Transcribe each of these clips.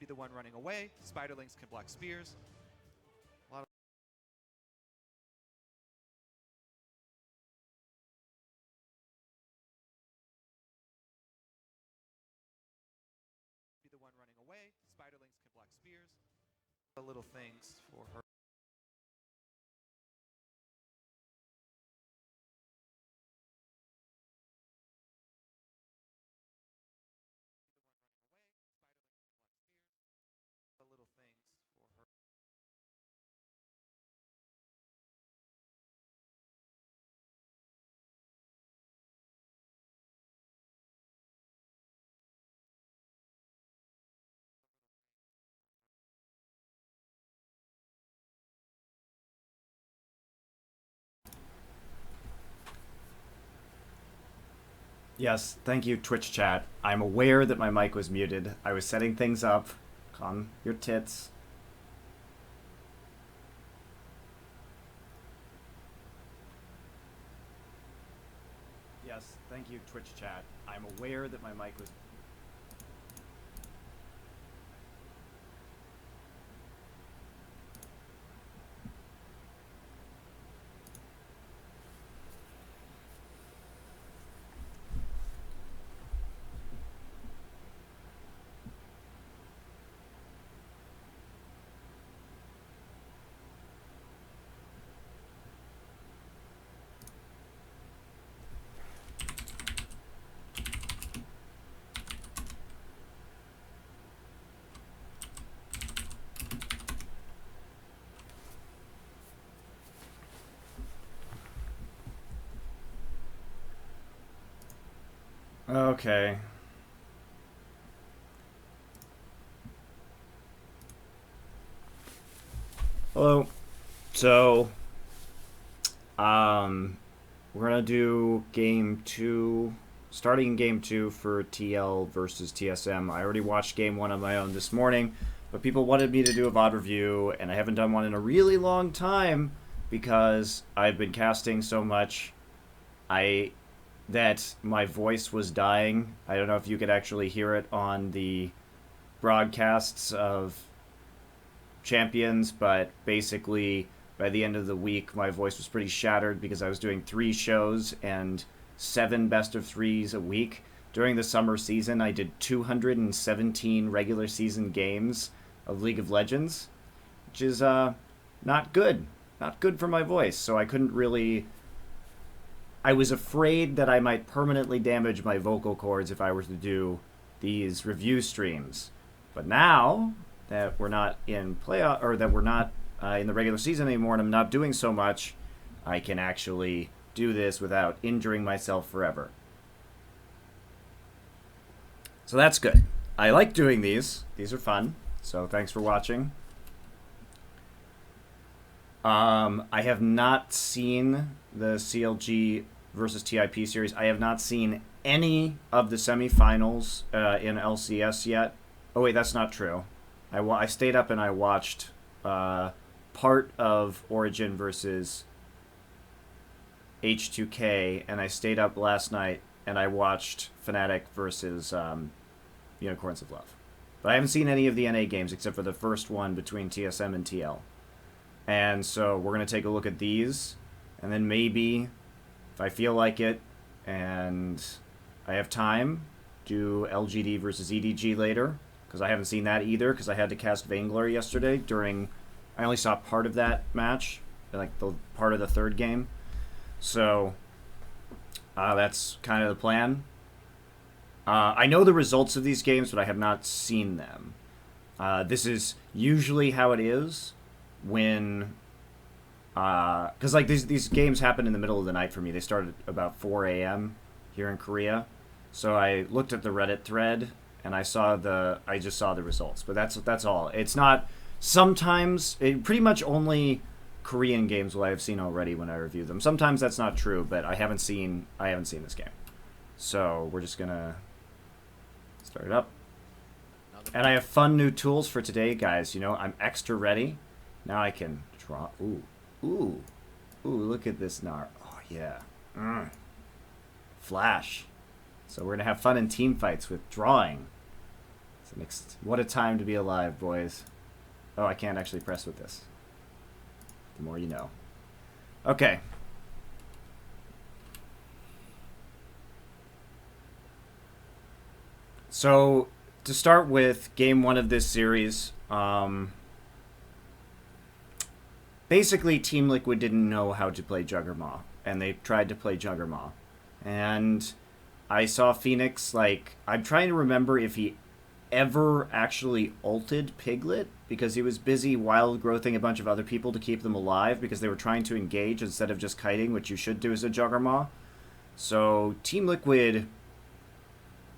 Be the one running away. Spiderlings can block spears. A lot of be the one running away. Spiderlings can block spears. The little things for her. The little things for her. Yes, thank you, Twitch chat. I'm aware that my mic was muted. I was setting things up. Calm your tits. Yes, thank you, Twitch chat. I'm aware that my mic was... Okay. Hello. So, we're gonna do game 2, starting game 2 for TL versus TSM. I already watched game 1 on my own this morning, but people wanted me to do a VOD review, and I haven't done one in a really long time because I've been casting so much that my voice was dying. I don't know if you could actually hear it on the broadcasts of Champions, but basically by the end of the week my voice was pretty shattered because I was doing 3 shows and 7 best of 3s a week. During the summer season I did 217 regular season games of League of Legends, which is not good. Not good for my voice, so I couldn't really... I was afraid that I might permanently damage my vocal cords if I were to do these review streams. But now that we're not in playoff, or that we're not in the regular season anymore, and I'm not doing so much, I can actually do this without injuring myself forever. So that's good. I like doing these. These are fun. So thanks for watching. I have not seen the CLG versus TIP series. I have not seen any of the semifinals in LCS yet. Oh wait, that's not true. I stayed up and I watched part of Origin versus H2K, and I stayed up last night and I watched Fnatic versus Unicorns of Love. But I haven't seen any of the NA games except for the first one between TSM and TL. And so we're going to take a look at these, and then maybe, if I feel like it and I have time, do LGD versus EDG later, because I haven't seen that either, because I had to cast Vainglory yesterday during... I only saw part of that match, like the part of the third game. So that's kind of the plan. I know the results of these games, but I have not seen them. This is usually how it is when... because like these games happen in the middle of the night for me. They start at about 4 a.m. here in Korea. So I looked at the Reddit thread and I just saw the results. But that's all. It's not... Sometimes, pretty much only Korean games will I have seen already when I review them. Sometimes that's not true, but I haven't seen this game. So we're just gonna start it up. And I have fun new tools for today, guys. You know, I'm extra ready. Now I can draw. Ooh, look at this Gnar. Oh, yeah. Flash. So we're going to have fun in team fights with drawing. What a time to be alive, boys. Oh, I can't actually press with this. The more you know. Okay. So, to start with, game one of this series, basically Team Liquid didn't know how to play Juggernaut, and they tried to play Juggernaut. And I saw Phoenix, like, I'm trying to remember if he ever actually ulted Piglet, because he was busy wild growthing a bunch of other people to keep them alive, because they were trying to engage instead of just kiting, which you should do as a Juggernaut. So, Team Liquid,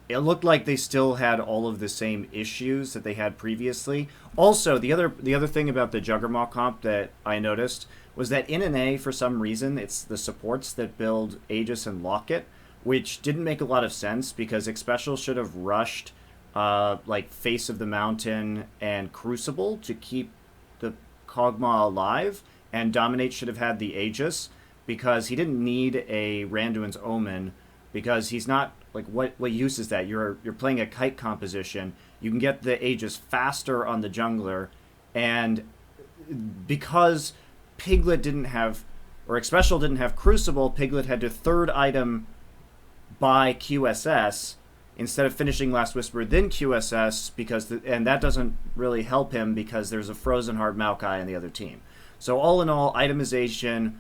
it looked like they still had all of the same issues that they had previously. Also, the other thing about the Juggernaut comp that I noticed was that in an A, for some reason, it's the supports that build Aegis and Locket, which didn't make a lot of sense because Xpecial should have rushed like Face of the Mountain and Crucible to keep the Kog'Maw alive, and Dominate should have had the Aegis because he didn't need a Randuin's Omen, because he's not, like, what use is that? You're playing a kite composition. You can get the Aegis faster on the jungler, and because Piglet didn't have, or Xpecial didn't have Crucible, Piglet had to third item by QSS instead of finishing Last Whisper, then QSS, because and that doesn't really help him because there's a Frozen Heart Maokai on the other team. So all in all, itemization,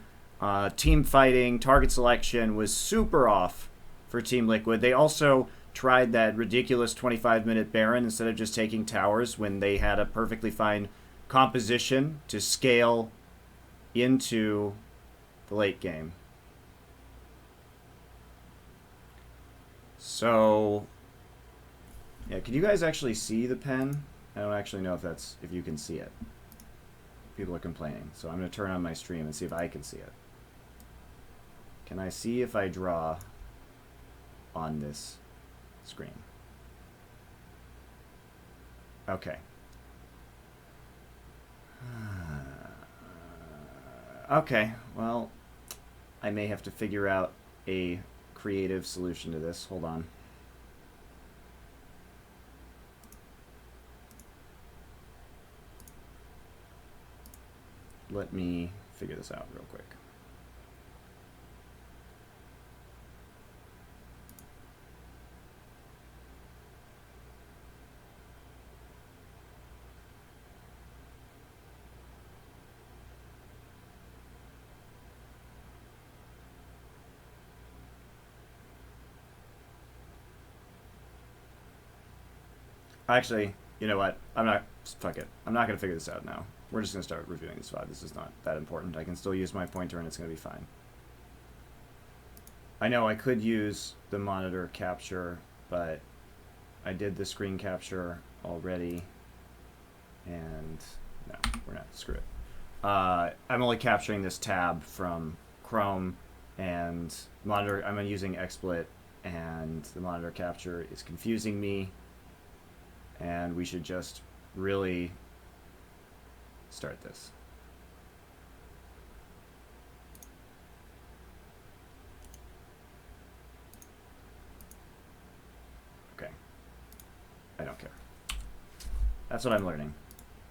team fighting, target selection was super off for Team Liquid. They also tried that ridiculous 25-minute Baron instead of just taking towers when they had a perfectly fine composition to scale into the late game. So, yeah, can you guys actually see the pen? I don't actually know if you can see it. People are complaining, so I'm going to turn on my stream and see if I can see it. Can I see if I draw on this screen? Okay. Okay, well, I may have to figure out a creative solution to this. Hold on. Let me figure this out real quick. Actually, you know what? Fuck it. I'm not going to figure this out now. We're just going to start reviewing this VOD. This is not that important. I can still use my pointer and it's going to be fine. I know I could use the monitor capture, but I did the screen capture already. And no, we're not. Screw it. I'm only capturing this tab from Chrome, and monitor. I'm using XSplit, and the monitor capture is confusing me. And we should just really start this. Okay. I don't care. That's what I'm learning.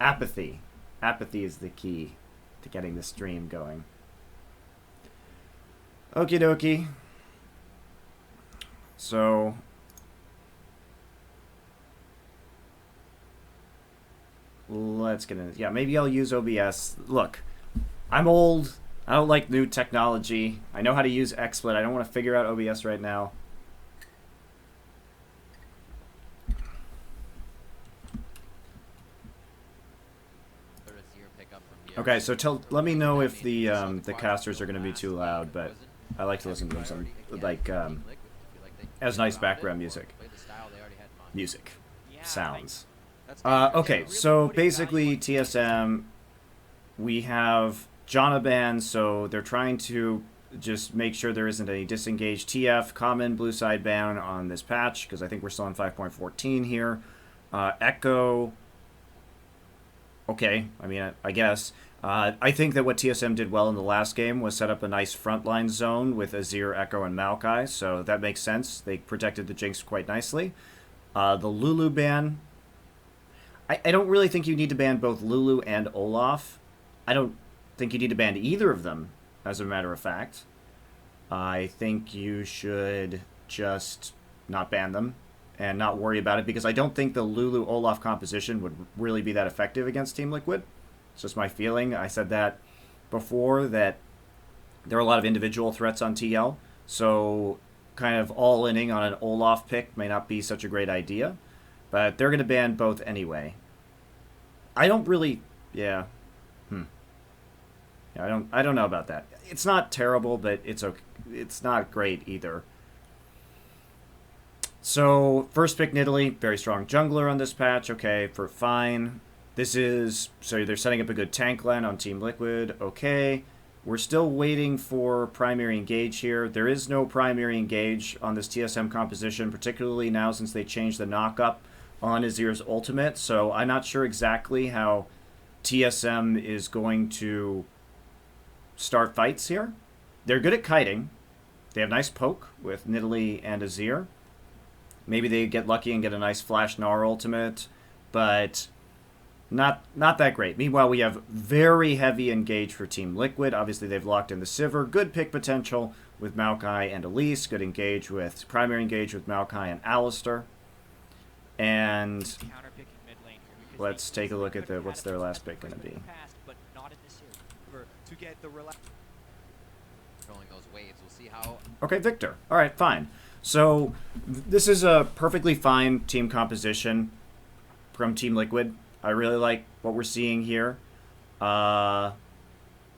Apathy. Apathy is the key to getting the stream going. Okie dokie. So let's get in. Yeah, maybe I'll use OBS. Look, I'm old. I don't like new technology. I know how to use XSplit. I don't want to figure out OBS right now. Okay, so let me know if the casters are going to be too loud, but I like to listen to them. Some like as nice background music. Sounds. Okay, so basically TSM, we have Janna ban, so they're trying to just make sure there isn't any disengaged TF, common blue side ban on this patch, because I think we're still on 5.14 here. Echo, okay, I mean, I guess. I think that what TSM did well in the last game was set up a nice frontline zone with Azir, Echo, and Maokai, so that makes sense. They protected the Jinx quite nicely. The Lulu ban, I don't really think you need to ban both Lulu and Olaf. I don't think you need to ban either of them, as a matter of fact. I think you should just not ban them and not worry about it, because I don't think the Lulu Olaf composition would really be that effective against Team Liquid. It's just my feeling. I said that before, that there are a lot of individual threats on TL, so kind of all-inning on an Olaf pick may not be such a great idea, but they're going to ban both anyway. I don't really... Yeah. Yeah, I don't know about that. It's not terrible, but it's okay. It's not great either. So, first pick Nidalee, very strong jungler on this patch. Okay, for fine. This is... So they're setting up a good tank lane on Team Liquid. Okay. We're still waiting for primary engage here. There is no primary engage on this TSM composition, particularly now since they changed the knock-up on Azir's ultimate. So I'm not sure exactly how TSM is going to start fights here. They're good at kiting. They have nice poke with Nidalee and Azir. Maybe they get lucky and get a nice flash Gnar ultimate, but not that great. Meanwhile, we have very heavy engage for Team Liquid. Obviously, they've locked in the Sivir. Good pick potential with Maokai and Elise. Good engage with primary engage with Maokai and Alistar. And let's take a look at what's their last pick going to be. Okay, Victor. All right, fine. So this is a perfectly fine team composition from Team Liquid. I really like what we're seeing here.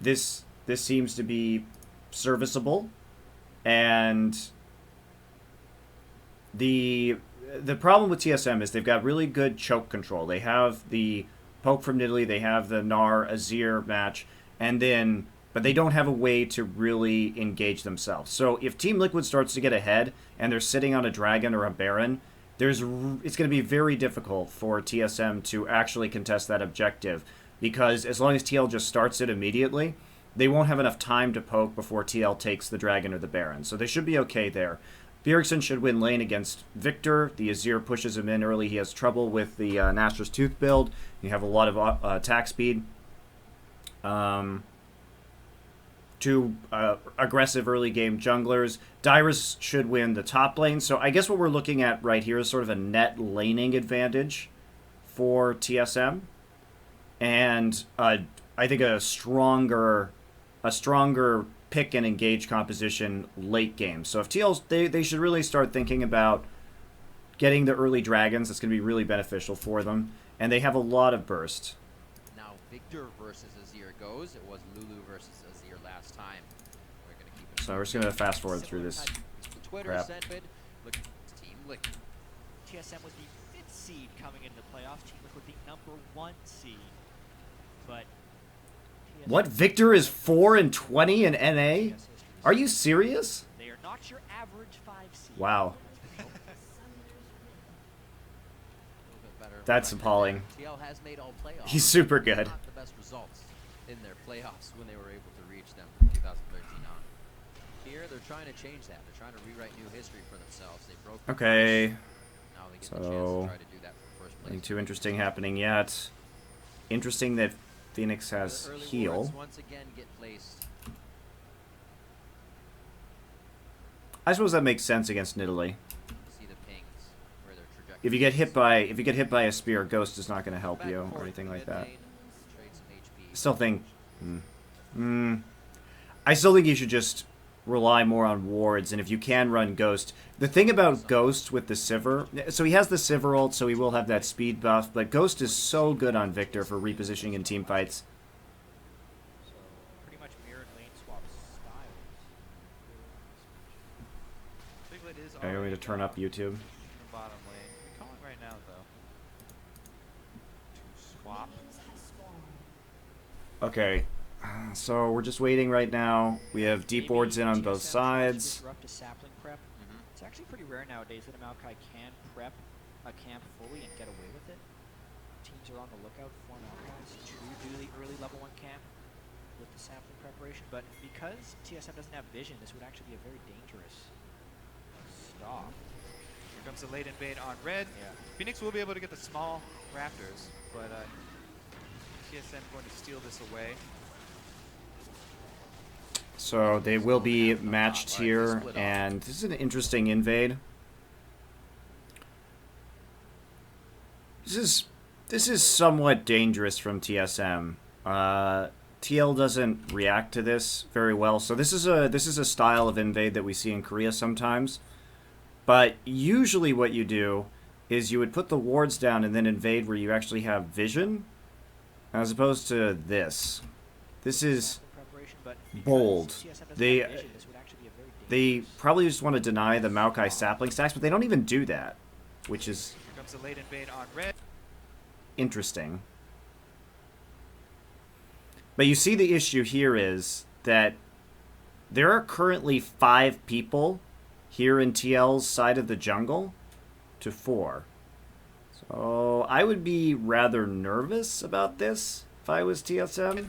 This seems to be serviceable, and the problem with TSM is they've got really good choke control. They have the poke from Nidalee, they have the Gnar Azir match, but they don't have a way to really engage themselves. So if Team Liquid starts to get ahead and they're sitting on a dragon or a baron, it's going to be very difficult for TSM to actually contest that objective, because as long as TL just starts it immediately, they won't have enough time to poke before TL takes the dragon or the baron. So they should be okay there. Bjergsen should win lane against Victor. The Azir pushes him in early. He has trouble with the Nastra's Tooth build. You have a lot of attack speed. Two aggressive early game junglers. Dyrus should win the top lane. So I guess what we're looking at right here is sort of a net laning advantage for TSM. And I think a stronger pick and engage composition late game. So if TL's, they should really start thinking about getting the early dragons. That's going to be really beneficial for them. And they have a lot of burst. Now Victor versus Azir goes. It was Lulu versus Azir last time. We're going to keep it. So we're just going to fast forward through this Twitter crap. sentiment. Look, it's Team Liquid. TSM was the 5th seed coming into the playoffs. Team Liquid the #1 seed. But TSM, What? Victor is 4-20 in NA? Are you serious? they are not your average 5 seed. Wow. A little bit better. That's appalling. TL has made all playoffs. He's super good. Not the best results in their playoffs when they were able to reach them from 2013 on. Here, they're trying to change that. They're trying to rewrite new history for themselves. They broke the Okay. Now they get the chance to try to do that for first place. Nothing too interesting happening yet. Interesting that Phoenix has The early heal. wards once again get placed. I suppose that makes sense against Nidalee. See the pings where their trajectory. If you get hit by a spear, Ghost is not going to help you or anything like that. I still think I still think you should just rely more on wards, and if you can run Ghost. The thing about Ghost with the Sivir, so he has the Sivir ult, so he will have that speed buff, but Ghost is so good on Victor for repositioning in team fights. Pretty much mirrored lane swap styles. Piglet is Are you going to turn up YouTube? in bottom lane. We're calling right now though. To swap. Okay, so we're just waiting right now. We have deep wards in on both TSM sides. Disrupt a sapling prep. It's actually pretty rare nowadays that a Maokai can prep a camp fully and get away with it. Teams are on the lookout for Maokais to do the early level 1 camp with the sapling preparation, but because TSM doesn't have vision, this would actually be a very dangerous stop. Here comes the late invade on red. Yeah. Phoenix will be able to get the small Raptors, but TSM going to steal this away. So they will be matched here, and this is an interesting invade. This is somewhat dangerous from TSM. TL doesn't react to this very well, so this is a style of invade that we see in Korea sometimes. But usually what you do is you would put the wards down and then invade where you actually have vision, as opposed to this. This is bold. They probably just want to deny the Maokai sapling stacks, but they don't even do that, which is Here comes the late invade on red. interesting. But you see the issue here is that there are currently 5 people here in TL's side of the jungle to 4. So I would be rather nervous about this if I was TSM. Yeah.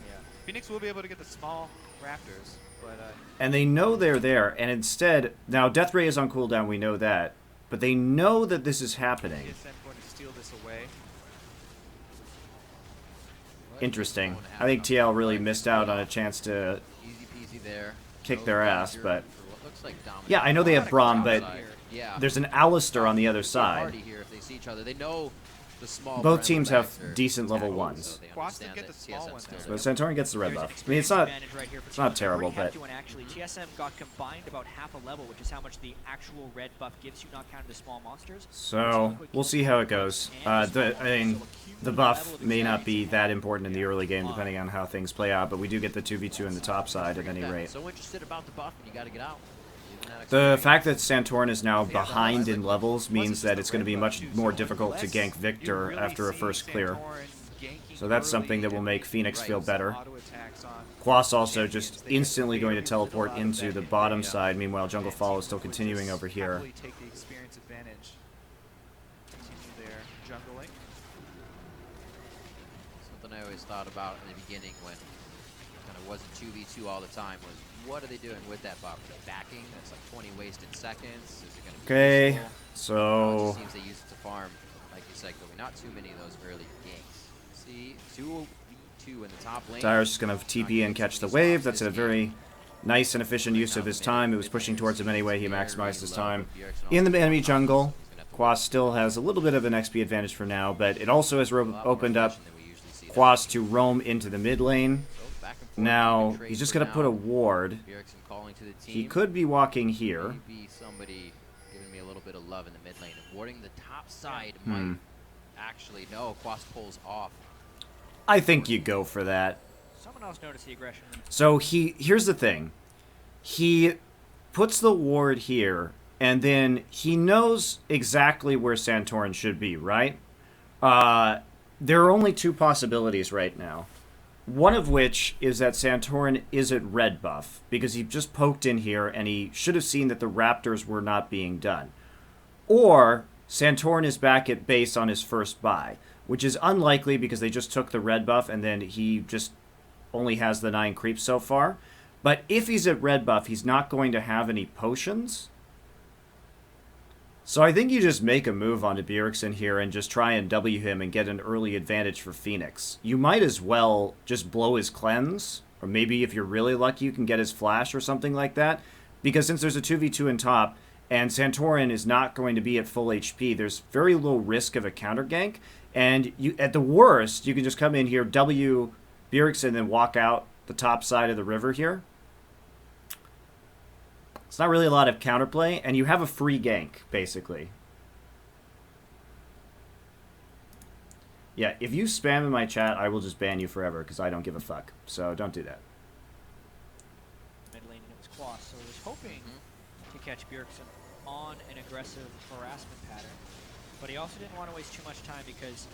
Phoenix will be able to get the small Raptors, but And they know they're there, and instead, now Death Ray is on cooldown, we know that, but they know that this is happening. TSM going to steal this away. Interesting. I think TL really missed out on a chance to Easy peasy there. kick their ass, but Looks like yeah, I know they have Braum, but yeah. there's an Alistair on the other side. Party here if they see each other. They know the small Both Brand teams backs have are decent level tackling, ones. so they Quas understand get the that small TSM one still there. So does. Santorin gets the red There's an buff. I mean, it's not advantage right here for it's not TSM. terrible, Already have but to, and actually, TSM got combined about half a level, which is how much the actual red buff gives you, not counting the small monsters. so we'll see how it goes. The buff may not be that important in the early game, depending on how things play out, but we do get the 2v2 in the top side at any rate. So interested about the buff, and you got to get out. The fact that Santorin is now behind in levels means that it's going to be much more difficult to gank Victor after a first clear. So that's something that will make Phoenix feel better. Quas also just instantly going to teleport into the bottom side. Meanwhile, Jungle Fall is still continuing over here. Take the experience advantage. Continue their jungling. Something I always thought about in the beginning when it kind of wasn't 2v2 all the time was, what are they doing with that buff? Are they backing? That's like 20 wasted seconds. Is it going to be Okay, useful? It so seems they use it to farm, like you said, Kobe. Not too many of those early ganks. See, 2v2 in the top lane. Dyer's just going to TP and catch the wave. That's a very nice and efficient use of his time. He was pushing towards him anyway. He maximized his time. In the enemy jungle, Quas still has a little bit of an XP advantage for now, but it also has opened up Quas to roam into the mid lane. Now, he's just going to put a ward. He could be walking here. Maybe somebody giving me a little bit of love in the mid lane. And warding the top side might actually, no, Quas pulls off. I think you go for that. Someone else noticed the aggression. So here's the thing. He puts the ward here, and then he knows exactly where Santorin should be, right? There are only 2 possibilities right now. One of which is that Santorin is at red buff, because he just poked in here and he should have seen that the Raptors were not being done. Or Santorin is back at base on his first buy, which is unlikely because they just took the red buff and then he just only has the 9 creeps so far. But if he's at red buff, he's not going to have any potions. So I think you just make a move onto Bjergsen here and just try and W him and get an early advantage for Phoenix. You might as well just blow his cleanse, or maybe if you're really lucky you can get his flash or something like that. Because since there's a 2v2 in top, and Santorin is not going to be at full HP, there's very low risk of a counter gank. And you, at the worst, you can just come in here, W Bjergsen, and walk out the top side of the river here. It's not really a lot of counterplay, and you have a free gank, basically. Yeah, if you spam in my chat, I will just ban you forever, because I don't give a fuck. So don't do that. Mid lane, and it was Quas, so he was hoping to catch Bjergsen on an aggressive harassment pattern. But he also didn't want to waste too much time because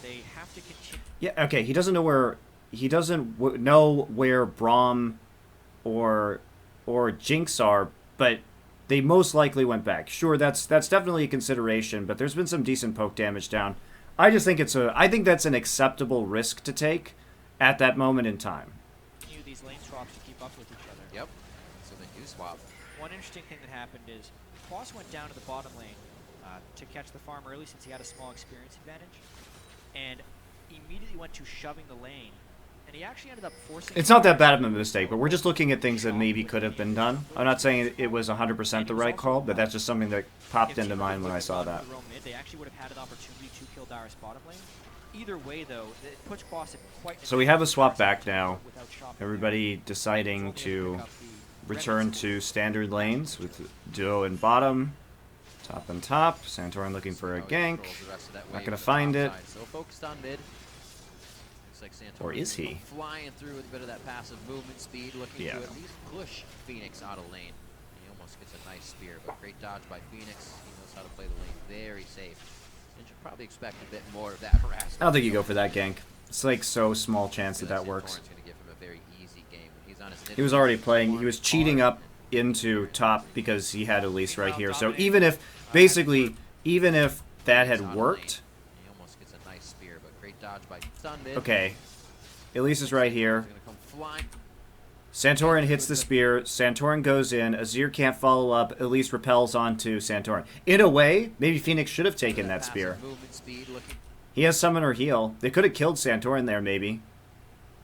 they have to continue. Yeah, okay, he doesn't know where... He doesn't know where Braum or Jinx are, but they most likely went back. Sure, that's definitely a consideration, but there's been some decent poke damage down. I just think I think that's an acceptable risk to take at that moment in time. These lane swaps to keep up with each other. Yep. So they do swap. One interesting thing that happened is Quas went down to the bottom lane, to catch the farm early since he had a small experience advantage, and immediately went to shoving the lane. And he actually ended up forcing... It's not that bad of a mistake, but we're just looking at things that maybe could have been done. I'm not saying it was 100% the right call, but that's just something that popped into mind when I saw that. They actually would have had an opportunity to kill Dyrus bottom lane. Either way, though, it puts Quas in quite... So we have a swap back now. Everybody deciding to return to standard lanes with Duo in bottom, top and top. Santorin looking for a gank. Not going to find it. So focused on mid. Like Or is he? Flying through with a bit of that passive movement speed, looking to at least push Phoenix out of lane. He almost gets a nice spear, but great dodge by Phoenix. He knows how to play the lane very safe. And you should probably expect a bit more of that harassment. I don't think you go for that gank. It's like so small chance that works. Gonna give him a very easy game. He's on his He was already playing. He was cheating up into top because he had Elise right here. So even if, basically, even if that had worked... Okay, Elise is right here. Santorin hits the spear. Santorin goes in. Azir can't follow up. Elise repels onto Santorin. In a way, maybe Phoenix should have taken that spear. He has summon or heal. They could have killed Santorin there, maybe.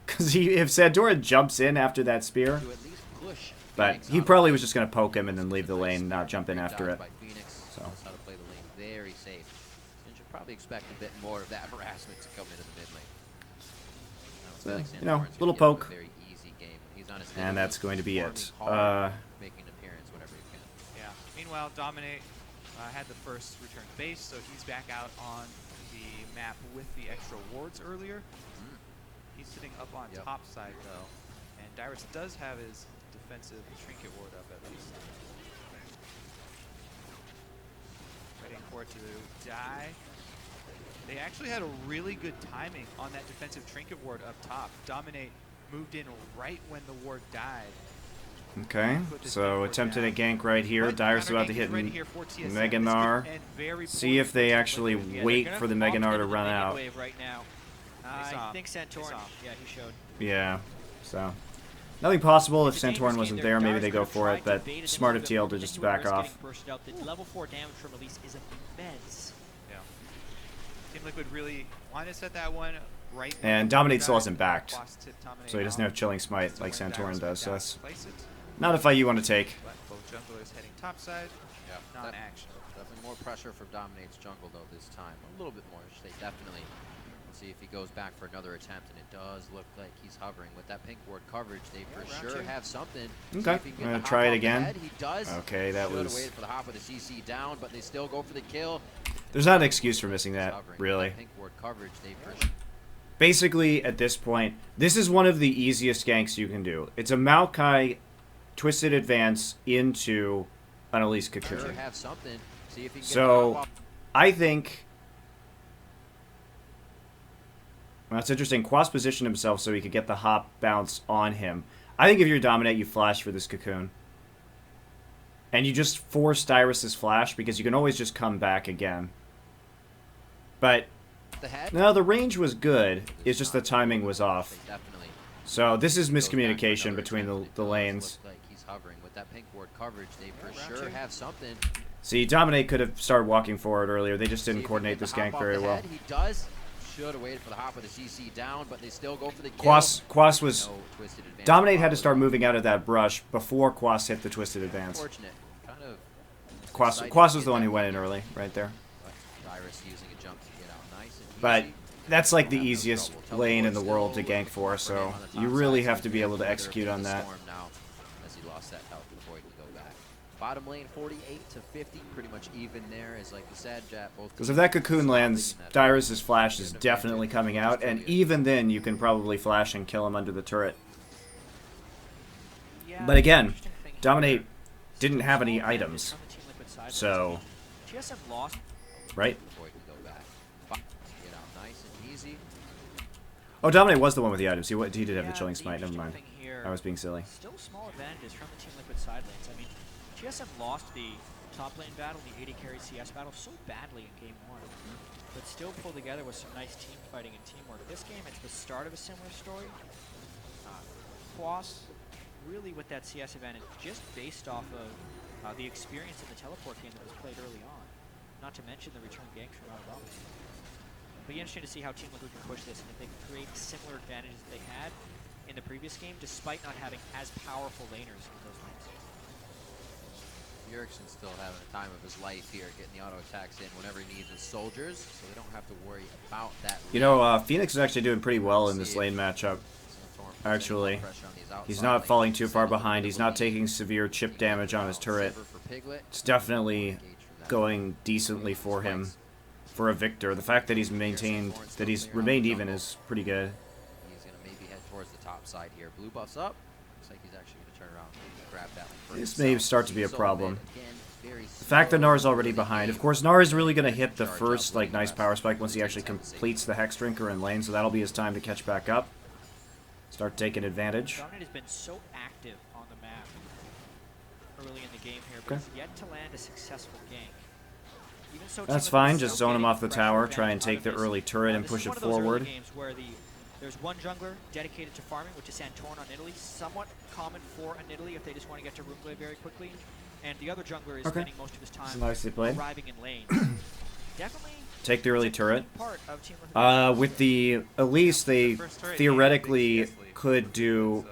Because if Santorin jumps in after that spear... But he probably was just going to poke him and then leave the lane, not jump in after it. So. Very safe. And should probably expect a bit more of that harassment to come into the mid lane. You know, little poke. And that's going to be it. Yeah. Meanwhile, Dominate had the first return base, so he's back out on the map with the extra wards earlier. He's sitting up on top side, though. And Dyrus does have his defensive trinket ward up, at least. Waiting for it to die. They actually had a really good timing on that defensive trinket ward up top. Dominate moved in right when the ward died. Okay, so attempted a gank right here. Dyrus about to hit Mega Gnar. See if they actually wait for the Mega Gnar to run out. I think Santorin, yeah, he showed. Yeah, so nothing possible if Santorin wasn't there. Maybe they go for it, but smart of TL to just back off. The level 4 damage from Elise is immense. Yeah. Team Liquid really wanted to set that one right. And Dominate still hasn't backed, so he doesn't have Chilling Smite like Santorin does. So that's not a fight you want to take. Both junglers heading topside. Yeah, non-action. Definitely more pressure for Dominate's jungle though this time. A little bit more. They definitely. See if he goes back for another attempt, and it does look like he's hovering with that pink ward coverage. They for sure have something. Okay, I'm gonna try it again. He does. Okay, that was. Waited for the hop with the CC down, but they still go for the kill. There's not an excuse for missing that, really. Pink ward coverage. They basically at this point, this is one of the easiest ganks you can do. It's a Maokai twisted advance into an Elise Cocoon. So I think. Well, that's interesting. Quas positioned himself so he could get the hop bounce on him. I think if you're Dominate, you flash for this Cocoon. And you just force Dyrus' flash because you can always just come back again. But, no, the range was good. It's just the timing was off. So this is miscommunication between the lanes. See, Dominate could have started walking forward earlier. They just didn't coordinate this gank very well. Should have waited for the hop with the CC down, but they still go for the kill. Quas was... Dominate had to start moving out of that brush before Quas hit the twisted advance. Quas was the one who went in early, right there. But that's like the easiest lane in the world to gank for, so you really have to be able to execute on that. Bottom lane 48 to 50, pretty much even there, is like you said, both. Because if that Cocoon lands, Dyrus' flash is definitely coming out, and even then you can probably flash and kill him under the turret. But again, Dominate didn't have any items, so right? Oh, Dominate was the one with the items. He did have the Chilling Smite. Never mind. I was being silly. Still small advantages from the Team Liquid side lanes. I mean, TSM lost the top lane battle, the AD carry CS battle, so badly in game 1, but still pulled together with some nice team fighting and teamwork. This game, it's the start of a similar story. Quas really with that CS advantage just based off of the experience in the teleport game that was played early on. not to mention the return ganks from out of bounds. But interesting to see how Team Liquid can push this and if they can create similar advantages that they had in the previous game, despite not having as powerful laners in those lanes. Bjergsen's still having the time of his life here, getting the auto attacks in whenever he needs his soldiers, so they don't have to worry about that. You know, Phoenix is actually doing pretty well in this lane matchup. Actually, he's not falling too far behind. He's not taking severe chip damage on his turret. It's definitely going decently for him for a victor. The fact that he's remained even is pretty good. He's going to maybe head towards the top side here. Blue buffs up. Looks like he's actually going to turn around and grab that one. This may start to be a problem. The fact that Nar's already behind. Of course, Nar is really going to hit the first nice power spike once he actually completes the Hex Drinker in lane, so that'll be his time to catch back up. Start taking advantage. Dominant has been so active on the map early in the game here, but he's yet to land a successful gank. Even so, that's fine, just zone him off the tower, try and take the early turret and push it forward. Games where there's one jungler dedicated to farming, which is Santorin on Italy, somewhat common for an Italy if they just want to get to Roomblade very quickly, and the other jungler is spending most of his time arriving in lane. Definitely take the early turret. With the Elise, they theoretically could do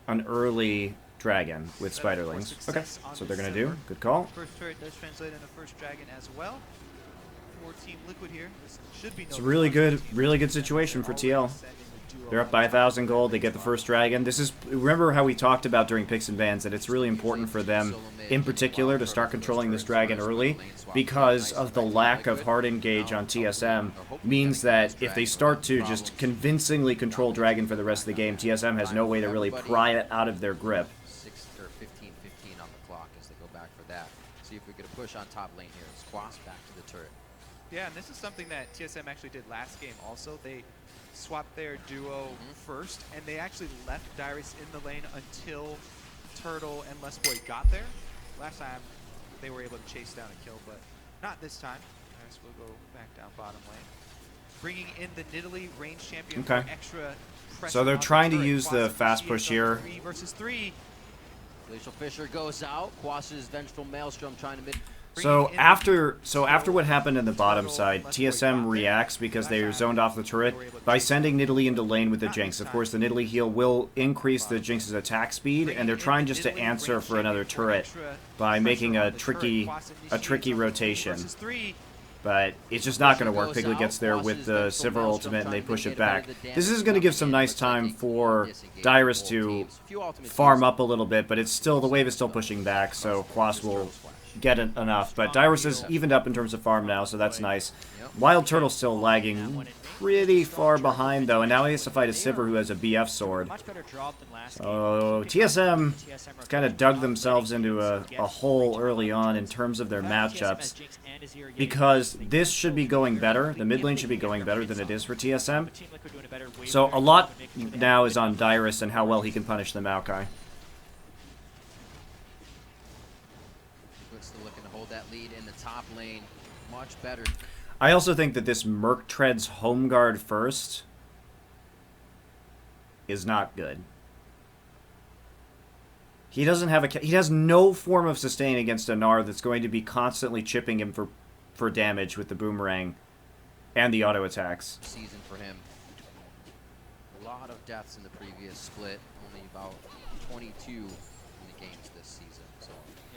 an early dragon with spiderlings. Okay, that's what they're going to do. Good call. First turret does translate into first dragon as well. For Team Liquid here, this should be it's a really good situation for TL. They're up by 1,000 gold. They get the first dragon. This is, remember how we talked about during picks and bans that it's really important for them, in particular, to start controlling this dragon early, because of the lack of hard engage on TSM. Means that if they start to just convincingly control dragon for the rest of the game, TSM has no way to really pry it out of their grip. 15 on the clock as they go back for that. See if we get a push on top lane here. Squash back to the turret. Yeah, and this is something that TSM actually did last game also. They swapped their duo first, and they actually left Dyrus in the lane until Turtle and Lesboy got there. Last time, they were able to chase down a kill, but not this time. Dyrus will go back down bottom lane. Bringing in the Nidalee range champion for extra pressure. So they're trying to use the fast push here. 3 versus 3. Glacial Fissure goes out. Quas's Vengeful Maelstrom trying to mid. So after what happened in the bottom side, TSM reacts because they are zoned off the turret by sending Nidalee into lane with the Jinx. Of course, the Nidalee heal will increase the Jinx's attack speed, and they're trying just to answer for another turret by making a tricky rotation. But it's just not going to work. Piglet gets there with the Sivir ultimate, and they push it back. This is going to give some nice time for Dyrus to farm up a little bit, but it's still, the wave is still pushing back, so Quas will get enough. But Dyrus is evened up in terms of farm now, so that's nice. Wild Turtle's still lagging pretty far behind, though, and now he has to fight a Sivir who has a BF sword. So TSM kind of dug themselves into a hole early on in terms of their matchups, because this should be going better. The mid lane should be going better than it is for TSM. So a lot now is on Dyrus and how well he can punish the Maokai. Still looking to hold that lead in the top lane. Much better. I also think that this Merc treads home guard first is not good. He doesn't have he has no form of sustain against a Gnar that's going to be constantly chipping him for damage with the boomerang and the auto attacks. Season for him. A lot of deaths in the previous split. Only about 22 in the games this season. So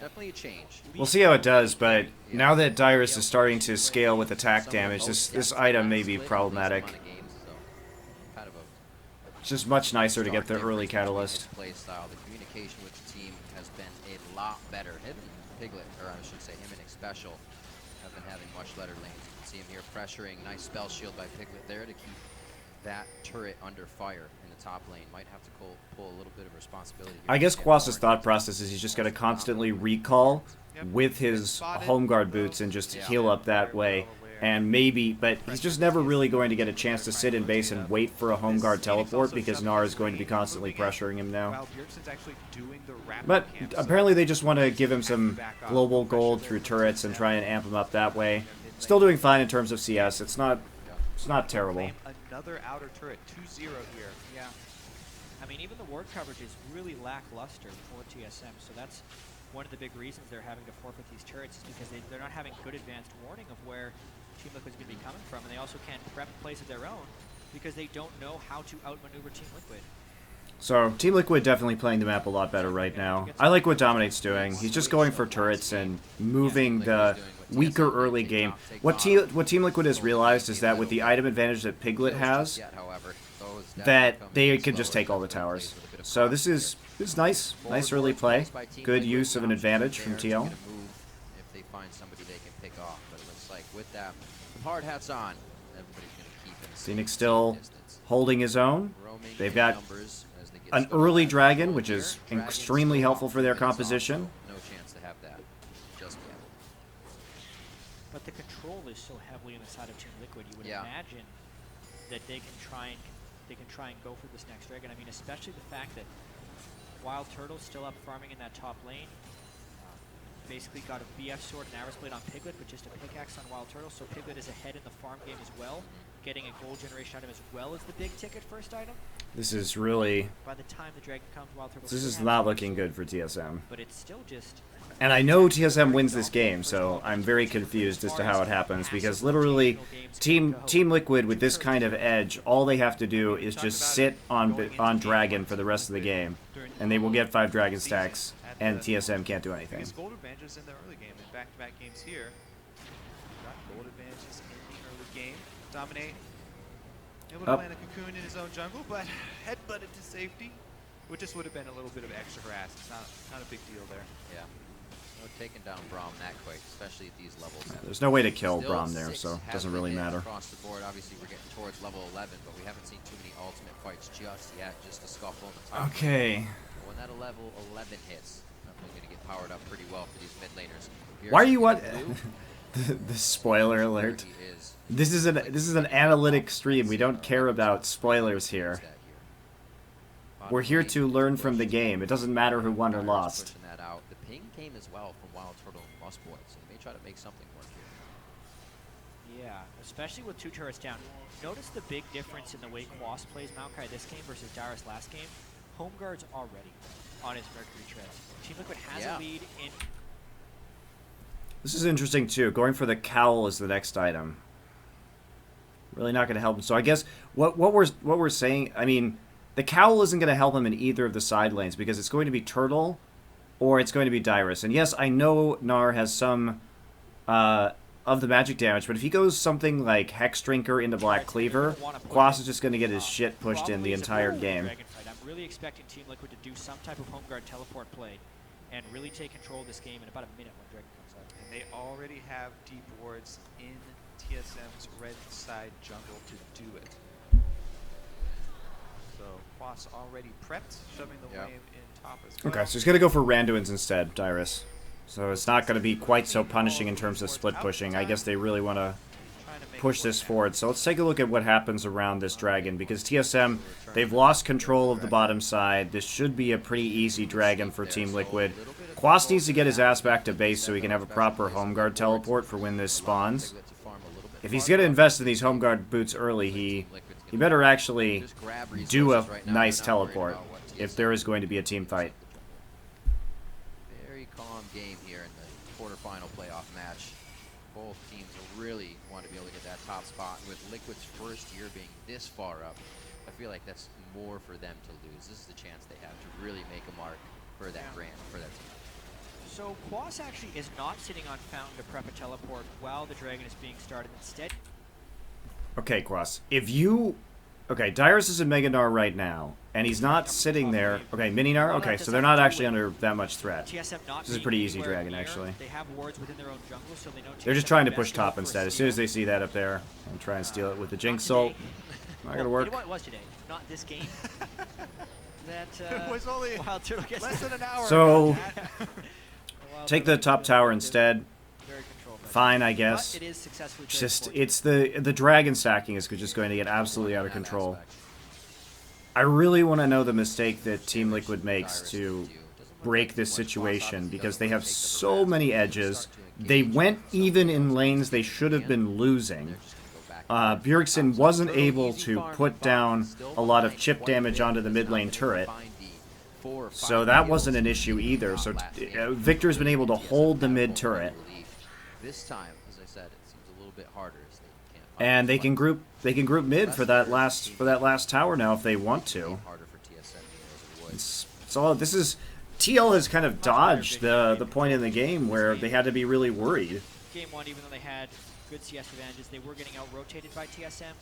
definitely a change. We'll see how it does, but now that Dyrus is starting to scale with attack damage, this item may be problematic. It's just much nicer to get the early catalyst. The communication with the team has been a lot better. Him and Piglet, or I should say him and Special, have been having much better lanes. You can see him here pressuring. Nice spell shield by Piglet there to keep that turret under fire in the top lane. Might have to pull a little bit of responsibility here. I guess Quas's thought process is he's just got to constantly recall with his home guard boots and just heal up that way. And maybe, but he's just never really going to get a chance to sit in base and wait for a home guard teleport because Gnar is going to be constantly pressuring him now. But apparently they just want to give him some global gold through turrets and try and amp him up that way. Still doing fine in terms of CS. It's not terrible. Another outer turret, 2-0 here. Yeah. I mean, even the ward coverage is really lackluster for TSM, so that's one of the big reasons they're having to forfeit these turrets is because they're not having good advanced warning of where Team Liquid's going to be coming from, and they also can't prep plays of their own because they don't know how to outmaneuver Team Liquid. So, Team Liquid definitely playing the map a lot better right now. I like what Dominate's doing. He's just going for turrets and moving the weaker early game. What Team Liquid has realized is that with the item advantage that Piglet has, that they can just take all the towers. So this is nice. Nice early play. Good use of an advantage from TL. If they find somebody they can pick off, but it looks like with that, the hard hats on, everybody's going to keep it. Phoenix still holding his own. They've got an early dragon, which is extremely helpful for their composition. No chance to have that just yet. But the control is so heavily on the side of Team Liquid, you would imagine that they can try and go for this next dragon. I mean, especially the fact that Wild Turtle's still up farming in that top lane. Basically got a BF sword and Arrows Blade on Piglet, but just a pickaxe on Wild Turtle, so Piglet is ahead in the farm game as well, getting a gold generation item as well as the big ticket first item. This is really... By the time the dragon comes, Wild Turtle... This is not looking good for TSM. But it's still just... And I know TSM wins this game, so I'm very confused as to how it happens, because literally, Team Liquid with this kind of edge, all they have to do is just sit on Dragon for the rest of the game, and they will get 5 Dragon stacks, and TSM can't do anything. Gold advantages in the early game, in back-to-back games here. Got gold advantages in the early game. Dominate, able to land a cocoon in his own jungle, but headbutted to safety, which just would have been a little bit of extra harass. It's not a big deal there. Yeah. No taking down Braum that quick, especially at these levels. Yeah, there's no way to kill Still Braum there, so it doesn't really matter. Across the board, obviously we're getting towards level 11, but we haven't seen too many ultimate fights just yet, just a scuffle in the top. Okay. But when that level 11 hits, definitely going to get powered up pretty well for these mid laners. Why are you what? The spoiler alert. This is an analytic stream. We don't care about spoilers here. We're here to learn from the game. It doesn't matter who won or lost. That out. The ping came as well from Wild Turtle and Lost Boy, so they may try to make something work here. Yeah, especially with 2 turrets down. Notice the big difference in the way Quas plays Maokai this game versus Darius last game. Home guard's already on his Mercury treads. Team Liquid has a lead in... This is interesting too. Going for the cowl is the next item. Really not going to help him. So I guess what we're saying, I mean, the cowl isn't going to help him in either of the side lanes because it's going to be Turtle or it's going to be Dyrus. And yes, I know Gnar has some of the magic damage, but if he goes something like Hex Drinker into Black Cleaver, Quas is just going to get his shit pushed in the entire game. I'm really expecting Team Liquid to do some type of home guard teleport play and really take control of this game in about a minute when Dragon comes out. And they already have deep wards in TSM's red side jungle to do it. So Quas already prepped, shoving the wave in top as well. Okay, so he's going to go for Randuin's instead, Dyrus. So it's not going to be quite so punishing in terms of split pushing. I guess they really want to push this forward. So let's take a look at what happens around this dragon, because TSM, they've lost control of the bottom side. This should be a pretty easy dragon for Team Liquid. Quas needs to get his ass back to base so he can have a proper home guard teleport for when this spawns. If he's going to invest in these home guard boots early, he better actually do a nice teleport if there is going to be a team fight. Very calm game here in the quarterfinal playoff match. Both teams really want to be able to get that top spot. With Liquid's first year being this far up, I feel like that's more for them to lose. This is the chance they have to really make a mark for that brand, for that team. So Quas actually is not sitting on Fountain to prep a teleport while the dragon is being started. Instead... Okay, Quas, if you... Okay, Dyrus is in Mega Gnar right now, and he's not sitting there... Okay, Mini Gnar? Okay, so they're not actually under that much threat. This is a pretty easy dragon, actually. They have wards within their own jungle, so they know they're just trying to push top instead. As soon as they see that up there, and try and steal it with the Jinx Ult. Not gonna work. You know what it was today? Not this game. That it was only Wild Turtle gets less than an hour. So, take the top tower instead. Fine, I guess. Just it's the dragon stacking is just going to get absolutely out of control. I really want to know the mistake that Team Liquid makes to break this situation, because they have so many edges. They went even in lanes they should have been losing. Bjergsen wasn't able to put down a lot of chip damage onto the mid lane turret. 4 or 5 So that wasn't an kills issue either. So last game. Victor's been able to TSM hold the have mid full turret. relief. This time, as I said, it seems a little bit harder as they can't And they can group mid for that Less last tower now if they want to. harder for TSM as it would. It's all this is TL has kind of dodged the point in the game where they had to be really worried. Game 1, even though they had good CS advantages, they were getting out-rotated by TSM.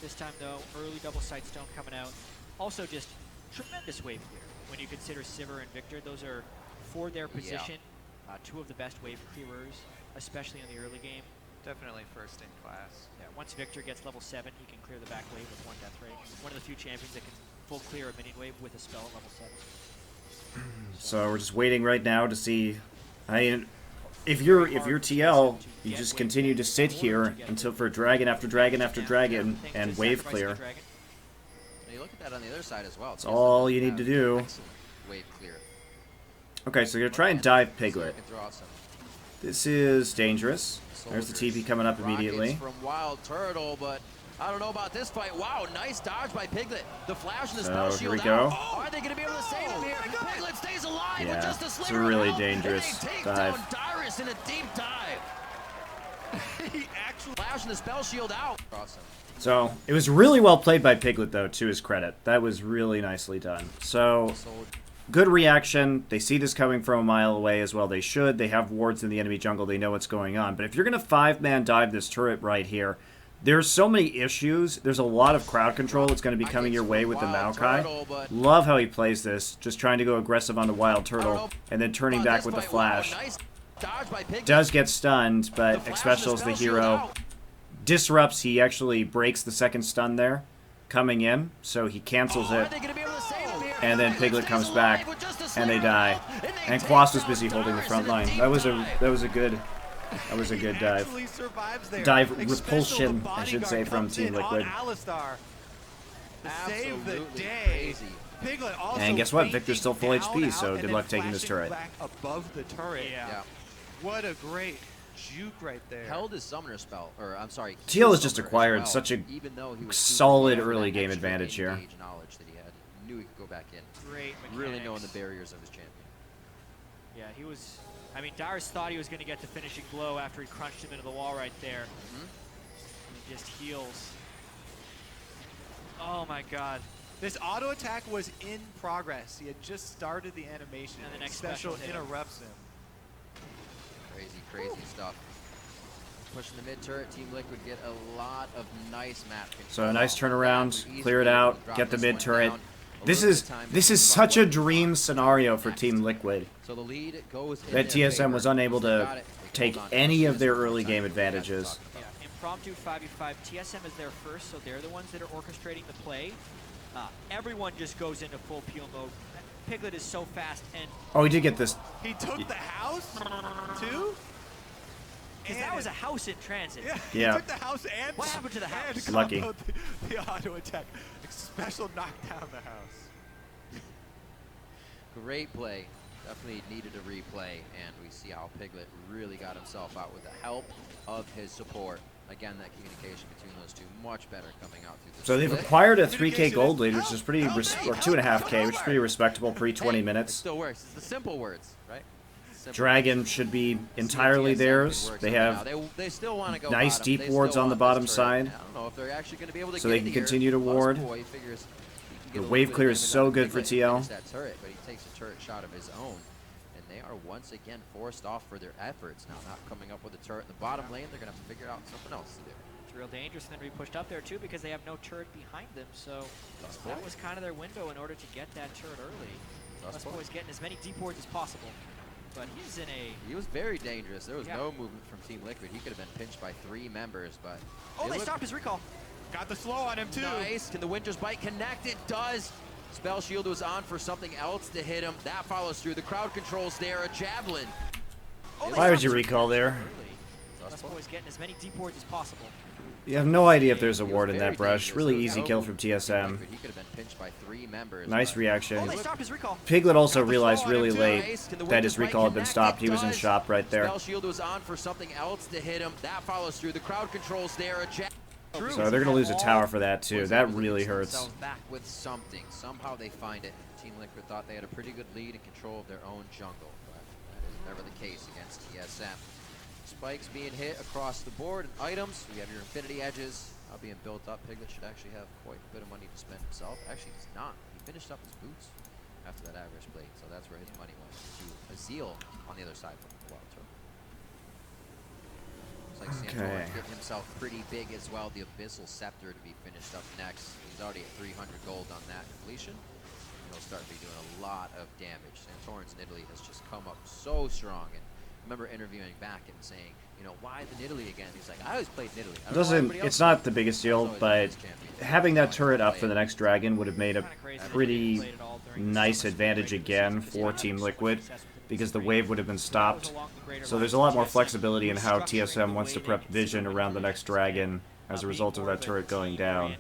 This time, though, early double sightstone coming out. Also, just tremendous wave clear. When you consider Sivir and Victor, those are, for their position, 2 of the best wave clearers, especially in the early game. Definitely first in class. Yeah, once Victor gets level 7, he can clear the back wave with 1 death rate. One of the few champions that can full clear a minion wave with a spell at level 7. So we're just waiting right now to see. I mean, if you're TL, you just continue to sit here until for dragon after dragon after dragon and wave clear. Now you look at that on the other side as well. That's all you need to do. Excellent wave clear. Okay, so you're gonna try and dive Piglet. Can throw out some This is dangerous. There's the soldiers. TP coming up Rockets immediately. from Wild Turtle, but I don't know about this fight. Wow, nice dodge by Piglet. The flash and the spell So shield here we go. out. Are they going to be able to save him here? Piglet stays alive Yeah, with just a it's a sliver really of health, dangerous and they take dive. down Dyrus in a deep dive. He actually flash and the spell shield out. Awesome. So it was really well played by Piglet, though, to his credit. That was really nicely done. So good reaction. They see this coming from a mile away as well. They should. They have wards in the enemy jungle. They know what's going on. But if you're going to 5-man dive this turret right here, there's so many issues. There's a lot of crowd control that's going to be coming your way with the Maokai. Love how he plays this. Just trying to go aggressive on the Wild Turtle and then turning back with the flash. Does get stunned, but Xpecial's the hero. Disrupts. He actually breaks the second stun there coming in, so he cancels it. And then Piglet comes back, and they die. And Quas was busy holding the front line. That was a good dive. Dive repulsion, I should say, from Team Liquid. Save the day. And guess what? Victor's still full HP, so good luck taking this turret. Above the turret. Yeah. What a great juke right there. Held his summoner spell, or I'm sorry. TL has just summoner as acquired well, such a even though he was solid super early that game extra advantage here. engage knowledge that he had. He knew he could go back in. Great mechanics. Really knowing the barriers of his champion. Yeah, he was... I mean, Dyrus thought he was going to get the finishing blow after he crunched him into the wall right there. And he just heals. Oh my god. This auto attack was in progress. He had just started the animation, And the next special special hit him. interrupts him. Crazy stuff. Pushing the mid turret, Team Liquid get a lot of nice map control. So a nice turnaround, Easily clear it able out, to drop get the this mid one turret. down. A This little is bit of time this to is think such about a what dream next. scenario for Team Liquid. So the lead goes in That their TSM was favor. unable They to got it. They take hold on to any this of their one early time. game We got to advantages. talk about Yeah, impromptu 5v5. TSM is there first, so they're the ones that are orchestrating the play. Everyone just goes into full peel mode. Piglet is so fast, and Oh, he did get this. He took the house, too? because that was a house in transit. Yeah, Yeah. he took the house and... What happened to the house? And Lucky. comboed the auto attack. Special knockdown the house. Great play. Definitely needed a replay, and we see how Piglet really got himself out with the help of his support. Again, that communication between those two much better coming out through the So they've split. acquired a 3K gold lead, which is pretty, or 2.5K, which is pretty respectable pre 20 Hey, It minutes. still works. It's the simple words, right? Simple Dragon should be entirely TSM theirs. works They on have now. They still want to go nice bottom. deep They wards still on the want bottom this turret. side. I don't know if they're actually going to be able to So get they it can here. continue to Lost ward. Boy figures he can get The a little wave bit of clear is damage so on good for Piglet and TL. finish that turret, but he takes a turret shot of his own, and they are once again forced off for their efforts. Now, not coming up with a turret in the bottom lane, they're going to have to figure out something else to do. It's real dangerous for them to be pushed up there, too, because they have no turret behind them. So that was kind of their window in order to get that turret early. Lost Lost Boy's getting as many deep wards as possible. But he's in a... He was very dangerous. There was Yeah. no movement from Team Liquid. He could have been pinched by 3 members, but... Oh, they look stopped his recall. Got the slow on him, too. nice. Can the Winter's Bite connect? It does. Spell Shield was on for something else to hit him. That follows through. The crowd controls there. A Javelin. Oh, they Why would stopped you his recall there? early. Lost Boy's getting as many deep wards as possible. You have no idea if there's a He was ward in very that brush. dangerous. Really There was easy no kill movement from Team TSM. Liquid. He could have been pinched by 3 members. Nice but- reaction. Oh, they stopped his recall. Piglet also Got the realized slow on him, really too. late Nice. Can the that his Winter's Bite recall had been connect? stopped. It He was in does. shop right there. Spell Shield was on for something else to hit him. That follows through. The crowd controls there. True. So they're going to lose a tower for that too. Was That able to really mix hurts. themselves back with something. Somehow they find it. Team Liquid thought they had a pretty good lead and control of their own jungle, but that is never the case against TSM. Spikes being hit across the board and items. We have your Infinity Edges being built up. Piglet should actually have quite a bit of money to spend himself. Actually, he's not. He finished up his boots after that average blade, so that's where his money went to Azil on the other side from the Wild Turtle. Looks like Santorin's getting himself pretty big as well. The Abyssal Scepter to be finished up next. He's already at 300 gold on that completion. He'll start to be doing a lot of damage. Santorin's Nidalee has just come up so strong. And I remember interviewing back and saying, you know, why the Nidalee again? He's like, I always played Nidalee. It's not the biggest deal, but having that turret up for the next dragon would have made a pretty nice advantage again for Team Liquid, because the wave would have been stopped. So there's a lot more flexibility in how TSM wants to prep vision around the next dragon as a result of that turret going down.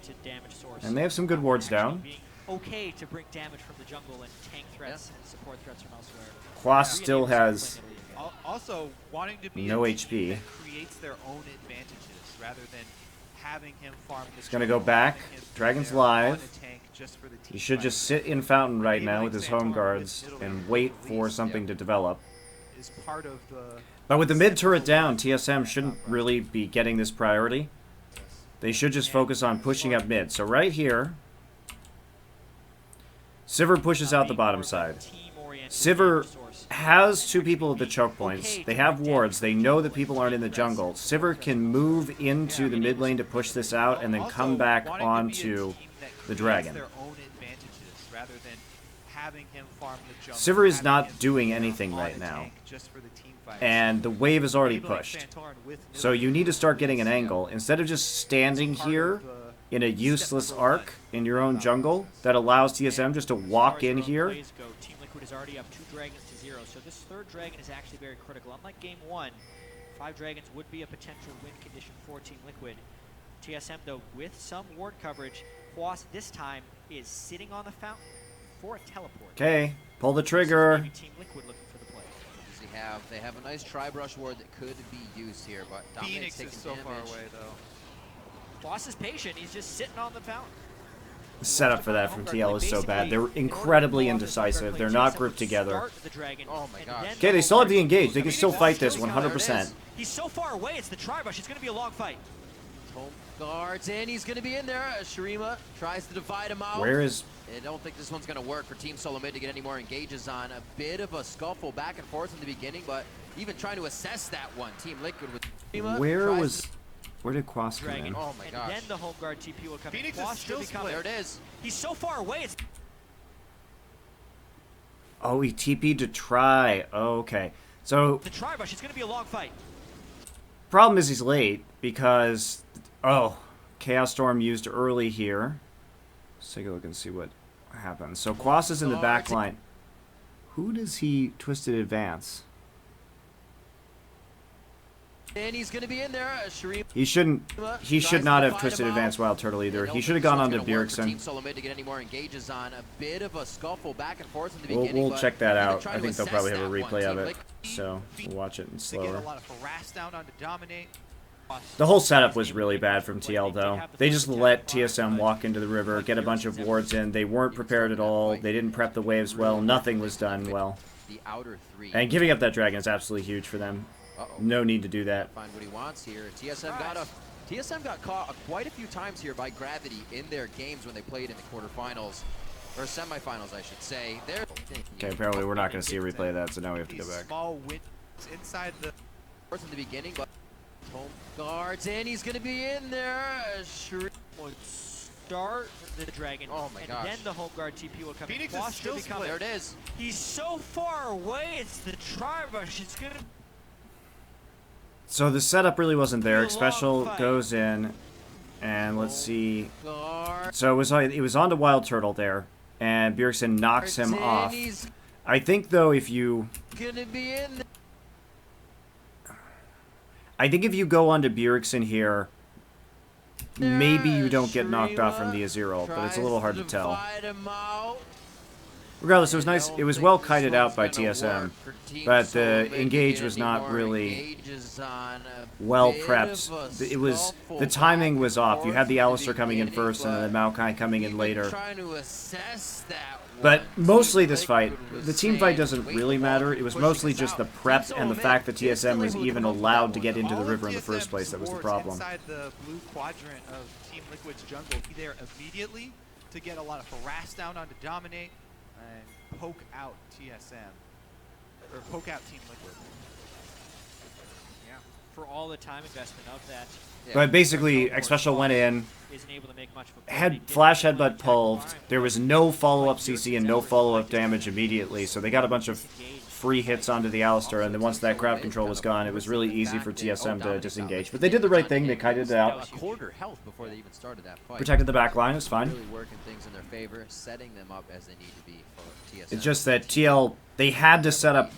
And they have some good wards down. Okay to bring damage from the jungle and tank threats and support threats from elsewhere. Quas still has also wanting to be no a team HP. that creates their own advantages rather than having him farm the He's gonna go back. Dragon's live. He should just sit in Fountain right now with his home guards and wait for something to develop. But with the mid turret down, TSM shouldn't really be getting this priority. They should just focus on pushing up mid. So right here, Sivir pushes out the bottom side. Sivir has two people at the choke points. They have wards. They know that people aren't in the jungle. Sivir can move into the mid lane to push this out and then come back onto the dragon. Sivir is not doing anything right now. And the wave is already pushed. So you need to start getting an angle. Instead of just standing here in a useless arc in your own jungle that allows TSM just to walk in here. Team Liquid is already up 2 dragons to 0, so this third dragon is actually very critical. Unlike game 1, 5 dragons would be a potential win condition for Team Liquid. TSM, though, with some ward coverage, Quas this time is sitting on the fountain for a teleport. Okay, pull the trigger. Team Liquid looking for the play. They have a nice tri-brush ward that could be used here, but Phoenix is so far away, though. Boss is patient. He's just sitting on the fountain. The setup for that from TL is so bad. They're incredibly indecisive. They're not grouped together. Oh my gosh. Okay, they still have the engage. They can still fight this 100%. He's so far away. It's the tri-brush. It's going to be a long fight. Home guards in. He's going to be in there. Shurima tries to divide him out. Where is... I don't think this one's going to work for Team Solo Mid to get any more engages on. A bit of a scuffle back and forth in the beginning, but even trying to assess that one. Team Liquid with Shurima Where did Quas come in? Oh my gosh. And then the home guard TP will come Phoenix in. is still split. There it is. He's so far away. It's Oh, he TP'd to try. Oh, okay. So the tri-brush. It's going to be a long fight. problem is he's late because... Oh, Chaos Storm used early here. Let's take a look and see what happens. So Quas is in the back line. Who does he Twisted Advance? And he's going to be in there. He should not have Twisted Advance Wild Turtle either. He should have gone on to Bjergsen. Team Solo Mid to get any more engages on. A bit of a scuffle back and forth in the beginning. We'll check that out. I think they'll probably have a replay of it. So we'll watch it in slower. The whole setup was really bad from TL though. They just let TSM walk into the river, get a bunch of wards in. They weren't prepared at all. They didn't prep the waves well. Nothing was done well. And giving up that dragon is absolutely huge for them. No need to do that. Find what he wants here. TSM got caught quite a few times here by Gravity in their games when they played in the quarterfinals. Or semifinals, I should say. Okay, apparently we're not going to see a replay of that, so now we have to go back. Small wins inside the fourth in the beginning, but home guards and he's going to be in there. Would start the dragon. Oh my gosh. And then the home guard TP will come Phoenix in. is still split. There it is. He's so far away. It's the tri-brush. It's going to... So the setup really wasn't there. Special goes in, and let's see. So it was on to Wild Turtle there, and Bjergsen knocks him off. I think though if you go onto Bjergsen here, maybe you don't get knocked off from the Azir ult, but it's a little hard to tell. Regardless, it was nice. It was well kited out by TSM, but the engage was not really well prepped. It was the timing was off. You had the Alistar coming in first, and then the Maokai coming in later. But mostly this fight, the team fight doesn't really matter. It was mostly just the prep and the fact that TSM was even allowed to get into the river in the first place that was the problem. Inside the blue quadrant of Team Liquid's jungle, be there immediately to get a lot of harass down onto Dominate and poke out TSM, or poke out Team Liquid. Yeah, for all the time investment of that. But basically, Xpecial went in, Isn't able to make much of a had Flash Headbutt pulled, there was no follow-up CC and no follow-up damage immediately, so they got a bunch of free hits onto the Alistar, and then once that crowd control was gone, it was really easy for TSM to disengage. But they did the right thing, they kited it out. A quarter health before they even started that fight. Protected the back line, it's fine. Really working things in their favor, setting them up as they need to be for TSM. It's just that TL, they had to set up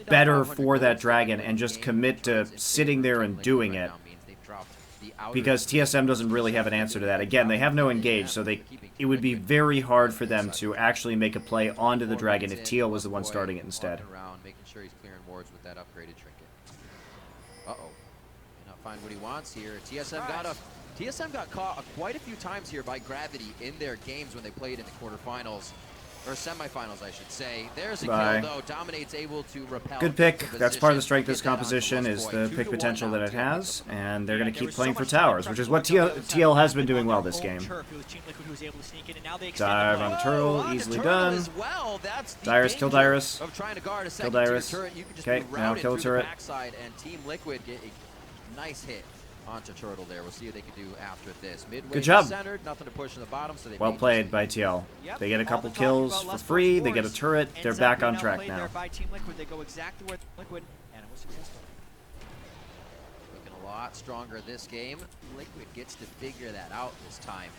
better for that dragon and just commit to sitting there and doing it. Because TSM doesn't really have an answer to that. Again, they have no engage, so it would be very hard for them to actually make a play onto the dragon if TL was the one starting it instead. Making sure he's clearing wards with that upgraded trinket. Uh-oh. May not find what he wants here. TSM got caught quite a few times here by Gravity in their games when they played in the quarterfinals. Or semifinals, I should say. There's a kill, though. Dominate's able to repel. Good pick. That's part of the strength of this composition is the pick potential that it has, and they're going to keep playing for towers, which is what TL has been doing well this game. Dive on the turtle, easily done. Dyrus, kill Dyrus. Kill Dyrus. Okay, now kill the turret. And Team Liquid get a nice hit onto Turtle there. We'll see what they can do after this. Midway good job. Centered, nothing to push in the bottom, so they well played by TL. They get a couple kills for free. They get a turret. They're back on track now. They go exactly where Liquid, and it was successful. Looking a lot stronger this game. Liquid gets to figure that out this time.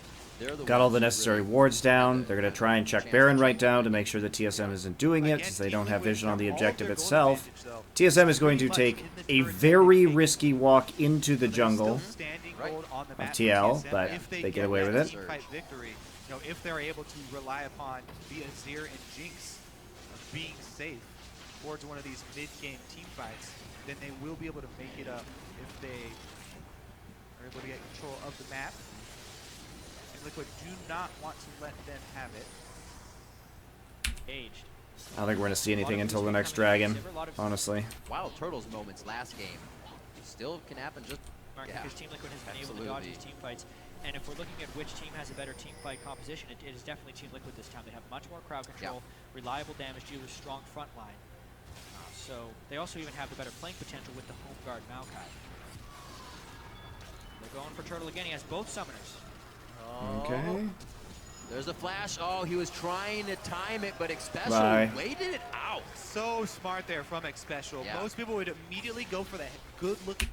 Got all the necessary wards down. They're going to try and check Baron right down to make sure that TSM isn't doing it, since they don't have vision on the objective itself. TSM is going to take a very risky walk into the jungle of TL, but they get away with it. If they're able to rely upon the Azir and Jinx being safe towards one of these mid-game team fights, then they will be able to make it up if they are able to get control of the map. Liquid do not want to let them have it. Aged. I don't think we're going to see anything until the next dragon, honestly. Wild Turtles moments last game. Still can happen just because Team Liquid has been able to dodge these team fights. And if we're looking at which team has a better team fight composition, it is definitely Team Liquid this time. They have much more crowd control, reliable damage dealers, strong front line. So they also even have the better flank potential with the home guard Maokai. They're going for Turtle again. He has both summoners. Okay. There's a flash. Oh, he was trying to time it, but Xpecial waited it out. So smart there from Xpecial. Yeah. Most people would immediately go for that good-looking.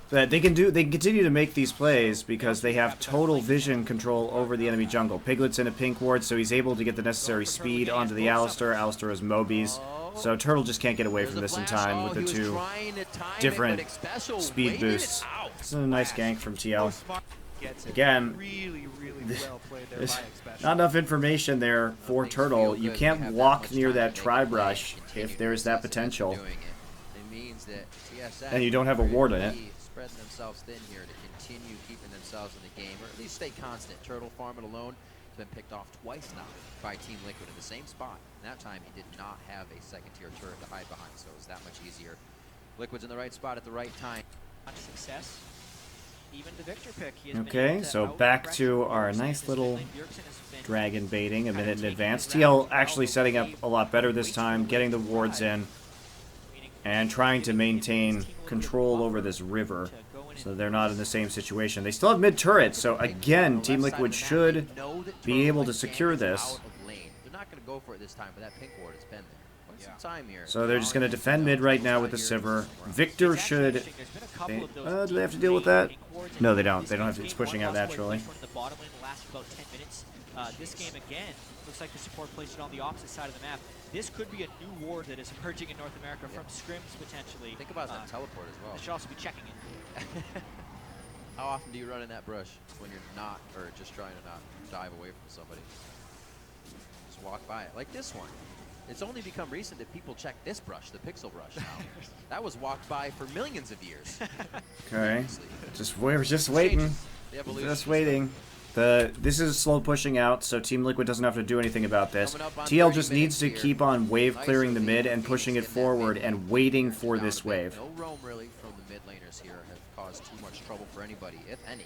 But they can continue to make these plays because they have total vision control over the enemy jungle. Piglet's in a pink ward, so he's able to get the necessary speed onto the Alistar. Alistar has Mobies. So Turtle just can't get away from this in time with the two different speed boosts. This is a nice gank from TL. Again, there's not enough information there for Turtle. You can't walk near that tri-brush if there's that potential. And you don't have a ward in it. Spreading themselves thin here to continue keeping themselves in the game, or at least stay constant. Turtle farming alone has been picked off twice now by Team Liquid in the same spot. And that time he did not have a second-tier turret to hide behind, so it was that much easier. Liquid's in the right spot at the right time. Success. Even the Victor pick. Okay, so back to our nice little dragon baiting a minute in advance. TL actually setting up a lot better this time, getting the wards in, and trying to maintain control over this river so they're not in the same situation. They still have mid-turret, so again, Team Liquid should be able to secure this. They're not going to go for it this time, but that pink ward has been there. So they're just going to defend mid right now with the Sivir. Victor should... do they have to deal with that? No, they don't. They don't have to. It's pushing out naturally. This game again looks like the support placed it on the opposite side of the map. This could be a new ward that is emerging in North America from scrims potentially. Think about that teleport as well. They should also be checking it. How often do you run in that brush when you're not, or just trying to not dive away from somebody? just walk by it. Like this one. It's only become recent that people check this brush, the pixel brush now. That was walked by for millions of years. Okay. We're just waiting. Just waiting. This is slow pushing out, so Team Liquid doesn't have to do anything about this. TL just needs to keep on wave clearing the mid and pushing it forward and waiting for this wave. No roam really from the mid laners here have caused too much trouble for anybody, if any.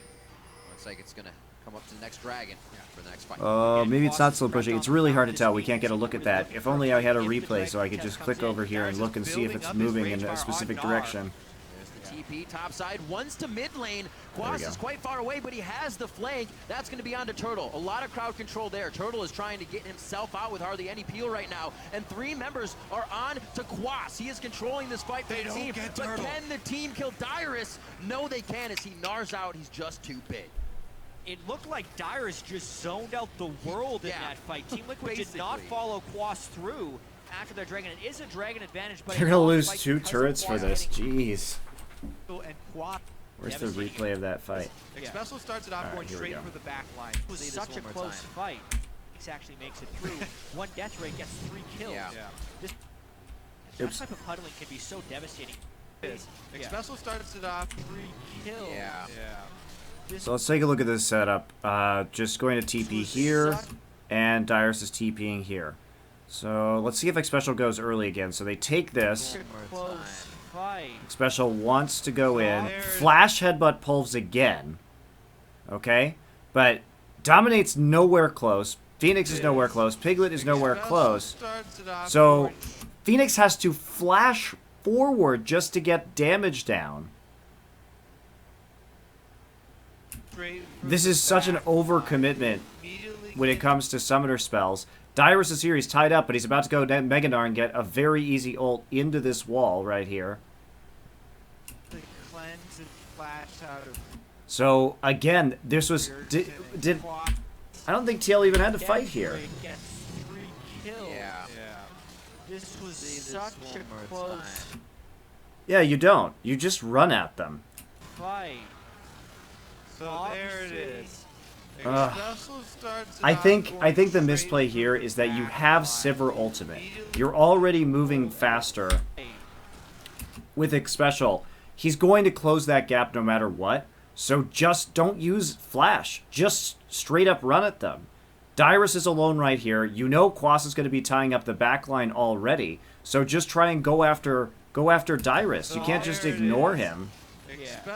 Looks like it's gonna come up to the next dragon for the next fight. Maybe it's not slow pushing. It's really hard to tell. We can't get a look at that. If only I had a replay so I could just click over here and look and see if it's moving in a specific direction. There's the TP top side, one's to mid lane. Quas is quite far away, but he has the flank. That's going to be onto Turtle. A lot of crowd control there. Turtle is trying to get himself out with hardly any peel right now, and 3 members are on to Quas. He is controlling this fight for the team, but can the team kill Dyrus? No, they can as he gnars out. He's just too big. It looked like Dyrus just zoned out the world in that fight. Team Liquid did not follow Quas through after their Dragon. It is a Dragon advantage, but they're gonna lose 2 turrets for this. Jeez. And Quas. Where's the replay of that fight? Special starts it off going straight for the back line. It was such a close fight. He actually makes it through. 1 death rate gets 3 kills. This type of huddling can be so devastating. Special starts it off 3 kills. So let's take a look at this setup. Just going to TP here, and Dyrus is TPing here. So let's see if Special goes early again. So they take this. Special wants to go in. Flash headbutt Pulves again. Okay? But Dominate's nowhere close. Phoenix is nowhere close. Piglet is nowhere close. So Phoenix has to flash forward just to get damage down. This is such an overcommitment when it comes to summoner spells. Dyrus is here, he's tied up, but he's about to go Mega Gnar and get a very easy ult into this wall right here. So, again, this was... I don't think TL even had to fight here. This was such a close Yeah, you don't. You just run at them. fight. So there it is. I think the misplay here is that you have Sivir ultimate. You're already moving faster with Special. He's going to close that gap no matter what. So just don't use Flash. Just straight up run at them. Dyrus is alone right here. You know Quas is going to be tying up the back line already. So just try and go after Dyrus. You can't just ignore him.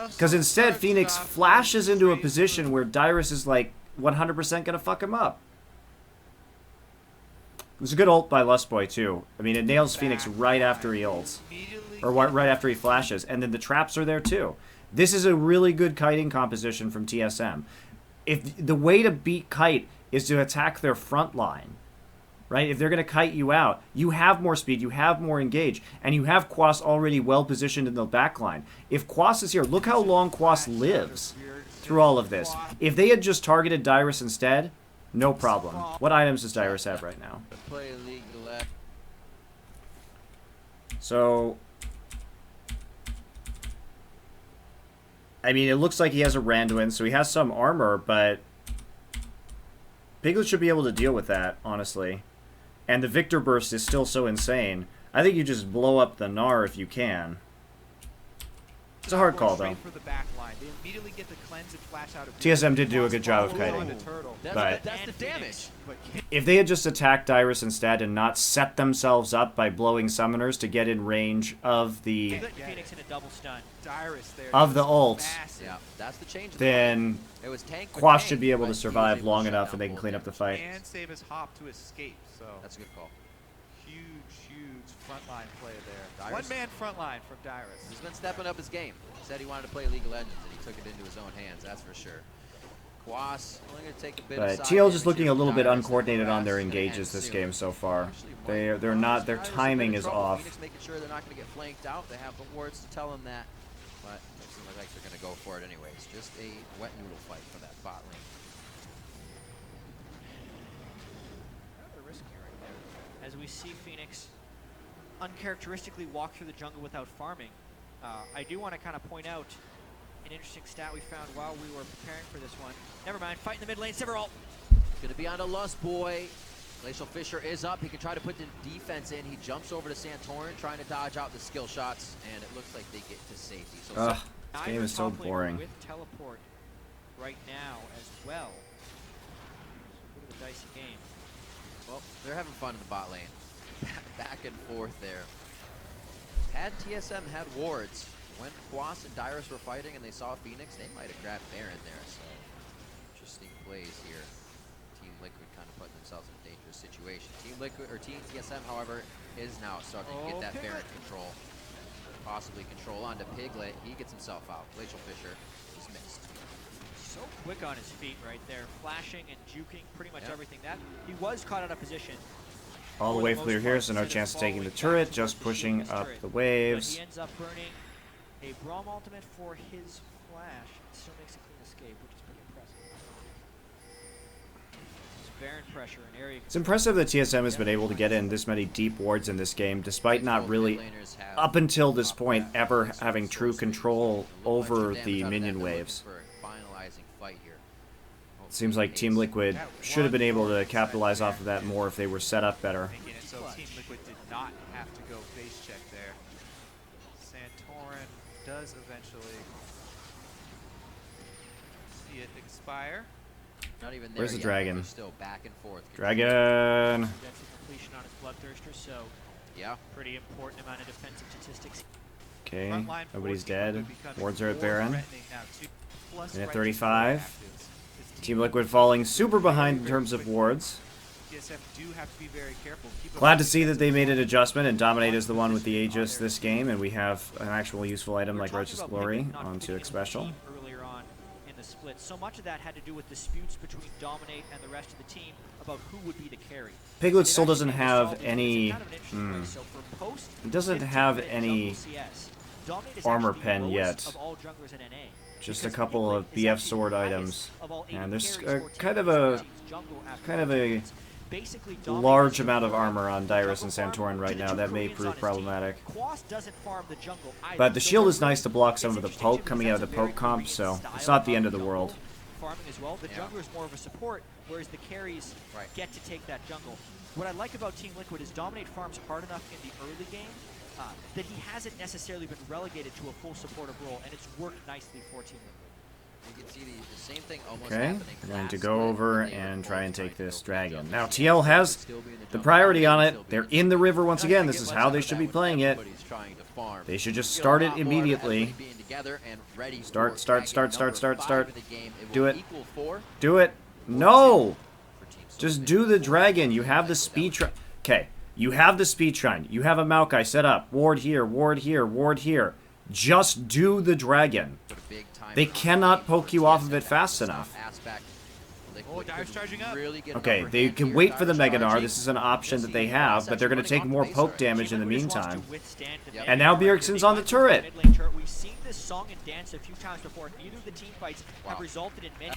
Because instead, Phoenix flashes into a position where Dyrus is like 100% going to fuck him up. It was a good ult by Lustboy, too. I mean, it nails Phoenix right after he ults. Or right after he flashes. And then the traps are there, too. This is a really good kiting composition from TSM. If the way to beat Kite is to attack their front line, right? If they're going to kite you out, you have more speed, you have more engage, and you have Quas already well positioned in the back line. If Quas is here, look how long Quas lives through all of this. If they had just targeted Dyrus instead, no problem. What items does Dyrus have right now? So, I mean, it looks like he has a Randuin, so he has some armor, but Piglet should be able to deal with that, honestly. And the Victor Burst is still so insane. I think you just blow up the Gnar if you can. It's a hard call, though. TSM did do a good job of kiting. But that's the damage. If they had just attacked Dyrus instead and not set themselves up by blowing summoners to get in range of the ult, then Quas should be able to survive long enough and they can clean up the fight. And save his hop to escape. So that's a good call. Huge frontline play there. One-man frontline from Dyrus. He's been stepping up his game. He said he wanted to play League of Legends, and he took it into his own hands, that's for sure. Quas only going to take a bit of TL just looking a little bit uncoordinated on their engages this game so far. They're not, their timing is off. Phoenix making sure they're not going to get flanked out. They have the wards to tell them that, but it seems like they're going to go for it anyways. Just a wet noodle fight for that bot lane. As we see Phoenix uncharacteristically walk through the jungle without farming. I do want to kind of point out an interesting stat we found while we were preparing for this one. Never mind, fight in the mid lane, Sivir ult. Gonna be on a Lustboy. Glacial Fisher is up. He can try to put the defense in. He jumps over to Santorin, trying to dodge out the skill shots, and it looks like they get to safety. So Ugh, this game is so boring. With teleport right now as well. Bit of a dicey game. well, they're having fun in the bot lane. Back and forth there. Had TSM had wards, when Quas and Dyrus were fighting and they saw Phoenix, they might have grabbed Baron there. So interesting plays here. Team Liquid kind of putting themselves in a dangerous situation. Team Liquid or Team TSM, however, is now starting to get that Baron control. Possibly control onto Piglet. He gets himself out. Glacial Fisher is missed. So quick on his feet right there, flashing and juking pretty much everything. That he was caught out of position. All the way clear here, so no chance of taking the turret, just pushing up the waves. But he ends up burning a Braum ultimate for his flash. It still makes a clean escape, which is pretty impressive. It's Baron pressure in area. It's impressive that TSM has been able to get in this many deep wards in this game, despite not really, up until this point, ever having true control over the minion waves. Seems like Team Liquid should have been able to capitalize off of that more if they were set up better. So Team Liquid did not have to go base check there. Santorin does eventually see it expire. Not even there Where's the yet, dragon? they're still back and forth. Dragon! That's the completion on his Bloodthirster, so Yeah. pretty important amount of defensive statistics. Okay, Frontline nobody's 14 dead. would become Wards are at more Baron. threatening now, too. Plus And at right 35. actives. This Team Liquid falling super behind in terms of wards. TSM do have to be very careful. Keep a Glad to see that they made an adjustment and Dominate is the one with the Aegis this game, and we have an actual useful item like Righteous Glory onto X Special. Earlier on in the split, so much of that had to do with disputes between Dominate and the rest of the team about who would be the carry. Piglet still doesn't have any. So for post, It doesn't have any CS, Dominate is armor actually the pen lowest yet. of all junglers in NA. Just a Because couple Piglet of is BF actually sword the items, highest of all and AD there's carries for kind of teams a teams jungle after kind of a Dominate. Basically, Dominate large is amount of the armor on Dyrus and jungle farm Santorin right to the now. two That may Koreans on prove his problematic. team. Quas doesn't farm the jungle either, But the so shield they're is nice to block some of the interesting poke too, coming because out of the that's a very poke comp, Korean so style it's not the end of the jungle world. Farming as well. The jungler is more of a support, whereas the carries get to take that jungle. What I like about Team Liquid is Dominate farms hard enough in the early game that he hasn't necessarily been relegated to a full supportive role, and it's worked nicely for Team Liquid. You can see the same thing almost Okay, happening we're going to last go split over when they were and both try and trying take to this go for the dragon. jungle. Now, TSM TL has would still be in the jungle, priority on would it. still be They're the in the jungle. river once And I again. think This is it how lets they out should that be when playing it. everybody's trying to farm. They should just Feel a start it lot more of immediately. everybody being together and ready Start, for start, dragon start, number start, 5 start. of the game. It Do will it. equal 4 Do it. No! for Team Just Solid. do the dragon. You have the speed shrine. Okay, you have the speed shrine. You have a Maokai set up. Ward here, ward here, ward here. Just do the dragon. Put a big timer They on cannot the poke game you for off of TSM it to fast stop enough. Aspect. Oh, Liquid Dyrus could charging up. really get an Okay, upper they hand can here. wait for the Dyrus Meganar. charging. This is an option that they Let's see, have, Quas but they're going to actually take running more off the base poke already. damage in the Team Liquid just wants meantime. to withstand the Yep. And now Meganar. Bjergsen's They on the went for turret. mid lane turret. We've seen this song and dance a few times before. Neither of the team fights have resulted in many.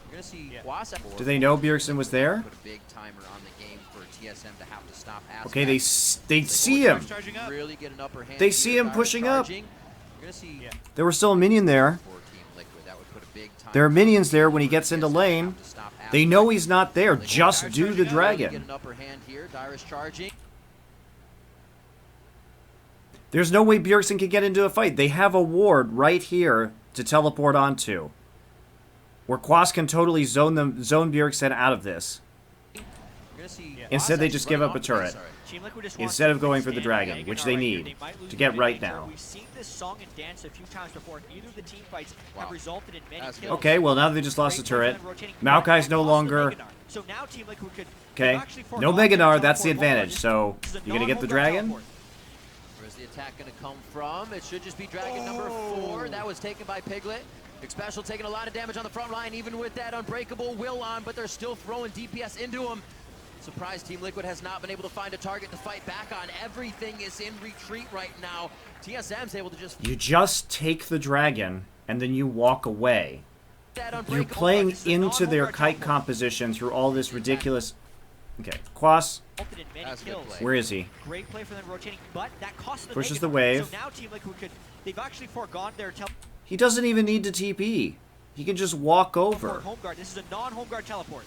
We're going to see Quas at Do they know Bjergsen was there? Put a big timer on the game for TSM to have to stop Aspect. Okay, they see him. Dyrus charging up. Really get an upper hand They here. see him Dyrus pushing up. charging. We're going to see There was still a minion there. for Team Liquid. That would put a big timer There are on minions the there game when he for gets into TSM to lane. have to stop They Aspect. know he's not there. They Just Dyrus do the charging up. Really get dragon. an upper hand here. Dyrus charging. There's no way Bjergsen can get into a fight. They have a ward right here to teleport onto. Where Quas can totally zone Bjergsen out of this. We're gonna see Instead, they Quas just actually give up running a off the turret. base already. Team Liquid just wants Instead to of going for the withstand dragon, Meganar which they right here. need They might lose to get mid right lane turret. now. We've seen this song and dance a few times before. Neither of the team fights Wow. have resulted in many That's kills. Okay, well now they just lost the Great play turret. for them rotating Maokai's back no across the longer. Meganar. So now Team Liquid could Okay, actually no forgone their Meganar. That's the teleport advantage. So This is a you gonna get the non-homegrown dragon? teleport. Where's the attack going to come from? It should just be dragon number 4. That was taken by Piglet. Special taking a lot of damage on the front line, even with that unbreakable will on, but they're still throwing DPS into him. Surprised Team Liquid has not been able to find a target to fight back on. Everything is in retreat right now. TSM's able to just... You just take the dragon and then you walk away. that You're unbreakable playing part. This is a into their non-homegrown kite teleport. composition through all this ridiculous. Okay, Quas, Resulted in many That's a good kills. play. where is he? Great play for them rotating, but that cost them Pushes the Meganar. wave. So now Team Liquid could, they've actually forgone their He doesn't even need to TP. He can just walk over. home guard. This is a non-home guard teleport.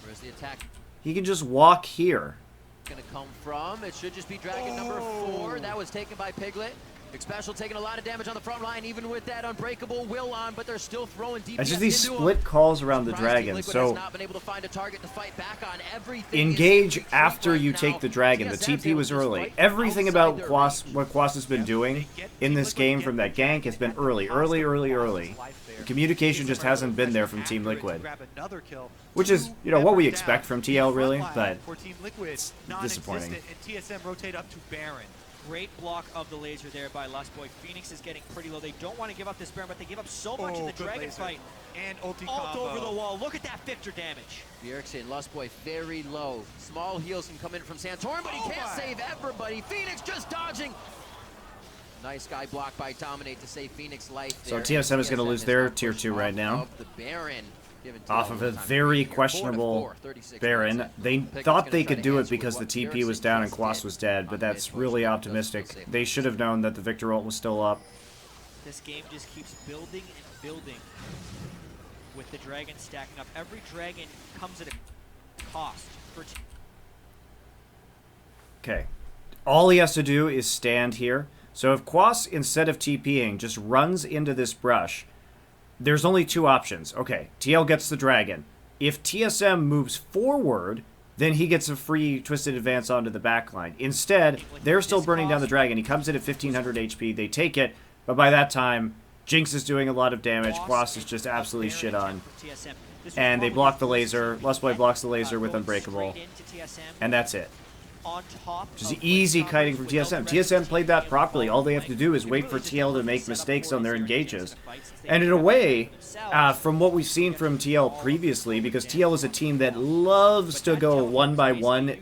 Where's the attack? He can just walk here. Gonna come from, it should just be Dragon number 4. That was taken by Piglet. Special taking a lot of damage on the front line, even with that unbreakable will on, but they're still throwing DPS It's just these into split him. calls around the dragon. Liquid So has not been able to find a target to fight back on. Everything engage is after right you now. take the dragon. The TSM's TP able was to just early. fight Everything outside about their Quas, range. what Quas has been doing in this game from that gank has been early. The communication just hasn't been there from Team Liquid. Which is, you know, what we expect from TL, really, but it's disappointing. And TSM rotate up to Baron. Great block of the laser there by Lustboy. Phoenix is getting pretty low. They don't want to give up this Baron, but they give up so much in the Dragon laser. fight. And ulti Alt combo. over the wall. Look at that Victor damage. Bjergsen, Lustboy very low. Small heals can come in from Santorin, but he can't save everybody. Phoenix just dodging. Nice guy blocked by Dominate to save Phoenix life there. So TSM is going to lose their tier 2 right now. Of the Baron, Off of a very questionable Baron. They thought they could do it because the TP was down and Quas was dead, but that's really optimistic. They should have known that the Victor ult was still up. This game just keeps building and building with the dragon stacking up. Every dragon comes at a cost for Okay. All he has to do is stand here. So if Quas, instead of TPing, just runs into this brush, there's only 2 options. Okay, TL gets the dragon. If TSM moves forward, then he gets a free twisted advance onto the backline. Instead, they're still burning down the dragon. He comes in at 1500 HP. They take it, but by that time, Jinx is doing a lot of damage. Quas is just absolutely shit on. And they block the laser. Lustboy blocks the laser with Unbreakable. And that's it. Just easy kiting from TSM. TSM played that properly. All they have to do is wait for TL to make mistakes on their engages. And in a way, from what we've seen from TL previously, because TL is a team that loves to go 1-by-1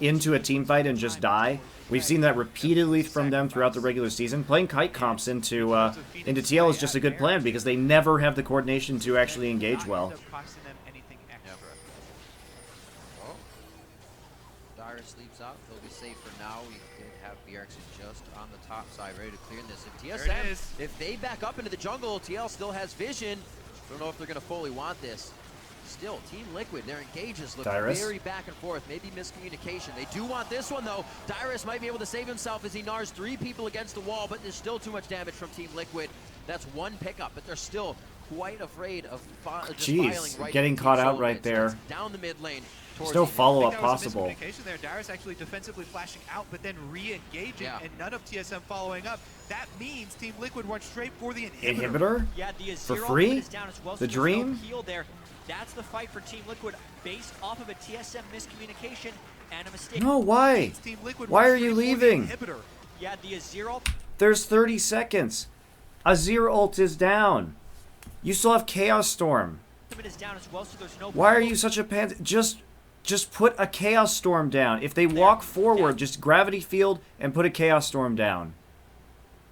into a team fight and just die. We've seen that repeatedly from them throughout the regular season. Playing kite comps into TL is just a good plan because they never have the coordination to actually engage well. Sleeps out. They'll be safe for now. We did have Bjergsen just on the top side, ready to clear this. If TSM, if they back up into the jungle, TL still has vision. Don't know if they're going to fully want this. Still, Team Liquid, their engages look very back and forth. Maybe miscommunication. They do want this one, though. Dyrus might be able to save himself as he nars 3 people against the wall, but there's still too much damage from Team Liquid. That's 1 pickup, but they're still quite afraid of just filing right getting caught out right there. Down the mid lane. There's no follow-up possible. There. Dyrus actually defensively flashing out, but then re-engaging, and none of TSM following up. That means Team Liquid went straight for the inhibitor. Yeah, the for free? Is down as well, the so dream? no heal there. That's the fight for Team Liquid based off of a TSM miscommunication and a mistake. No, why? Why are you leaving? Yeah, the Azir ult. There's 30 seconds. Azir ult is down. You still have Chaos Storm. Is down as well, so there's no Why are you such a pan? Just put a Chaos Storm down. If they walk forward, just Gravity Field and put a Chaos Storm down.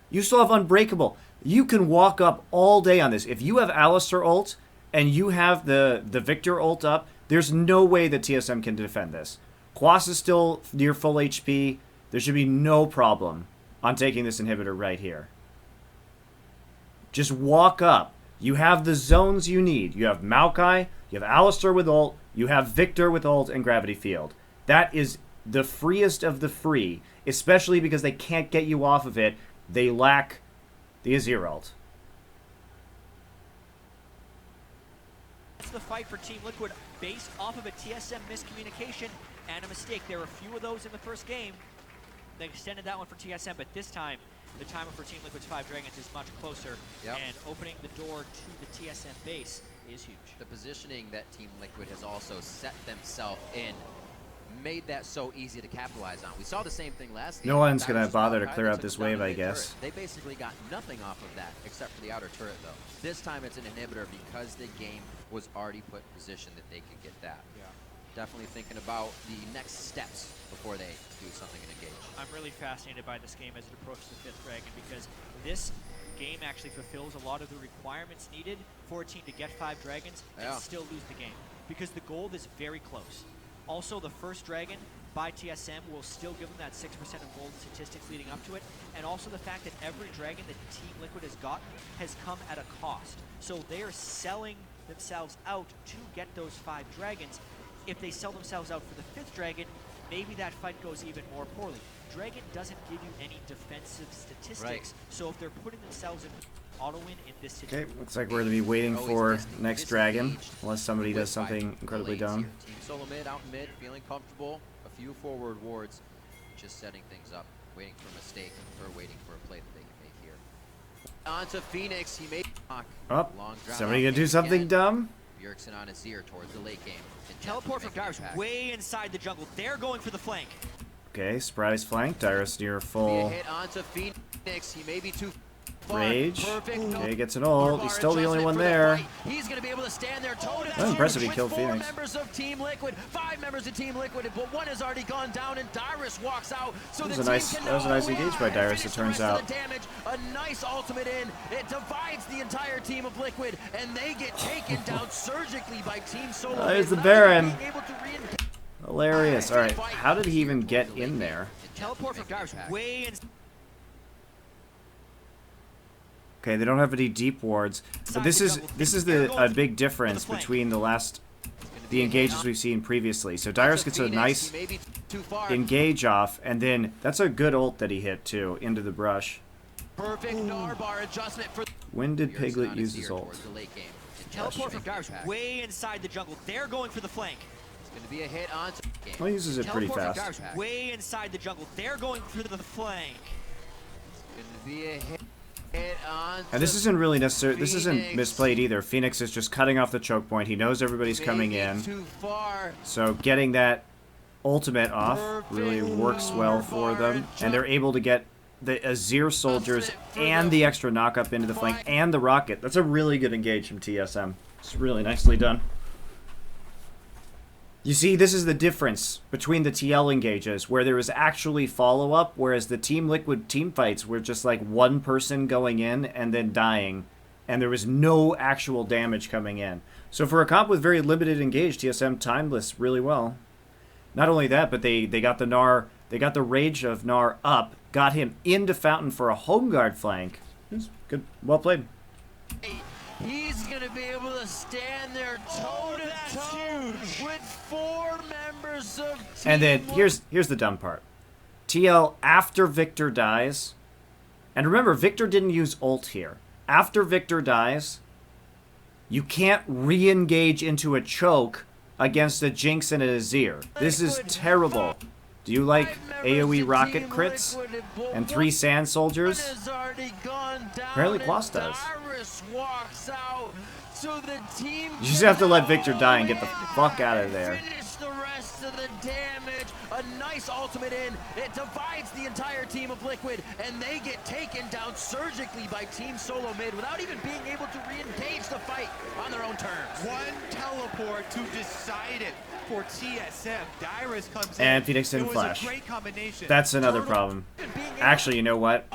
You still have Unbreakable. You can walk up all day on this. If you have Alistar ult and you have the Victor ult up, there's no way that TSM can defend this. Quas is still near full HP. There should be no problem on taking this inhibitor right here. Just walk up. You have the zones you need. You have Maokai, you have Alistar with ult, you have Victor with ult and Gravity Field. That is the freest of the free, especially because they can't get you off of it. They lack the Azir ult. That's the fight for Team Liquid based off of a TSM miscommunication and a mistake. There were a few of those in the first game. They extended that one for TSM, but this time, the timer for Team Liquid's 5 Dragons is much closer, and opening the door to the TSM base is huge. The positioning that Team Liquid has also set themselves in made that so easy to capitalize on. We saw the same thing last game. No one's going to bother to clear out this wave, I guess. They basically got nothing off of that except for the outer turret, though. This time it's an inhibitor because the game was already put in position that they could get that. Yeah. Definitely thinking about the next steps before they do something and engage. I'm really fascinated by this game as it approaches the 5th Dragon because this game actually fulfills a lot of the requirements needed for a team to get 5 Dragons and still lose the game because the gold is very close. Also, the first Dragon by TSM will still give them that 6% of gold statistics leading up to it, and also the fact that every Dragon that Team Liquid has gotten has come at a cost. So they are selling themselves out to get those 5 Dragons. if they sell themselves out for the 5th Dragon, maybe that fight goes even more poorly. Dragon doesn't give you any defensive statistics, so if they're putting themselves in auto-win in this situation... Okay, looks like we're going to be waiting for next Dragon, unless somebody does something incredibly dumb. Team solo mid, out mid, feeling comfortable. A few forward wards, just setting things up, waiting for a mistake, or waiting for a play that they can make here. On to Phoenix, he made Oh, somebody going to do something dumb? Bjergsen on his ear towards the late game. Teleport from Dyrus way inside the jungle. They're going for the flank. Okay, surprise flank. Dyrus near full hit onto Phoenix. He may be too far. rage. Perfect. Okay, gets an ult. He's still the only one there. He's going to be able to stand there toe to That's impressive. He killed with Phoenix. 4 members of Team Liquid, 5 members of Team Liquid, but one has already gone down, and Dyrus walks out. So that was a nice engage by Dyrus, it turns out. A nice ultimate in. It divides the entire team of Liquid, and they get taken down surgically by Team Solo. There's the Baron. Hilarious. All right, how did he even get in there? Teleport from Dyrus way in. Okay, they don't have any deep wards, but this is a big difference between the engages we've seen previously. So Dyrus gets a nice engage off, and then that's a good ult that he hit too into the brush. Perfect Narbar adjustment for. When did Piglet use his ult? Teleport from Dyrus way inside the jungle. They're going for the flank. Going to be a hit on. Well, he uses it pretty fast. Dyrus way inside the jungle. They're going for the flank. Going to be a hit on. And this isn't really necessary. This isn't misplayed either. Phoenix is just cutting off the choke point. He knows everybody's coming in. Too far. So getting that ultimate off really works well for them, and they're able to get the Azir soldiers and the extra knock-up into the flank and the rocket. That's a really good engage from TSM. It's really nicely done. You see, this is the difference between the TL engages, where there was actually follow-up, whereas the Team Liquid team fights were just like one person going in and then dying, and there was no actual damage coming in. So for a comp with very limited engage, TSM timed this really well. Not only that, but they got the Gnar, they got the rage of Gnar up, got him into Fountain for a home guard flank. It was good, well played. He's going to be able to stand there toe-to-toe with 4 members of Team. And then here's the dumb part. TL, after Victor dies, and remember, Victor didn't use ult here. After Victor dies, you can't re-engage into a choke against a Jinx and a Azir. This is terrible. Do you like AoE rocket crits and 3 sand soldiers? Apparently Kloss does. Walks out, so the team you just have to let Victor die and get the fuck out of there. Finish the rest of the damage. A nice ultimate in. It divides the entire team of Liquid, and they get taken down surgically by Team Solo Mid without even being able to re-engage the fight on their own terms. One teleport to decide it for TSM. Dyrus comes in. And Phoenix didn't flash. That's another problem. Actually, you know what?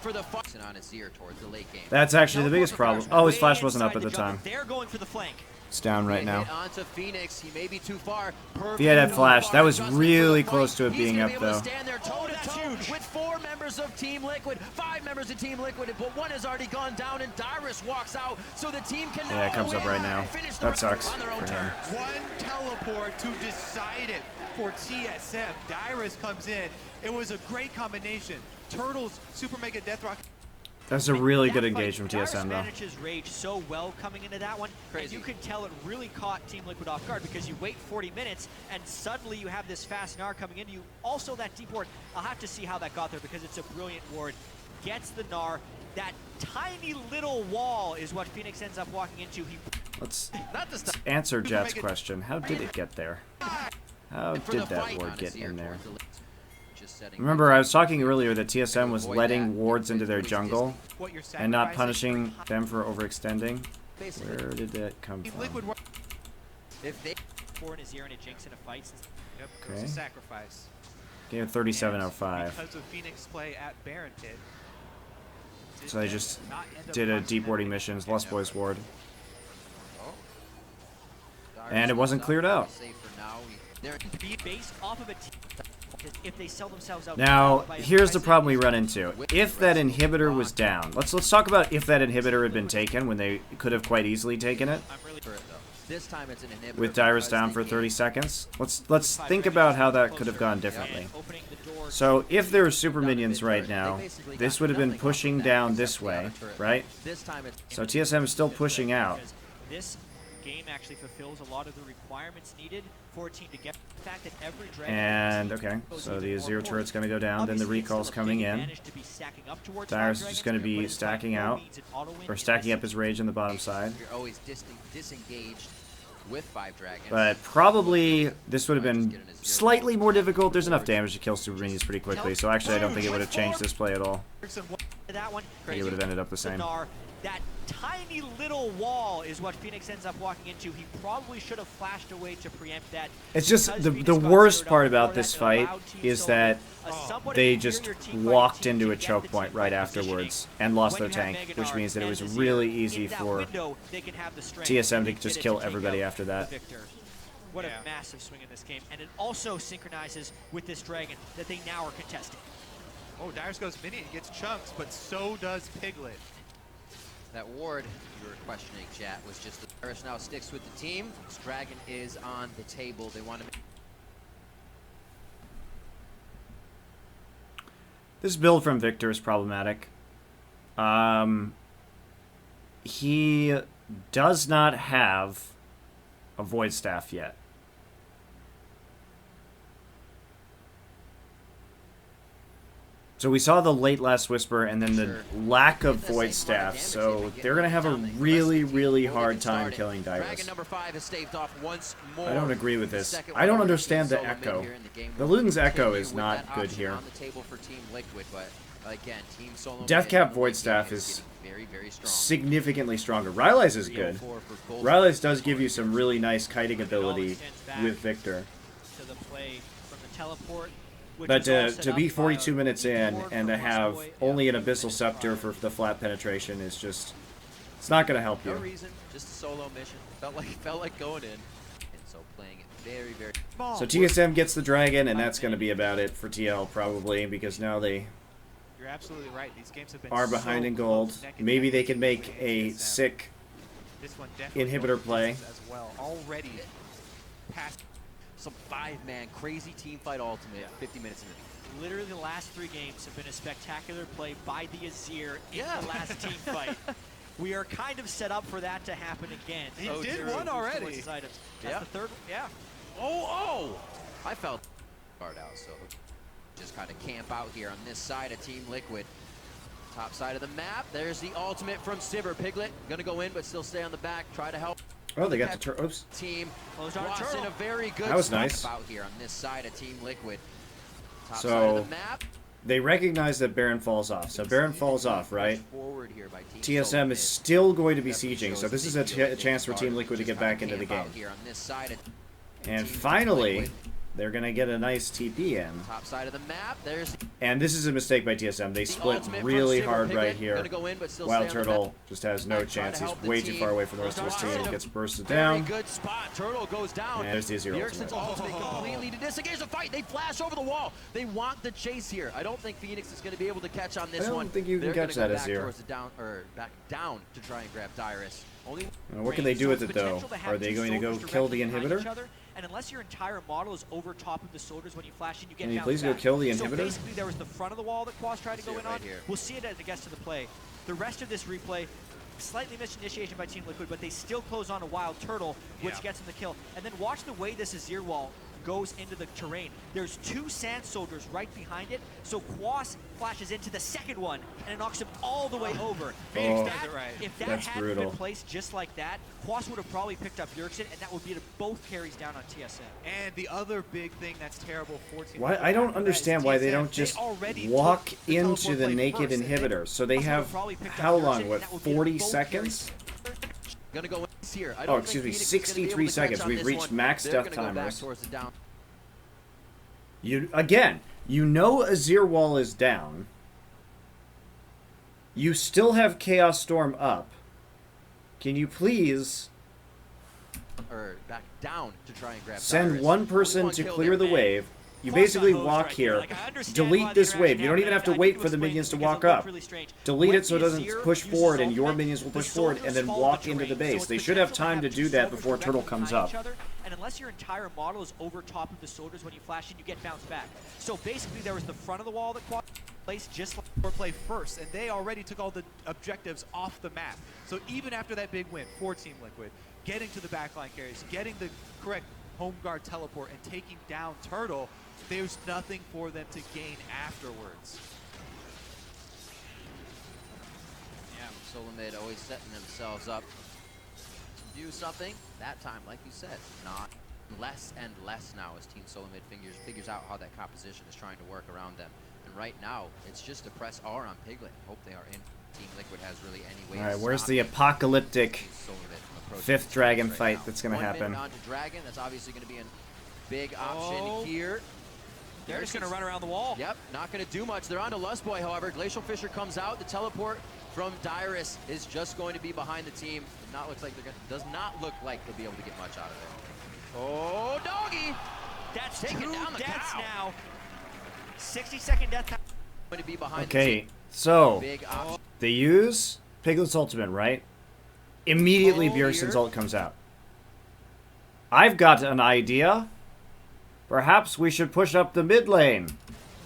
For the on his ear towards the late game. That's actually the biggest problem. Oh, his flash wasn't up at the time. They're going for the flank. It's down right now. Onto Phoenix. He may be too far. If he had that flash, that was really close to it being up, though. Stand there toe-to-toe with 4 members of Team Liquid, 5 members of Team Liquid, but one has already gone down, and Dyrus walks out, so the team can. Yeah, it comes up right now. That sucks for him. One teleport to decide it for TSM. Dyrus comes in. It was a great combination. Turtles, Super Mega Death Rock. That's a really good engage from TSM, though. Manages rage so well coming into that one. Crazy. And you can tell it really caught Team Liquid off guard because you wait 40 minutes and suddenly you have this fast Gnar coming into you. Also that deep ward, I'll have to see how that got there because it's a brilliant ward. Gets the Gnar. That tiny little wall is what Phoenix ends up walking into. Let's answer Jet's question. How did it get there? How did that ward get in there? Remember, I was talking earlier that TSM was letting wards into their jungle and not punishing them for overextending. Where did that come from? If they pour in a Azir and a Jinx in a fight, yep, okay. It's a sacrifice. Game 37 out of 5. Because of Phoenix play at Baron Pit. So they just did a deep warding missions, Lost Boys ward. And it wasn't cleared out. If they sell themselves out now, here's the problem we run into. If that inhibitor was down, let's talk about if that inhibitor had been taken when they could have quite easily taken it. This time it's an inhibitor. with Dyrus because down they for can't- 30 seconds. Let's think about how that could have gone differently. So if there were super minions right now, this would have been pushing down this way, right? This time it's So TSM is still pushing out. This game actually fulfills a lot of the requirements needed for a team to get the fact that every dragon And okay, so the Azir turret's going to go down, then the recall's coming in. Dyrus is just going to be stacking out, or stacking up his rage on the bottom side. you're always disengaged with 5 dragons. But probably this would have been slightly more difficult. There's enough damage to kill super minions pretty quickly, so actually I don't think it would have changed this play at all. That one, I think it would have ended up the same. That tiny little wall is what Phoenix ends up walking into. He probably should have flashed away to preempt that. It's just the worst part about this fight is that they just walked into a choke point right afterwards and lost their tank, which means that it was really easy for TSM to just kill everybody after that. What a massive swing in this game. And it also synchronizes with this dragon that they now are contesting. Oh, Dyrus goes minion, gets chunks, but so does Piglet. That ward you were questioning, chat, was just the Dyrus now sticks with the team. This dragon is on the table. They want to make This build from Victor is problematic. He does not have a Void Staff yet. So we saw the late Last Whisper and then the lack of Void Staff, so they're going to have a really, really hard time killing Dyrus. Dragon number 5 has staved off once more. I don't agree with this. I don't understand the Echo. The Luden's Echo is not good here. On the table for Team Liquid, but again, Team Solo Deathcap Void Staff is very, very strong. significantly stronger. Rylai's is good. Rylai's does give you some really nice kiting ability with Victor. To the play from the teleport. But to be 42 minutes in and to have only an Abyssal Scepter for the flat penetration is just... It's not going to help No you. reason, just a solo mission. Felt like going in. And so playing it very, very... So TSM gets the dragon, and that's going to be about it for TL, probably, because now they You're absolutely right. These games have been are behind so in gold. close, neck and Maybe neck they can between make TSM. a sick This one definitely inhibitor goes play. as well. Already past Some 5-man crazy team fight ultimate 50 minutes into the game. Literally the last 3 games have been a spectacular play by the Azir in Yeah. the last team fight. We are kind of set up for that to happen again. He So did Zero one boost already. towards his items. That's Yeah. the third. Yeah. Oh! I felt guard out, so just kind of camp out here on this side of Team Liquid. Top side of the map. There's the ultimate from Sivir. Piglet gonna go in, but still stay on the back. Try to help. Oh, they got the oops. Team Closed on Ross in turtle. a very good That was spot nice. out here on this side of Team Liquid. Top So- side of the map. They recognize that Baron falls off. So Baron falls off, right? Forward here by Team TSM Solo is mid. still going to be Definitely sieging, so shows this is they a feel like chance for they've Team Liquid to just get back kinda into the camp game. out here on this side of And Team finally, Liquid. they're going to get a nice TP in. Top side of the map. There's And this is a mistake by TSM. They the split ultimate from really Sivir. hard Piglet right here. gonna go in, but still Wild stay on the Turtle map. just has no Try to chance. He's help the way too team. far away from the rest of his Awesome. team. Gets bursted Very down. good spot. Turtle goes down. And there's the Azir Bjergsen's ultimate completely to disengage the fight. They flash over the wall. They want the chase here. I don't think Phoenix is going to be able to catch on this I don't one. think you can They're catch gonna that go back Azir. towards the down, or back down to try and grab Dyrus. Only What can they do with it, though? Are they going to go kill the inhibitor? And unless your entire model is over top of the soldiers when you flash in, you get Can you down please go fast. kill the So inhibitor? basically, there was the front of the wall that Quas tried to go See it in right on. here. We'll see it as it gets to the play. The rest of this replay, slightly missed initiation by Team Liquid, but they still close on a Wild Turtle, which Yeah. gets them the kill. And then watch the way this Azir wall goes into the terrain. There's 2 Sand Soldiers right behind it, so Quas flashes into the second one, and it knocks him all the way over. Phoenix Oh. does it right. If that That's hadn't brutal. been placed just like that, Quas would have probably picked up Bjergsen, and that would be both carries down on TSM. And the other big thing that's terrible for Team Why Liquid I don't after that is understand why they TSM, don't just already walk took the into teleport the play naked first, and then inhibitor. So they Quas would have probably picked up how Bjergsen, long? and What, that would be 40 both seconds? gonna go in here. I Oh, don't excuse think me, Phoenix is gonna be able 63 to catch seconds. on We've this reached one. max They're death gonna go back timers. towards the down. You know Azir wall is down. You still have Chaos Storm up. Can you please Or back down to try and grab send Dyrus. one Only person one to kill clear there, the man. wave, You Plus basically on hose walk right here, Like, I understand why delete the this wave. interaction You don't even happened. have to I think wait it for was the swing minions to because walk it looked up. really strange. Delete When it so it the doesn't Azir push uses forward, and your ultimate, minions will the push forward, soldiers and then follow walk the into the terrain. So base. it's They should have potential to time to have do two that soldiers before Turtle directly comes behind up. each other, and unless your entire model is over top of the soldiers when you flash in, you get bounced back. So basically, there was the front of the wall that Place just like or play first, and they already took all the objectives off the map. So even after that big win for Team Liquid, getting to the backline carries, getting the correct home guard teleport, and taking down Turtle, there's nothing for them to gain afterwards. Yeah, Solomid always setting themselves up to do something. That time, like you said, not less and less now as Team Solomid figures out how that composition is trying to work around them. And right now, it's just to press R on Piglet. Hope they are in. Team Liquid has really any way. All right, where's the apocalyptic fifth dragon right fight now. that's going to 1 happen? minute on to Dragon. That's obviously going to be a big option here. They're just going to run around the wall. Yep, not going to do much. They're on to Lustboy, however. Glacial Fisher comes out. The teleport from Dyrus is just going to be behind the team. Does not look like they'll be able to get much out of it. Oh, doggy! That's Taking two down the deaths cow. now. 60-second death time. Going to be behind the Okay, team. so Big option. they use Piglet's ultimate, right? Immediately Oh, Bjergsen's here. ult comes out. I've got an idea. Perhaps we should push up the mid lane.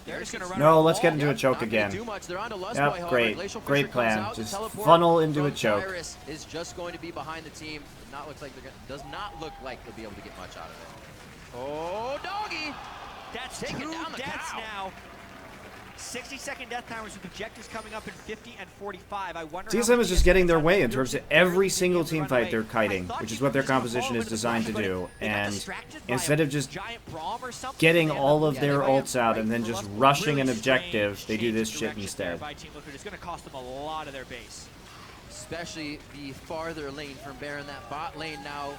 They're just going to run No, around let's the get wall. into a choke Not gonna again. do much. They're on to Lustboy, Yep, however. great. Glacial Fisher Great comes plan. out. The Just teleport funnel into from a choke. Dyrus is just going to be behind the team. Does not look like they'll be able to get much out of it. Oh, doggy! That's Taking two down the deaths cow. now. 60-second death timers with objectives coming up in 50 and 45. I wonder. how TSM many is just getting their TSM way in Bjergsen terms of barely every being single able to team run fight away. they're I kiting, thought which is you what their could just composition follow is into the designed to flash, but do. they got And distracted by instead a of just giant Braum or something, getting they end all up of losing. their They might ults have out and then right just for Lustboy. rushing Really an objective, strange they do this change shit direction instead. there by Team Liquid. It's going to cost them a lot of their base. Especially the farther lane from Baron. That bot lane now.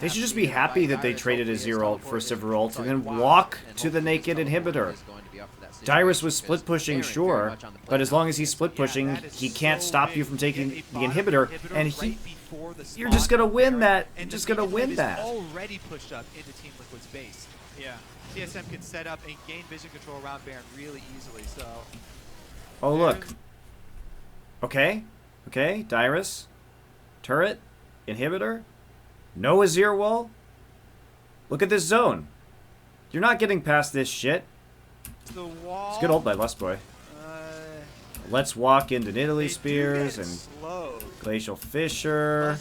They should just be happy that they traded a zero ult for a Sivir ult and then walk to the naked inhibitor. Dyrus was split pushing, sure, but as long as he's split pushing, he can't stop you from taking the inhibitor, and you're just gonna win that. You're just gonna win that. Already pushed up into Team Liquid's base. Yeah. TSM can set up and gain vision control around Baron really easily. So. Oh look. Okay, okay, Dyrus, turret, inhibitor, no Azir wall. Look at this zone. You're not getting past this shit. The wall. It's good ult by Lustboy. Let's walk into Nidalee Spears and slow. Glacial Fisher.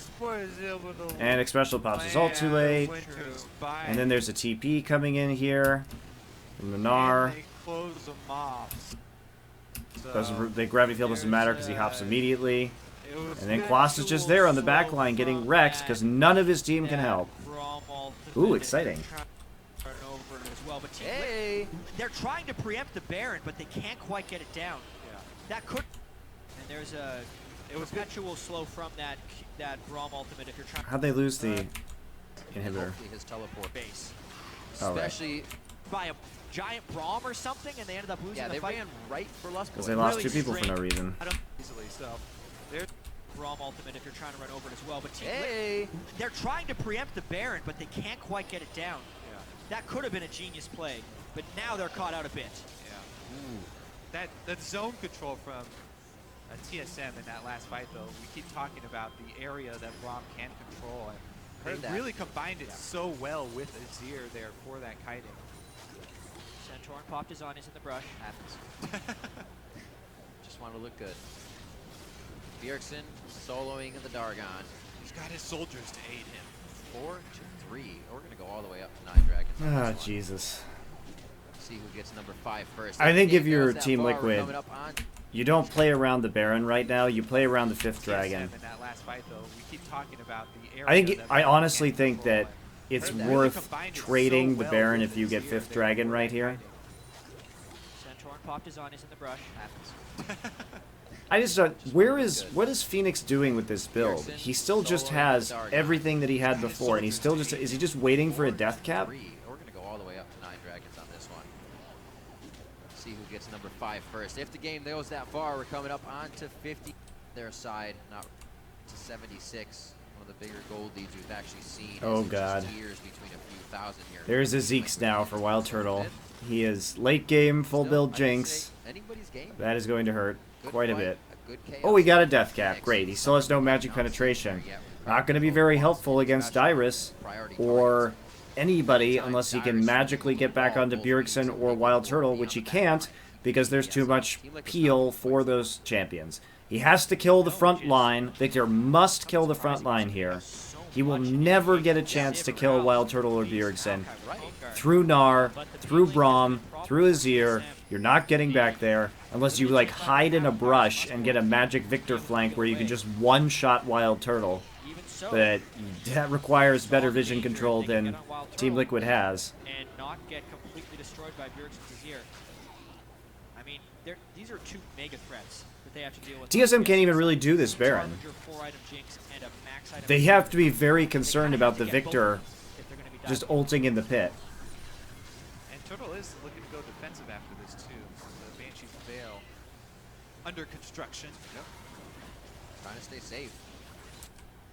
And Expressial pops his ult too late. And then there's a TP coming in here from the Gnar. They close them off. The gravity field doesn't matter because he hops immediately. And then Kloss is just there on the back line getting wrecked because none of his team can help. Ooh, exciting. Hey! They're trying to preempt the Baron, but they can't quite get it down. Yeah. That could. And there's a perpetual slow from that Braum ultimate if you're trying. How'd they lose the inhibitor? Hopefully his teleport Base Oh, right. Especially, by a giant Braum or something, and they ended up losing yeah, the they fight. ran right for Lustboy. Because they lost Really two people for no strange. reason. Easily. So. There's Braum ultimate if you're trying to run over it as well. But Team Hey! they're trying to preempt the Baron, but they can't quite get it down. yeah. That could have been a genius play, but now they're caught out a bit. Yeah. That zone control from TSM in that last fight, though, we keep talking about the area that Braum can control, and Heard they that. really combined it so well with Azir there for that kiting. Centaur popped his on, is in the brush. Happens. Just want to look good. Bjergsen soloing the Dargon. He's got his soldiers to aid him. 4 to 3. We're going to go all the way up to 9 dragons. on Ah, this one. Jesus. See who gets number 5 first. I think the if game you're goes that Team far, we're Liquid, coming up on you don't play around the Baron right now. You play around the fifth dragon. TSM in that last fight, though, we keep talking about the area. I think that I Braum honestly can think control, that and it's they really worth combined it so trading the well Baron with if you get Azir fifth there dragon for right that here. kiting. Centaur popped his on, is in the brush. happens. I just don't. What is Phoenix doing with this build? He still just has everything that he had before, and he's still just. Is he just waiting for a death cap? 3. We're going to go all the way up to 9 dragons on this one. See who gets number 5 first. If the game goes that far, we're coming up on to 50. Their side, not to 76. One of the bigger gold leads we've actually seen. Oh, It's God. just years between a few thousand here. There's a Zeke's now for Wild Turtle. He is late game, full build Jinx. Anybody's game. That is going to hurt Good quite a fight, bit. good chaos. Oh, he got a death cap. Great. He still has no magic penetration. Not going to be very helpful against Dyrus or anybody unless he can magically get back onto Bjergsen or Wild Turtle, which he can't because there's too much peel for those champions. He has to kill the front line. Victor must kill the front line here. He will never get a chance to kill Wild Turtle or Bjergsen. Through Gnar, through Braum, through Azir, you're not getting back there unless you like hide in a brush and get a magic Victor flank where you can just one-shot Wild Turtle. But that requires better vision control than Team Liquid has. And not get completely destroyed by Bjergsen's Azir. I mean, these are two mega threats that they have to deal with. TSM can't even really do this Baron. They have to be very concerned about the Victor just ulting in the pit. And Turtle is looking to go defensive after this too. The Banshee's Veil under construction. Yep. Trying to stay safe.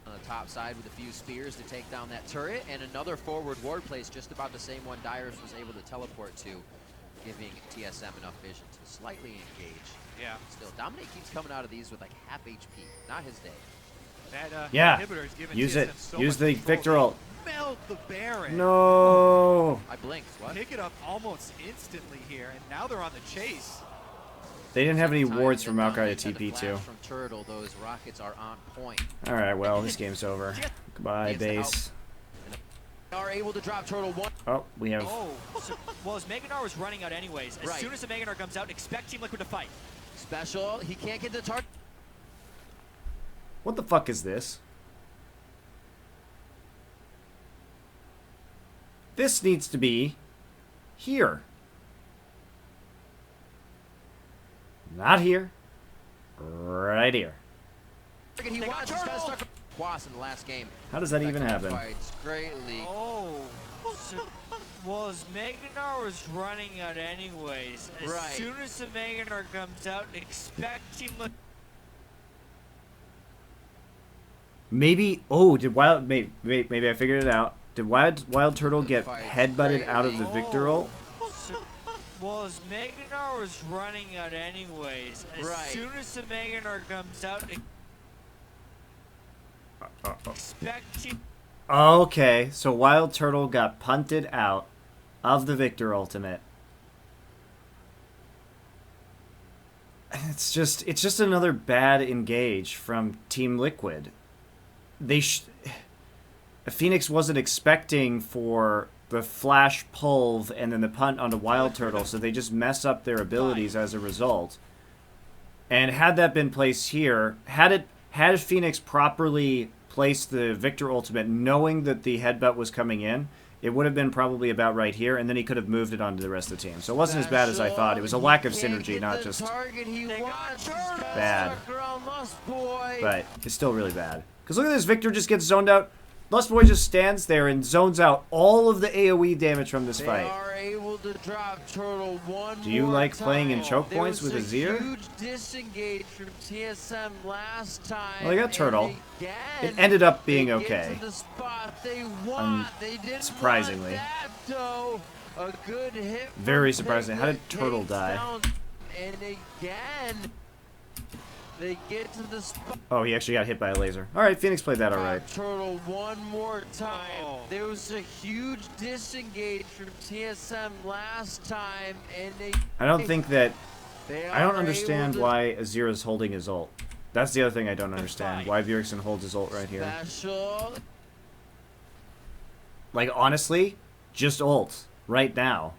On the top side with a few spears to take down that turret, and another forward ward place, just about the same one Dyrus was able to teleport to, giving TSM enough vision to slightly engage. Yeah. Still, Dominate keeps coming out of these with like half HP. Not his day. That, Yeah, inhibitor is giving use TSM it. so Use much the control. Victor ult. Melt the Baron. No. I blinked. What? Pick it up almost instantly here, and now they're on the chase. They didn't have any Time wards that for Maokai Dominate to had the TP flash to. From Turtle, those rockets are on point. Alright, well, this game's over. Goodbye, base. Are able to drop Turtle one. Oh, we have... Oh, so, well, as Mega Gnar was running out anyways, as Right. soon as the Mega Gnar comes out, expect Team Liquid to fight. Special. He can't get the target. What the fuck is this? This needs to be here. Not here. Right here. He wants. He's got stuck. Quas in the last game. How does that even happen? Fights greatly. Oh, so, well, as Mega Gnar was running out anyways, as Right. soon as the Mega Gnar comes out, expect Team Liquid. Maybe... Oh, did Wild... Maybe I figured it out. Did Wild Turtle get Fights headbutted out of the greatly. Victor ult? So, well, as Mega Gnar was running out anyways, as Right. soon as the Mega Gnar comes out, expect Team... Okay, so Wild Turtle got punted out of the Victor ultimate. It's just another bad engage from Team Liquid. Phoenix wasn't expecting for the flash pulve and then the punt onto Wild Turtle, so they just mess up their abilities as a result. And had that been placed here, had Phoenix properly placed the Victor ultimate knowing that the headbutt was coming in, it would have been probably about right here, and then he could have moved it onto the rest of the team. So it wasn't as bad as I thought. It was a lack of synergy, not just bad. But it's still really bad. Because look at this, Victor just gets zoned out. Lustboy just stands there and zones out all of the AoE damage from this fight. Able to drop Turtle one Do you more like playing in time. choke There points was with Azir? Huge disengage from TSM last time. Well, they got Turtle. and again, It ended up being they okay. Get to the spot they want. They didn't surprisingly. want that, though. A good hit. Very from surprising. How did Piglet Turtle takes die? down, and again, they get to the spot. Oh, he actually got hit by a laser. Alright, Phoenix played that alright. Turtle one more time. Oh. There was a huge disengage from TSM last time, and I don't think that... they I don't are understand able to why Azir is holding his ult. That's the other thing I don't understand. Why Bjergsen holds his ult right here. Special. Like, honestly, just ult. Right now.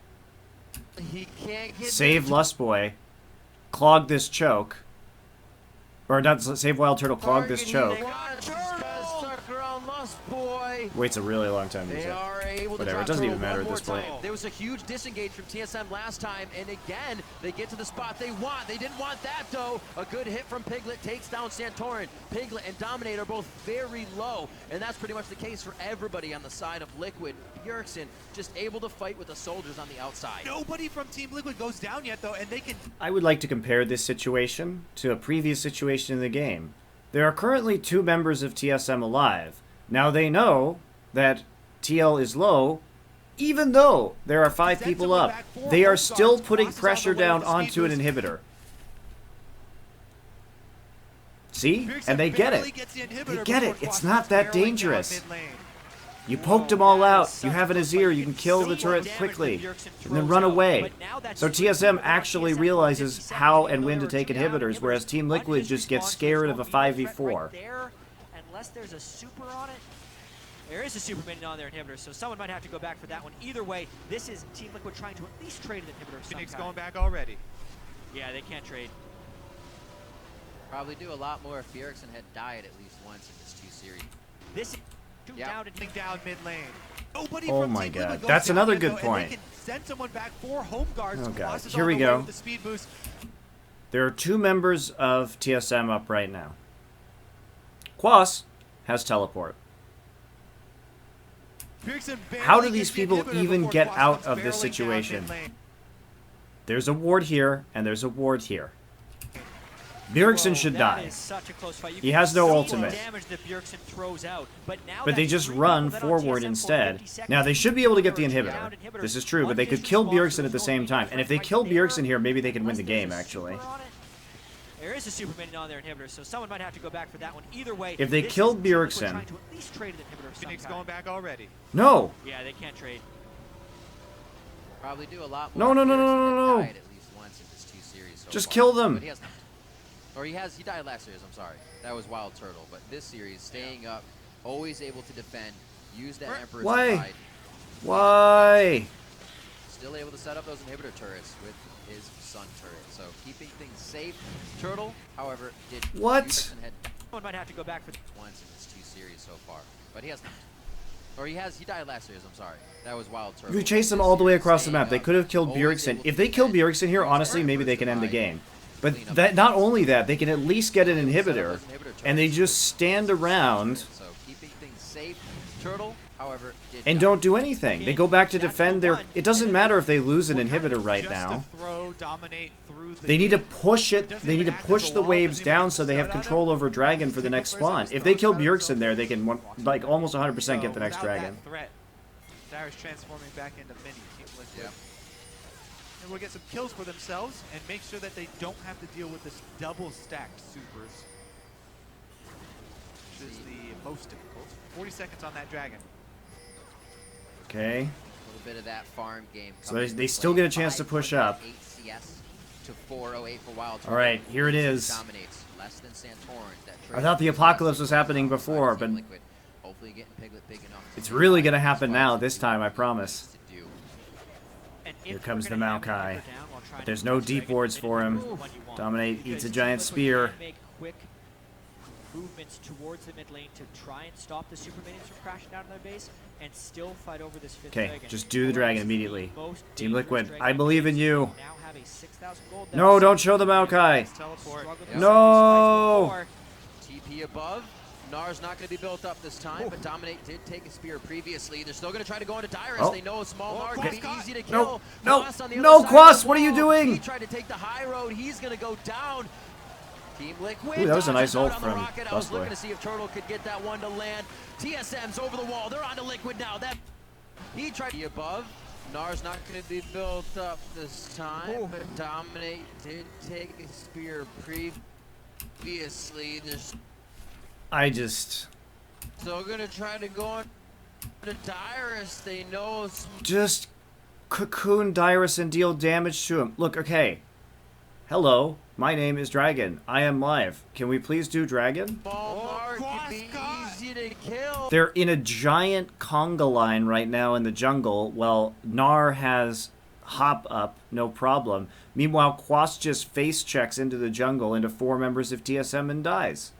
He can't get Save Lustboy. Clog this choke. Or not, save Wild Turtle, clog this choke. Waits a really long time to use They it. are able to Whatever, drop it doesn't even Turtle matter one at this more point. time. There was a huge disengage from TSM last time, and again, they get to the spot they want. They didn't want that, though. A good hit from Piglet takes down Santorin. Piglet and Dominate are both very low, and that's pretty much the case for everybody on the side of Liquid. Bjergsen just able to fight with the soldiers on the outside. Nobody from Team Liquid goes down yet, though, and they can... I would like to compare this situation to a previous situation in the game. There are currently 2 members of TSM alive, Now they know that TL is low, even though there are 5 people up. They are still putting pressure down onto an inhibitor. See? And they get it. They get it. It's not that dangerous. You poked them all out. You have an Azir. You can kill the turret quickly. And then run away. So TSM actually realizes how and when to take inhibitors, whereas Team Liquid just gets scared of a 5v4. Unless there's a super on it. There is a super minion on their inhibitor, so someone might have to go back for that one. Either way, this is Team Liquid trying to at least trade an inhibitor of some Phoenix kind. going back already. Yeah, they can't trade. Probably do a lot more if Bjergsen had died at least once in this 2 series. This down and Down mid lane. Nobody Oh from my Team God, Liquid goes that's down another yet, good though, and point. they can send someone back for home guards. Oh God, Quas is here on we the way go. with the speed boost. There are 2 members of TSM up right now. Quas has teleport. How do these people even get out of this situation? There's a ward here, and there's a ward here. Bjergsen should die. He has no ultimate. But they just run forward instead. Now, they should be able to get the inhibitor. This is true, but they could kill Bjergsen at the same time. And if they kill Bjergsen here, maybe they can win the game, actually. There is a super minion on their inhibitor, so someone might have to go back for that one. Either way, if they killed Bjergsen... Phoenix going back already. No! Yeah, they can't trade. Probably do a lot No, more. no, no, no, no, no. Died at least once in this 2 series so Just far. kill them. But he has not. Or he died last series, I'm sorry. That was Wild Turtle. But this series, staying up, always able to defend, use that Emperor's Why? Pride. Why? Still able to set up those inhibitor turrets with his Sun turret. So keeping things safe. Turtle, however, did What? Someone might have to go back for once in this 2 series so far. But he has not. Or he died last series, I'm sorry. That was Wild Turtle. We chased them all the way across the map. They could have killed Bjergsen. If they kill Bjergsen here, honestly, maybe they can end the game. But that, not only that, they can at least get an inhibitor, and they just stand around So keeping things safe. Turtle, however, did and don't do anything. They go back to defend their... It doesn't matter if they lose an inhibitor right now. They need to push it. They need to push the waves down so they have control over Dragon for the next spawn. If they kill Bjergsen there, they can like almost 100% get the next Dragon. Dyrus transforming back into mini Team Liquid. Yep. And we'll get some kills for themselves and make sure that they don't have to deal with this double stacked supers. Which is the most difficult. 40 seconds on that Dragon. Okay. A little bit of that farm game. So they still get a chance to push up. 8 CS to 408 for Wild Turtle. All right, here it is. Dominates less than Santorin. I thought the apocalypse was happening before, but hopefully getting Piglet big enough. it's really going to happen now, this time, I promise. To do. Here comes the Maokai. But there's no deep wards for him. Dominate eats a giant spear. Make quick movements towards the mid lane to try and stop the super minions from crashing down on their base and still fight over this 5th Okay, dragon. just do the dragon immediately. Most Team dangerous Liquid, dragon I believe in you. now have a 6,000 gold No, deficit. don't show the Maokai. Teleport. Struggled with No. some of these fights TP above. Nar's not going to be built up this time, but Dominate did take a spear previously. They're still going to try to go into Dyrus. Oh. They know a small Nar Okay. can be easy to No, kill. no, Quas on the no, other side Quas, of the what are you wall. doing? He tried to take the high road. He's going to go down. Team Liquid. Ooh, that was a nice dodges ult out on the from rocket. I was Busboy. looking to see if Turtle could get that one to land. TSM's over the wall. They're on to Liquid now. He tried to be above. Nar's not going to be built up this time, but Dominate did take a spear previously. I just... So we're gonna try to go on to Dyrus. They know Just cocoon Dyrus and deal damage to him. Look, okay. Hello, my name is Dragon. I am live. Can we please do Dragon? Nar can be easy to kill. They're in a giant conga line right now in the jungle, while Nar has hop up, no problem. Meanwhile, Quas just face checks into the jungle into 4 members of TSM and dies.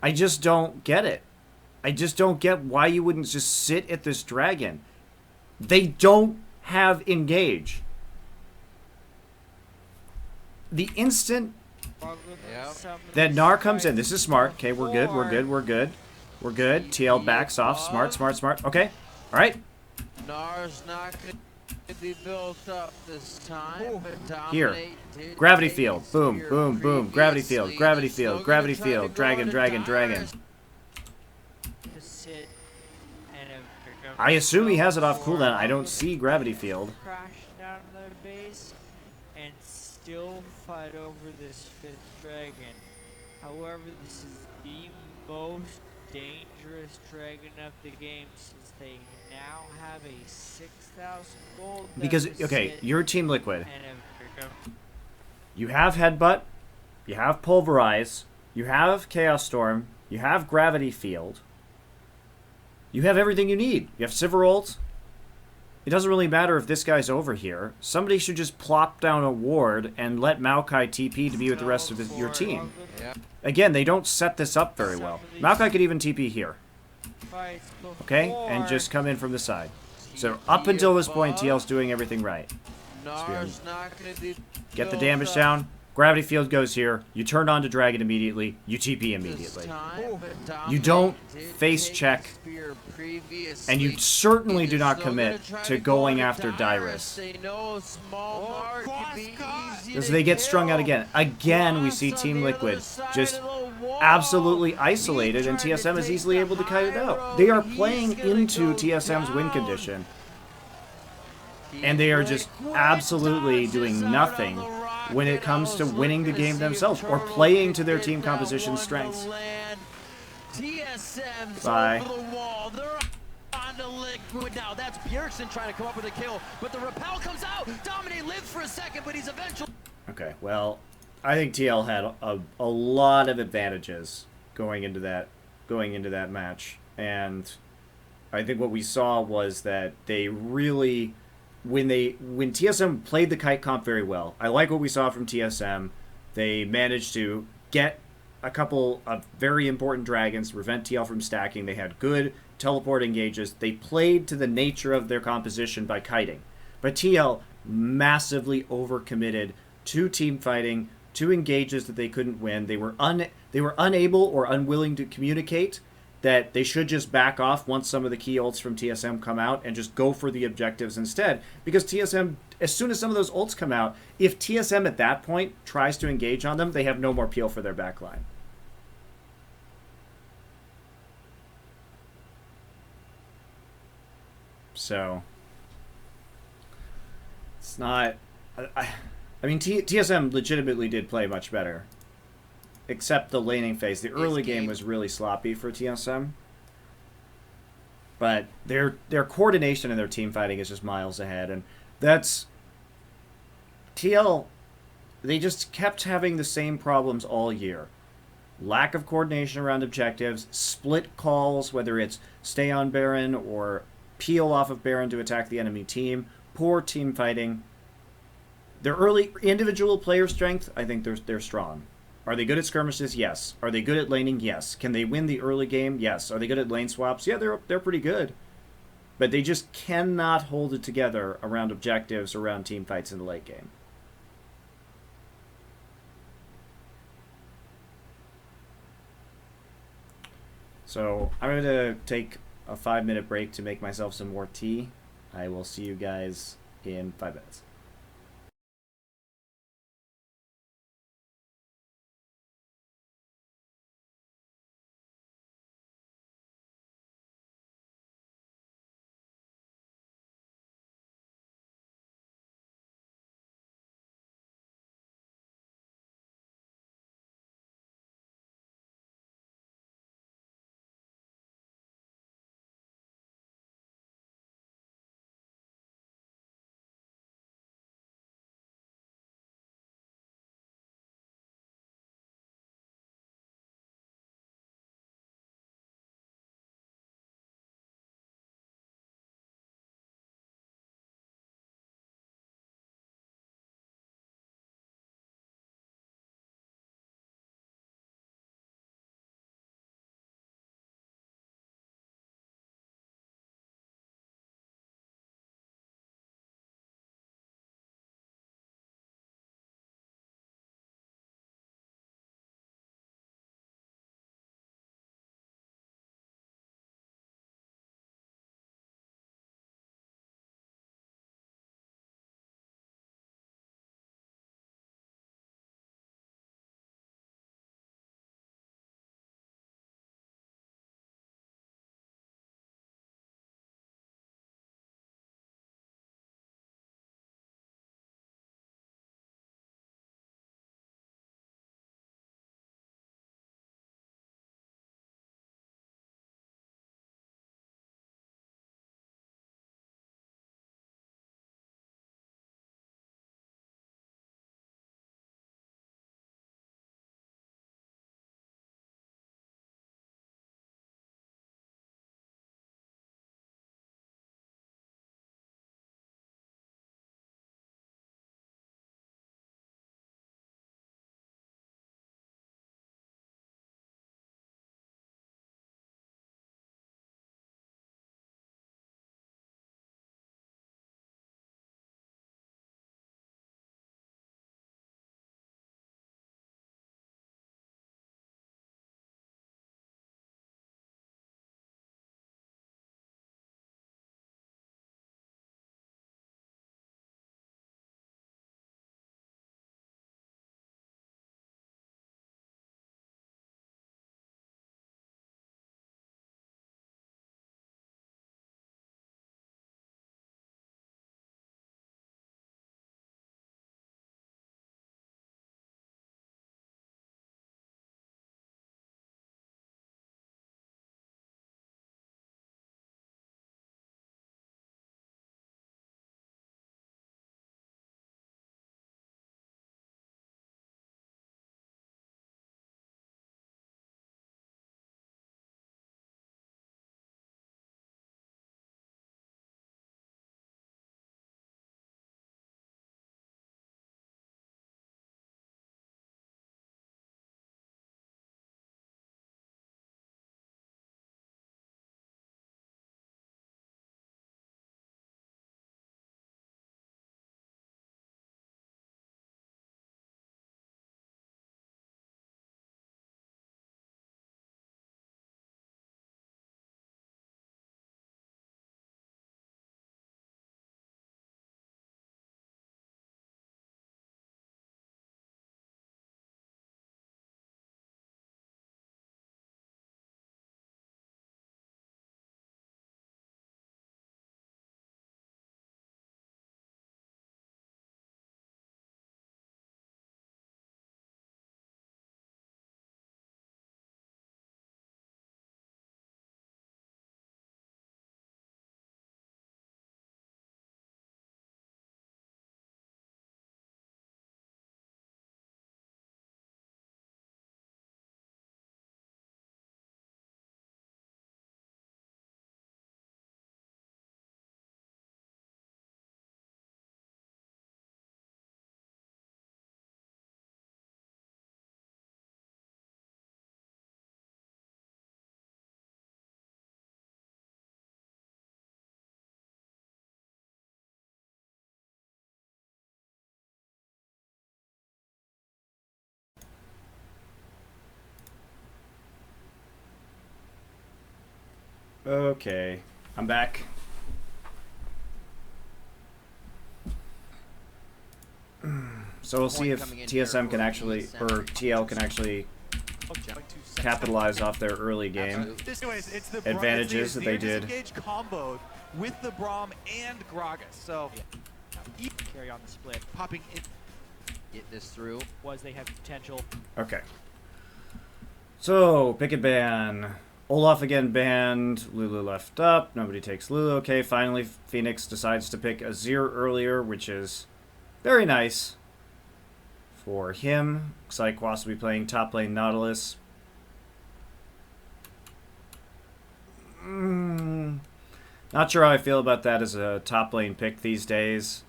I just don't get it. I just don't get why you wouldn't just sit at this dragon. They don't have engage. The instant that Nar comes in, this is smart. Okay, we're good, we're good, we're good. We're good. TL backs off. Smart, smart, smart. Okay. All right. Nar's not going to be built up this time. But Here. Gravity field. Boom, boom, boom. Gravity field, gravity field, gravity field. Dragon, dragon, dragon. I assume he has it off cooldown. I don't see Gravity Field. Crash down their base and still fight over this 5th dragon. However, this is the most dangerous dragon of the game since they now have a 6,000 gold Because, deficit okay, you're Team Liquid. and a You have Headbutt, you have Pulverize, you have Chaos Storm, you have Gravity Field. You have everything you need. You have Sivir ult. It doesn't really matter if this guy's over here. Somebody should just plop down a ward and let Maokai TP to be with the rest of your team. Yeah. Again, they don't set this up very well. Maokai could even TP here. Okay? And just come in from the side. So up until this point, TL's doing everything right. Nar's not gonna do Get the damage down. Gravity Field goes here. You turn on to Dragon immediately. You TP immediately. You don't face check. And you certainly do not commit to going after Dyrus. Because they get strung out again. Again, we see Team Liquid just absolutely isolated, and TSM is easily able to kite it out. They are playing into TSM's win condition. And they are just absolutely doing nothing when it comes to winning the game themselves or playing to their team composition strengths. Bye. Liquid now. That's Bjergsen trying to come up with a kill, but the repel comes out. Dominate lives for a second, but he's eventually. Okay, well, I think TL had a lot of advantages going into that match, and I think what we saw was that they really, when TSM played the kite comp very well. I like what we saw from TSM. They managed to get a couple of very important dragons to prevent TL from stacking. They had good teleport engages. They played to the nature of their composition by kiting. But TL massively overcommitted to team fighting, to engages that they couldn't win. They were unable or unwilling to communicate that they should just back off once some of the key ults from TSM come out and just go for the objectives instead. Because TSM, as soon as some of those ults come out, if TSM at that point tries to engage on them, they have no more peel for their backline. So, it's not... I mean, TSM legitimately did play much better. Except the laning phase. The early game was really sloppy for TSM. But their coordination and their team fighting is just miles ahead. And that's... TL, they just kept having the same problems all year. Lack of coordination around objectives, split calls, whether it's stay on Baron or peel off of Baron to attack the enemy team, poor team fighting. Their early individual player strength, I think they're strong. Are they good at skirmishes? Yes. Are they good at laning? Yes. Can they win the early game? Yes. Are they good at lane swaps? Yeah, they're pretty good. But they just cannot hold it together around objectives, around team fights in the late game. So I'm going to take a 5-minute break to make myself some more tea. I will see you guys in 5 minutes. Okay, I'm back. So we'll see if TSM can actually, or TL can actually capitalize off their early game advantages that they did. Comboed with the Braum and Gragas. So Carry on the split. popping in. Get this through. Was they have potential. Okay. So, pick a ban. Olaf again banned. Lulu left up. Nobody takes Lulu. Okay, finally Phoenix decides to pick Azir earlier, which is very nice for him. Looks like Quas will be playing top lane Nautilus. Not sure how I feel about that as a top lane pick these days.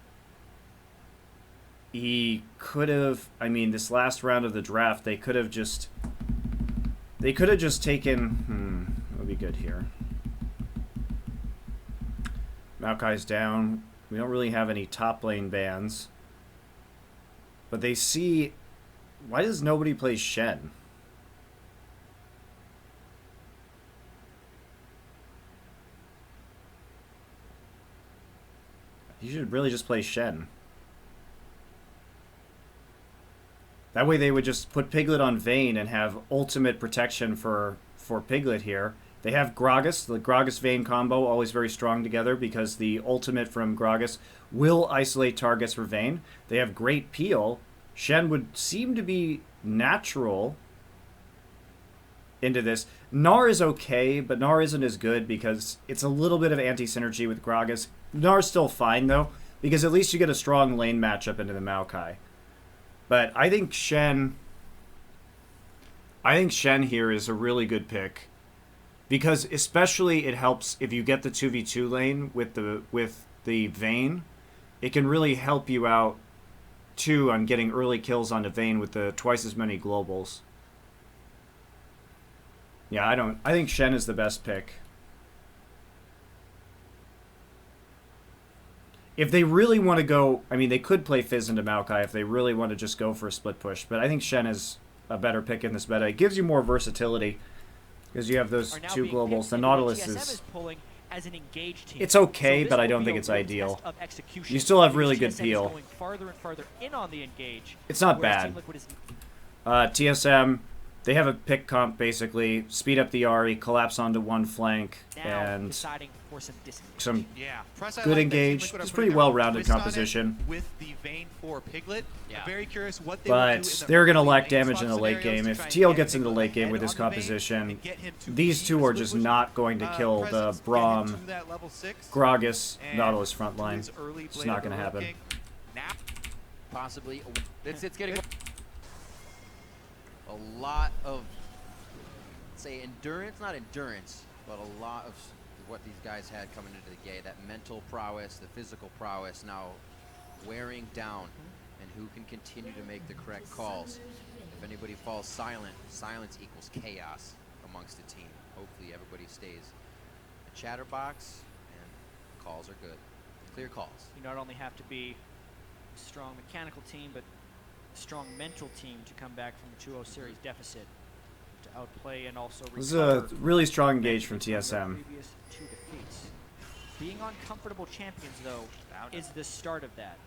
He could have, I mean, this last round of the draft, they could have just taken, that would be good here. Maokai's down. We don't really have any top lane bans. But they see, why does nobody play Shen? You should really just play Shen. That way they would just put Piglet on Vayne and have ultimate protection for Piglet here. They have Gragas, the Gragas-Vayne combo, always very strong together because the ultimate from Gragas will isolate targets for Vayne. They have great peel. Shen would seem to be natural into this. Gnar is okay, but Gnar isn't as good because it's a little bit of anti-synergy with Gragas. Gnar's still fine, though, because at least you get a strong lane matchup into the Maokai. But I think Shen here is a really good pick because especially it helps if you get the 2v2 lane with the Vayne. It can really help you out too on getting early kills onto Vayne with the twice as many globals. Yeah, I think Shen is the best pick. If they really want to go, I mean, they could play Fizz into Maokai if they really want to just go for a split push. But I think Shen is a better pick in this meta. It gives you more versatility because you have those two globals. The Nautilus is pulling as an engaged team. It's okay, but I don't think it's ideal. You still have really good peel. Going farther and farther in on the engage, it's not bad. TSM, they have a pick comp basically. Speed up the Ahri, collapse onto one flank, and some good engage. It's pretty well-rounded composition. With the Vayne for Piglet. Yeah. I'm very curious what they But they're going to lack damage in the late game. If TL gets into the late game with this composition, these two are just not going to kill the Braum, Gragas, Nautilus front line. It's not going to happen. Possibly. It's getting a lot of, say, endurance, not endurance, but a lot of what these guys had coming into the game. That mental prowess, the physical prowess now wearing down, and who can continue to make the correct calls. If anybody falls silent, silence equals chaos amongst the team. Hopefully everybody stays a chatterbox, and calls are good. Clear calls. You not only have to be a strong mechanical team, but a strong mental team to come back from a 2-0 series deficit to outplay and also recover. This is a really strong engage from TSM. Previous 2 defeats. Being on comfortable champions, though, is the start of that.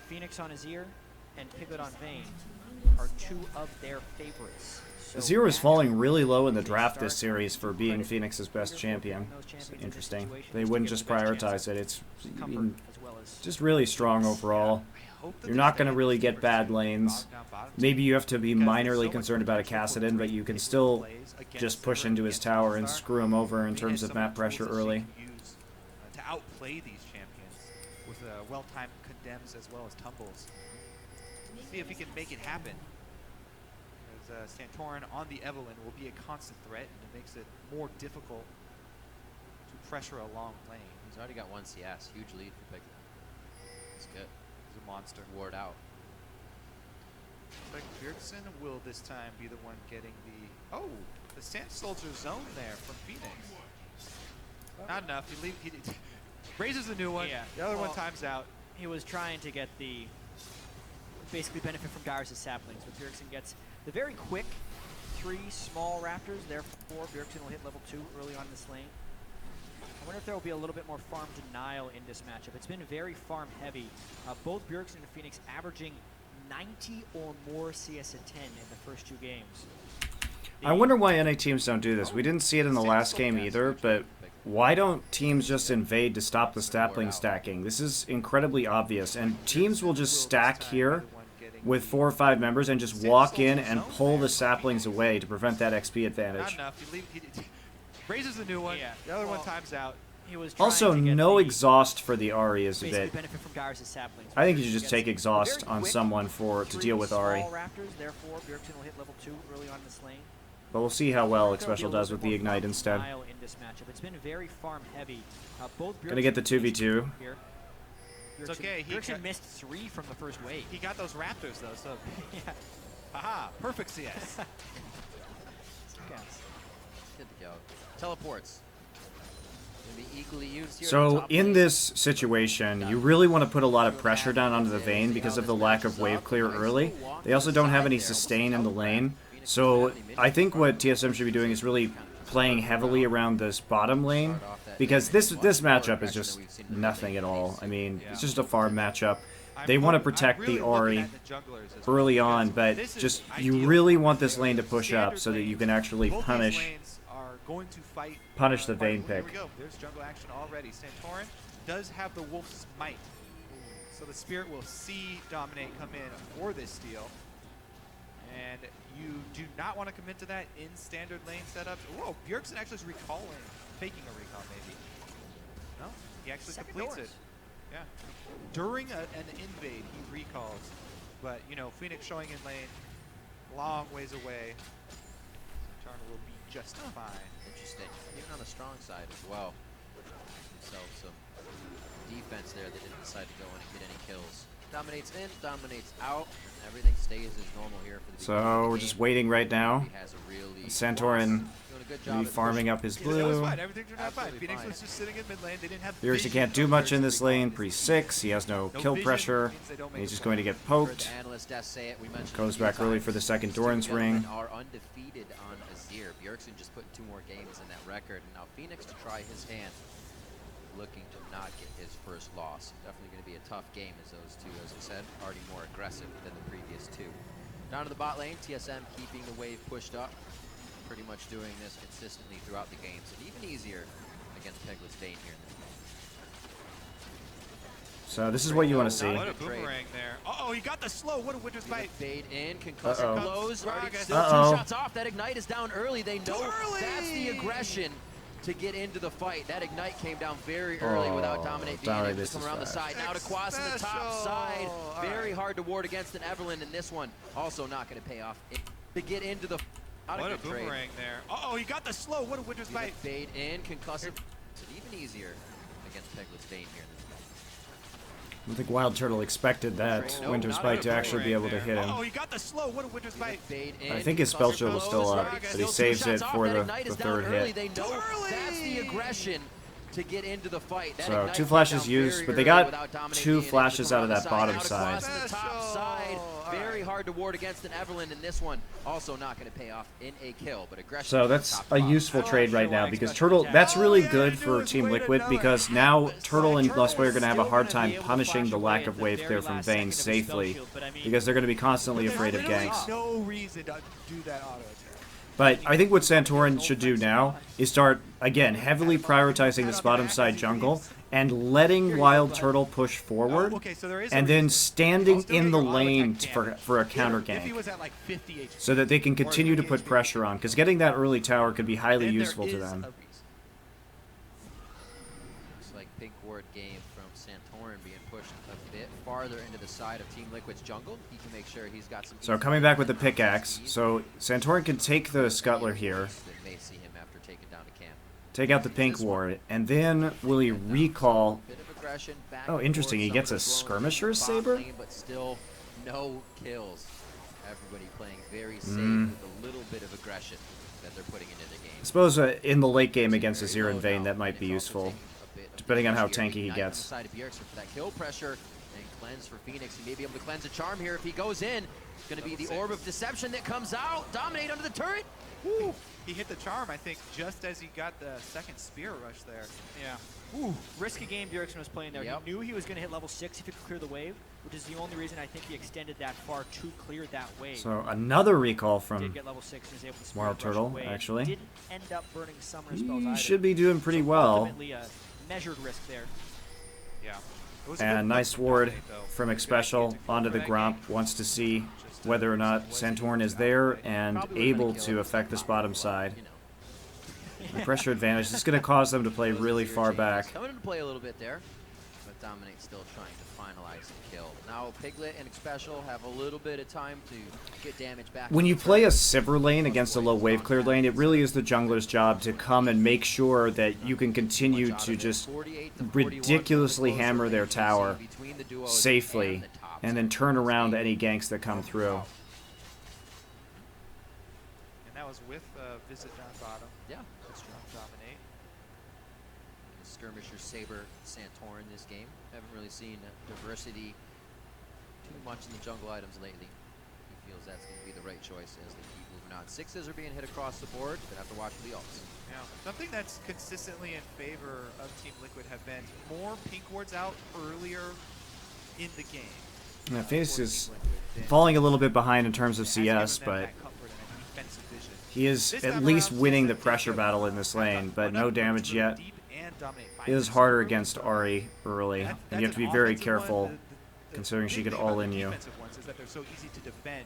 Phoenix on Azir and Piglet on Vayne are 2 of their favorites. So Azir is falling really low in the draft this series for being Phoenix's best champion. It's interesting. They wouldn't just prioritize it. It's just really strong overall. You're not going to really get bad lanes. Maybe you have to be minorly concerned about a Kassadin, but you can still just push into his tower and screw him over in terms of map pressure early. To outplay these champions with well-timed condemns as well as tumbles. See if he can make it happen. As Santorin on the Evelyn will be a constant threat, and it makes it more difficult to pressure a long lane. He's already got 1 CS, huge lead for Piglet. It's good. He's a monster. Ward out. Looks like Bjergsen will this time be the one getting the Sand Soldier zone there from Phoenix. Not enough. He raises the new one. Yeah. The other one times out. He was trying to get the basically benefit from Darius' saplings, but Bjergsen gets the very quick 3 small raptors. Therefore, Bjergsen will hit level 2 early on this lane. I wonder if there will be a little bit more farm denial in this matchup. It's been very farm heavy. Both Bjergsen and Phoenix averaging 90 or more CS at 10 in the first 2 games. I wonder why NA teams don't do this. We didn't see it in the last game either, but why don't teams just invade to stop the sapling stacking? This is incredibly obvious, and teams will just stack here with 4 or 5 members and just walk in and pull the saplings away to prevent that XP advantage. Not enough. He raises the new one. Yeah. The other one times out. He was Also, trying to get no the exhaust for the Ahri is a basically bit... benefit from Darius' saplings. I think you should just take Very exhaust on quick someone to deal with Ahri. small Raptors, therefore Bjergsen will hit level 2 early on in this lane. But we'll see how well There will be Xpecial a does little with bit the more Ignite farm instead. denial in this matchup. It's been very farm heavy. Both Gonna get the Bjergsen 2v2. here. It's okay. Bjergsen missed 3 from the first wave. He got those Raptors, though, so... Yeah. Haha, perfect CS. Good to go. Teleports. Gonna be equally used here. So in this situation, you really want to put a lot of pressure down onto the Vayne because of the lack of wave clear early. They also don't have any sustain in the lane. So I think what TSM should be doing is really playing heavily around this bottom lane, because this matchup is just nothing at all. I mean, it's just a farm matchup. They want to protect the Ahri early on, but just you really want this lane to push up so that you can actually punish the Vayne pick. Here we go. There's jungle action already. Santorin does have the Wolf's Might, so the Spirit will see Dominate come in for this steal. And you do not want to commit to that in standard lane setups. Whoa, Bjergsen actually is recalling, faking a recall maybe. No, he actually completes it. Yeah. During an invade, he recalls. But, you know, Phoenix showing in lane, long ways away. Santorin will be just fine. Interesting. Even on the strong side as well. Himself some defense there that didn't decide to go in and get any kills. Dominates in, dominates out. Everything stays as normal here for the So we're just waiting right now. Santorin will be farming up his blue. That was fine. Everything turned out fine. Phoenix was just sitting in mid lane. They didn't have Bjergsen can't do much in this lane. Pre-6, he has no kill pressure. And he's just going to get poked. Goes back early for the second Doran's ring. Are undefeated on Azir. Bjergsen just put 2 more games in that record. And now Phoenix to try his hand, looking to not get his first loss. Definitely going to be a tough game, as those two, as I said, already more aggressive than the previous 2. Down to the bot lane, TSM keeping the wave pushed up. Pretty much doing this consistently throughout the games, and even easier against Peglet's Vayne here in this game. So this is what you want to see. What a boomerang there. Uh-oh, he got the slow. What a Winter's Bite. Fade in, concussive blows. Still 2 shots off. That Ignite is down early. They know that's the aggression to get into the fight. That Ignite came down very early without Dominate being able to come around the side. Now to Quas on the top side. Very hard to ward against an Evelyn in this one. Also not going to pay off to get into the... What a boomerang there. Uh-oh, he got the slow. What a Winter's Bite. Fade in, concussive. It's even easier against Peglet's Vayne here in this game. I don't think Wild Turtle expected that Winter's Bite to actually be able to hit him. Oh, he got the slow. What a Winter's Bite. I think his spell shield was still up, but he saves it for the 3rd hit. They know that's the aggression to get into the fight. So 2 flashes used, but they got 2 flashes out of that bottom side. Very hard to ward against an Evelyn in this one. Also not going to pay off in a kill, but aggression. So that's a useful trade right now, because Turtle, that's really good for Team Liquid, because now Turtle and Lustboy are going to have a hard time punishing the lack of wave clear from Vayne safely, because they're going to be constantly afraid of ganks. No reason to do that auto attack. But I think what Santorin should do now is start, again, heavily prioritizing this bottom side jungle and letting Wild Turtle push forward, and then standing in the lane for a counter gank, so that they can continue to put pressure on, because getting that early tower could be highly useful to them. Looks like pink ward game from Santorin being pushed a bit farther into the side of Team Liquid's jungle. He can make sure he's got some... So coming back with the pickaxe, so Santorin can take the Scuttler here, That may see him after taking down a camp. take out the pink ward, and then will he recall... Bit of aggression back Oh, interesting, he gets a towards Skirmisher's bot Saber? lane, but still no kills. Everybody playing very safe with a little bit of aggression that they're putting into the game. I suppose in the late game against Azir and Vayne that might be useful, depending on how tanky he gets. Side of Bjergsen for that kill pressure, and cleanse for Phoenix. He may be able to cleanse a charm here if he goes in. It's going to be the Orb of Deception that comes out. Dominate under the turret. Woo! He hit the charm, I think, just as he got the second spear rush there. Yeah. Ooh, risky game Bjergsen was playing there. Yep. He knew he was going to hit level 6 if he could clear the wave, which is the only reason I think he extended that far to clear that wave. So another recall Did from get level 6 and was able to spear Wild rush Turtle, away. actually. Didn't end up burning summoner spells He either. should be doing pretty So well. ultimately a measured risk there. Yeah. It was a And good nice look from ward Dominate, though. from Good Xpecial idea to go onto for the that Gromp. game. Wants to see Just, whether or not was Santorin he is out there right? and Probably would've been able a kill to if affect it's this not bottom really, side. you know. The pressure advantage. This is going to cause them to play Those really Azir far changes back. Coming into play a little bit there, but Dominate still trying to finalize the kill. Now Piglet and Xpecial have a little bit of time to get damage back. When to you the play a turret. Sivir lane against a low wave clear lane, it really is the jungler's job to come and make sure that you can continue Much out to of it. just 48 to 41 ridiculously for the hammer closer their range we see tower between the duos safely and the top and then side. turn around any ganks that come through. And that was with Visit down bottom. Yeah. Let's drop Dominate. Skirmisher Saber Santorin this game. Haven't really seen diversity too much in the jungle items lately. He feels that's going to be the right choice as they keep moving on. Sixes are being hit across the board. Gonna have to watch for the ults. Yeah. Something that's consistently in favor of Team Liquid have been more pink wards out earlier in the game. Now, Face for is Team Liquid than- falling a little bit behind in terms of has given CS, them but that comfort and that defensive vision. he is This at time least around, winning the TSM pressure did battle go in this back lane, up, but no enough to damage go yet. deep and dominate It is finally. harder against Ahri early, That- and you have that's to be an very offensive one. careful The considering she big could thing about all the in you. defensive ones is that they're so easy to defend,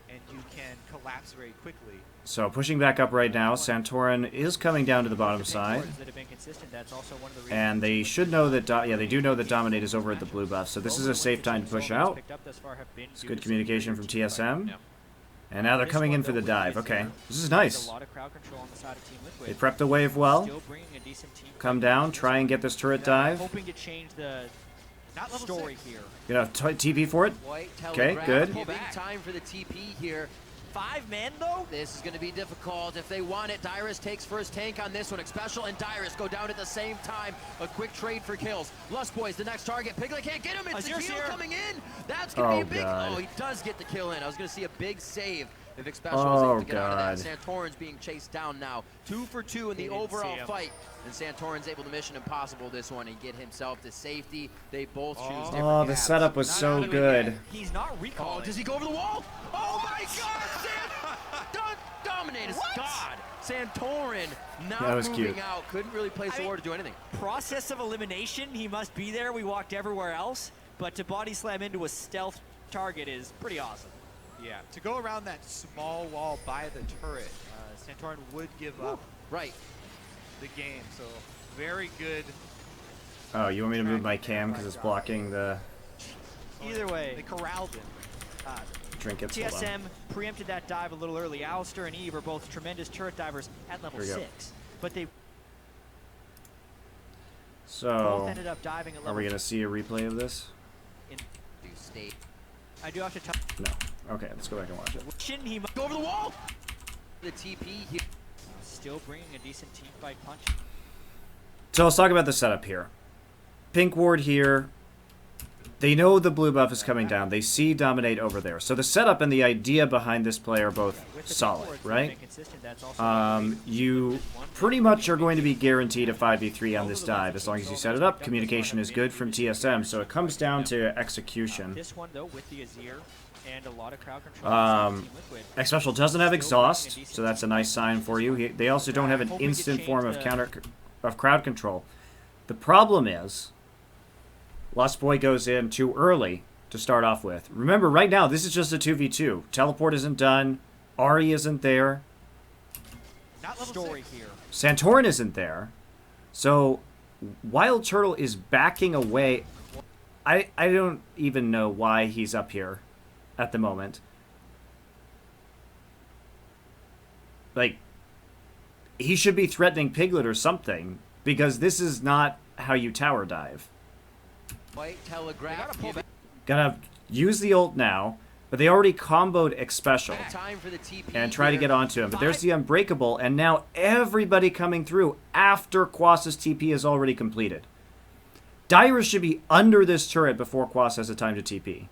and you can collapse very quickly. So pushing back up right now, Santorin is coming down to the bottom side. That have been consistent, that's also one of the reasons And they should know that, they do know that Dominate is over at the blue buff, so this is a safe time to push out. It's good communication from TSM. And now they're coming in for the dive. Okay, this is nice. They prep the wave well. Come down, try and get this turret dive. Hoping to change the Not level story 6. here. Gonna TP for it. White Okay, telegraph, good. Giving time for the TP here. 5 men though? This is going to be difficult if they want it. Dyrus takes first tank on this one. Xpecial and Dyrus go down at the same time. A quick trade for kills. Lust Boys, the next target. Piglet can't get him. It's the Azir's heal here. coming in. That's going to be a big... God. Oh, he does get the kill in. I was going to see a big save if Xpecial Oh, was able to get out God. of that. Santorin's being chased down now. 2 for 2 in They the didn't overall see him. fight. And Santorin's able to mission impossible this one and get himself to safety. They both choose different Oh, the paths. setup was Not so out of it good. yet. He's not Oh, recalling. does he go over the wall? Oh my God! Dominate is God. Santorin not That was moving cute. out. Couldn't really place the I- ward to do anything. Process of elimination, he must be there. We walked everywhere else, but to body slam into a stealth target is pretty awesome. Yeah, to go around that small wall by the turret, Santorin would give up Right. the game. So very good. Oh, you want me to move my cam because it's blocking the Either They way, corralled him. trinkets? Hold on. TSM preempted that dive a little early. Alistair and Eve are both tremendous turret divers at level Here we go. 6, but they both So, ended up diving at are level we gonna see a replay of this? Do state. I do have to touch. No. Okay, let's go back and watch it. He must Go over the wall. The TP here. still bringing a decent team fight punch. So let's talk about the setup here. Pink ward here. They know the blue buff is coming down. They see Dominate over there. So the setup and the idea behind this play are both With the solid, big boards, right? they've been consistent. That's also one of the reasons You Liquid won. pretty much are going to be guaranteed a 5v3 on this dive as long as you set it up. Communication is good from TSM, so it comes down to execution. This one though, with the Azir and a lot of crowd control. Team Liquid. Xpecial doesn't have exhaust, so that's a nice sign for you. They also don't have an Hoping to instant change form of the- crowd control. The problem is, Lost Boy goes in too early to start off with. Remember, right now this is just a 2v2. Teleport isn't done. Ahri isn't there. Not level Story 6. here. Santorin isn't there. So Wild Turtle is backing away. I don't even know why he's up here at the moment. Like, he should be threatening Piglet or something, because this is not how you tower dive. White telegraph. Giving Gotta use the ult now, but they already comboed Xpecial time for the TP and try to here. get onto him. But there's the Unbreakable, and now everybody coming through after Quas's TP is already completed. Dyrus should be under this turret before Quas has the time to TP.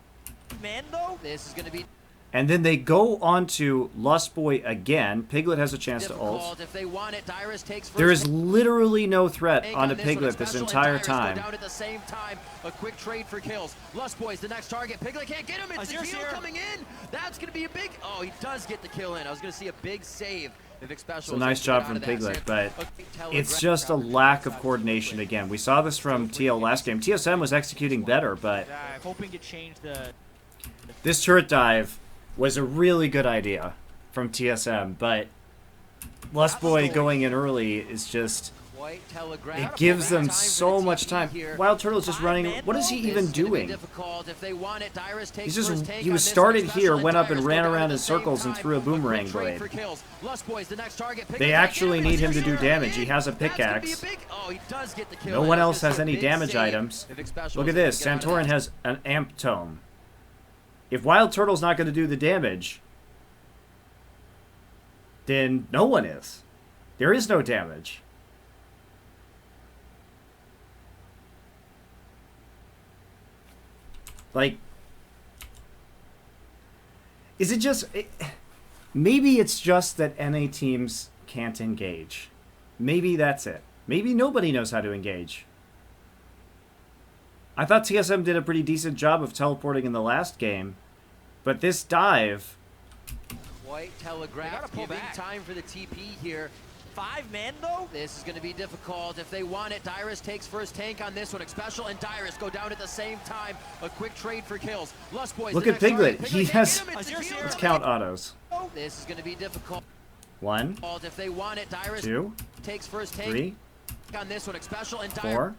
Man, though, This is going to be And then they go on to Lustboy again. Piglet has a chance to ult. difficult if they want it. Dyrus takes first There is take literally no threat on onto this one, Piglet this Special and entire Dyrus go time. down at the same time. A quick trade for kills. Lustboy's the next target. Piglet can't get him. It's the heal coming in. That's going to be a big... Oh, he does get the kill in. I was going to see a big save. It's a nice job from Piglet, but it's just a lack of coordination again. We saw this from TL last game. TSM was executing better, but hoping to change the... this turret dive was a really good idea from TSM, but Lustboy going in early is just... It gives them so much time. Wild Turtle's just running... What is he even doing? He was started here, went up and ran around in circles and threw a boomerang blade. They actually need him to do damage. He has a pickaxe. No one else has any damage items. Look at this. Santorin has an amp tome. If Wild Turtle's not going to do the damage, then no one is. There is no damage. Like, is it just... maybe it's just that NA teams can't engage. Maybe that's it. Maybe nobody knows how to engage. I thought TSM did a pretty decent job of teleporting in the last game, but this dive... White telegraph giving time for the TP here. 5 men though? This is going to be difficult if they want it. Dyrus takes first tank on this one. Special and Dyrus go down at the same time. A quick trade for kills. Lustboy's Look at Piglet. He has... Let's count autos. This is going to be difficult. 1, if they want it. Dyrus 2, takes first tank 3, on this one. Special and 4,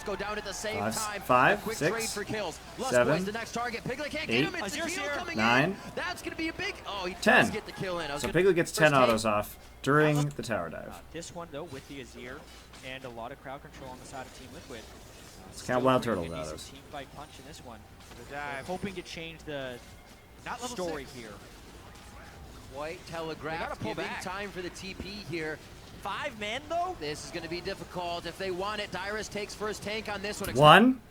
go down at the same time. 5, quick 6, trade for kills. 7, the next target. Piglet can't 8, get him. It's the heal coming 9, in. That's going to be a big... Oh, he 10. does get the kill in. So Piglet gets 10 autos off during the tower dive. This one, though, with the Azir and a lot of crowd control on the side of Team Liquid. Let's count Wild Turtle autos. Team fight punch in this one. Hoping to change the story here. White telegraph giving time for the TP here. 5 men though? This is going to be difficult if they want it. Dyrus takes first tank on this one. 1,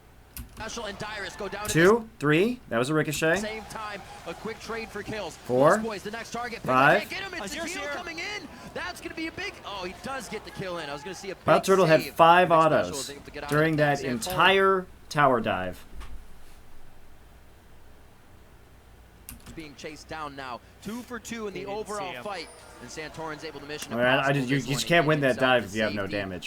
Special and Dyrus go down 2, 3. That was a ricochet. Same time, a quick trade for kills. 4, Boys, the next target. 5. Can't get him. It's the heal coming in. That's going to be a big... Oh, he does get the kill in. I was going to see a big Wild Turtle had save. 5 Big autos special to get out during of that Santorin. entire tower dive. Being chased down now. 2 for 2 in the overall fight. And Santorin's able to mission. You just can't win that dive if you have no damage.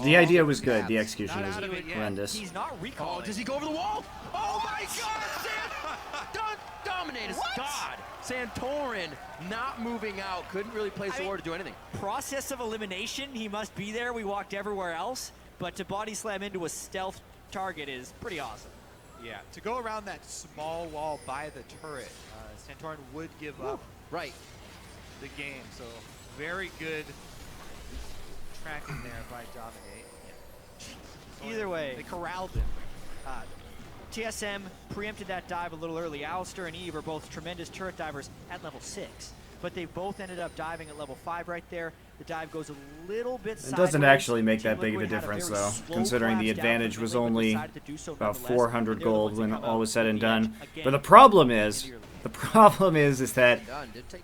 The idea was good. The execution is horrendous. He's not recalling. Oh, does he go over the wall? Oh my God! Dominated. God! Santorin not moving out. Couldn't really place the order to do anything. Process of elimination. He must be there. We walked everywhere else. But to body slam into a stealth target is pretty awesome. Yeah, to go around that small wall by the turret, Santorin would give up the game. So very good tracking there by Dominate. Either way, they corralled him. TSM preempted that dive a little early. Alistair and Eve are both tremendous turret divers at level 6. But they both ended up diving at level 5 right there. The dive goes a little bit sideways. It doesn't actually make that big of a difference, though, considering the advantage was only about 400 gold when all was said and done. But the problem is that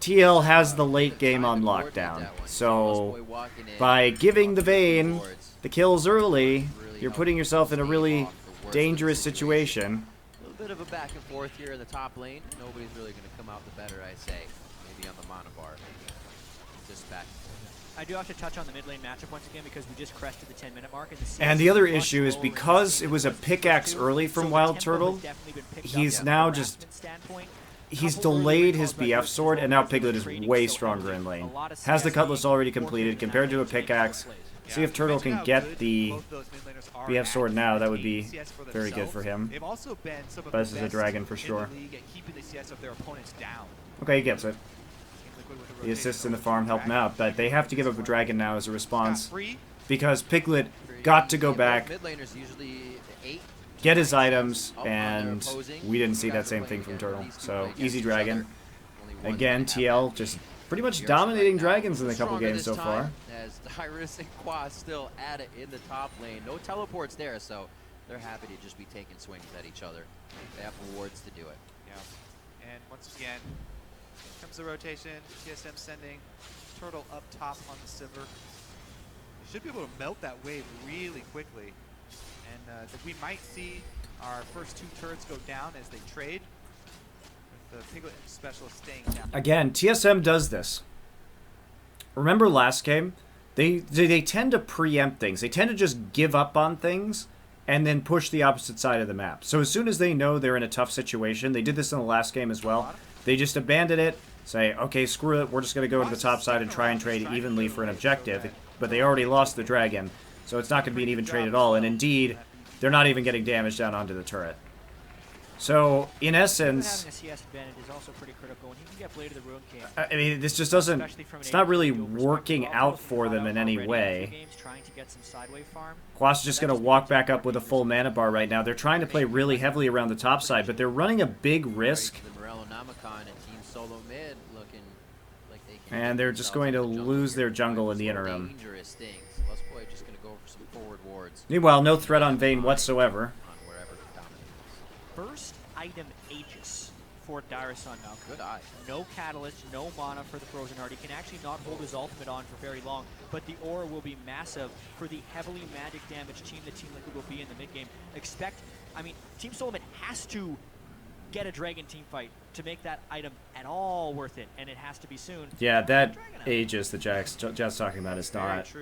TL has the late game on lockdown. So by giving the Vayne the kills early, you're putting yourself in a really dangerous situation. A little bit of a back and forth here in the top lane. Nobody's really going to come out the better, I'd say. Maybe on the monobar. Just back and forth. I do have to touch on the mid lane matchup once again because we just crested the 10-minute mark. And the other issue is because it was a pickaxe early from Wild Turtle, he's now just... He's delayed his BF sword, and now Piglet is way stronger in lane. Has the Cutlass already completed compared to a pickaxe. See if Turtle can get the BF sword now. That would be very good for him. But this is a dragon for sure. Okay, he gets it. The assists in the farm help him out, but they have to give up a dragon now as a response because Piglet got to go back, get his items, and we didn't see that same thing from Turtle. So easy dragon. Again, TL just pretty much dominating dragons in a couple games so far. As Dyrus and Quas still at it in the top lane. No teleports there, so they're happy to just be taking swings at each other. They have wards to do it. Yeah. And once again, comes the rotation. TSM sending Turtle up top on the Sivir. They should be able to melt that wave really quickly. And we might see our first 2 turrets go down as they trade, with the Piglet Specialist staying down. Again, TSM does this. Remember last game? They tend to preempt things. They tend to just give up on things and then push the opposite side of the map. So as soon as they know they're in a tough situation, they did this in the last game as well, they just abandon it, say, okay, screw it, we're just going to go to the top side and try and trade evenly for an objective. But they already lost the dragon, so it's not going to be an even trade at all. And indeed, they're not even getting damage down onto the turret. So, in essence, having a CS advantage is also pretty critical. When you can get Blade of the Ruin King, I mean, this just doesn't, it's not really working out for them in any way. Quas is just going to walk back up with a full mana bar right now. They're trying to play really heavily around the top side, but they're running a big risk. And they're just going to lose their jungle in the interim. Meanwhile, no threat on Vayne whatsoever. First item Aegis for Dyrus on Maokai. Good eye. No Catalyst, no mana for the Frozen Heart. He can actually not hold his ultimate on for very long, but the aura will be massive for the heavily magic damage team that Team Liquid will be in the mid game. Team Solomon has to get a Dragon team fight to make that item at all worth it, and it has to be soon. Yeah, that Aegis that Jack's talking about is not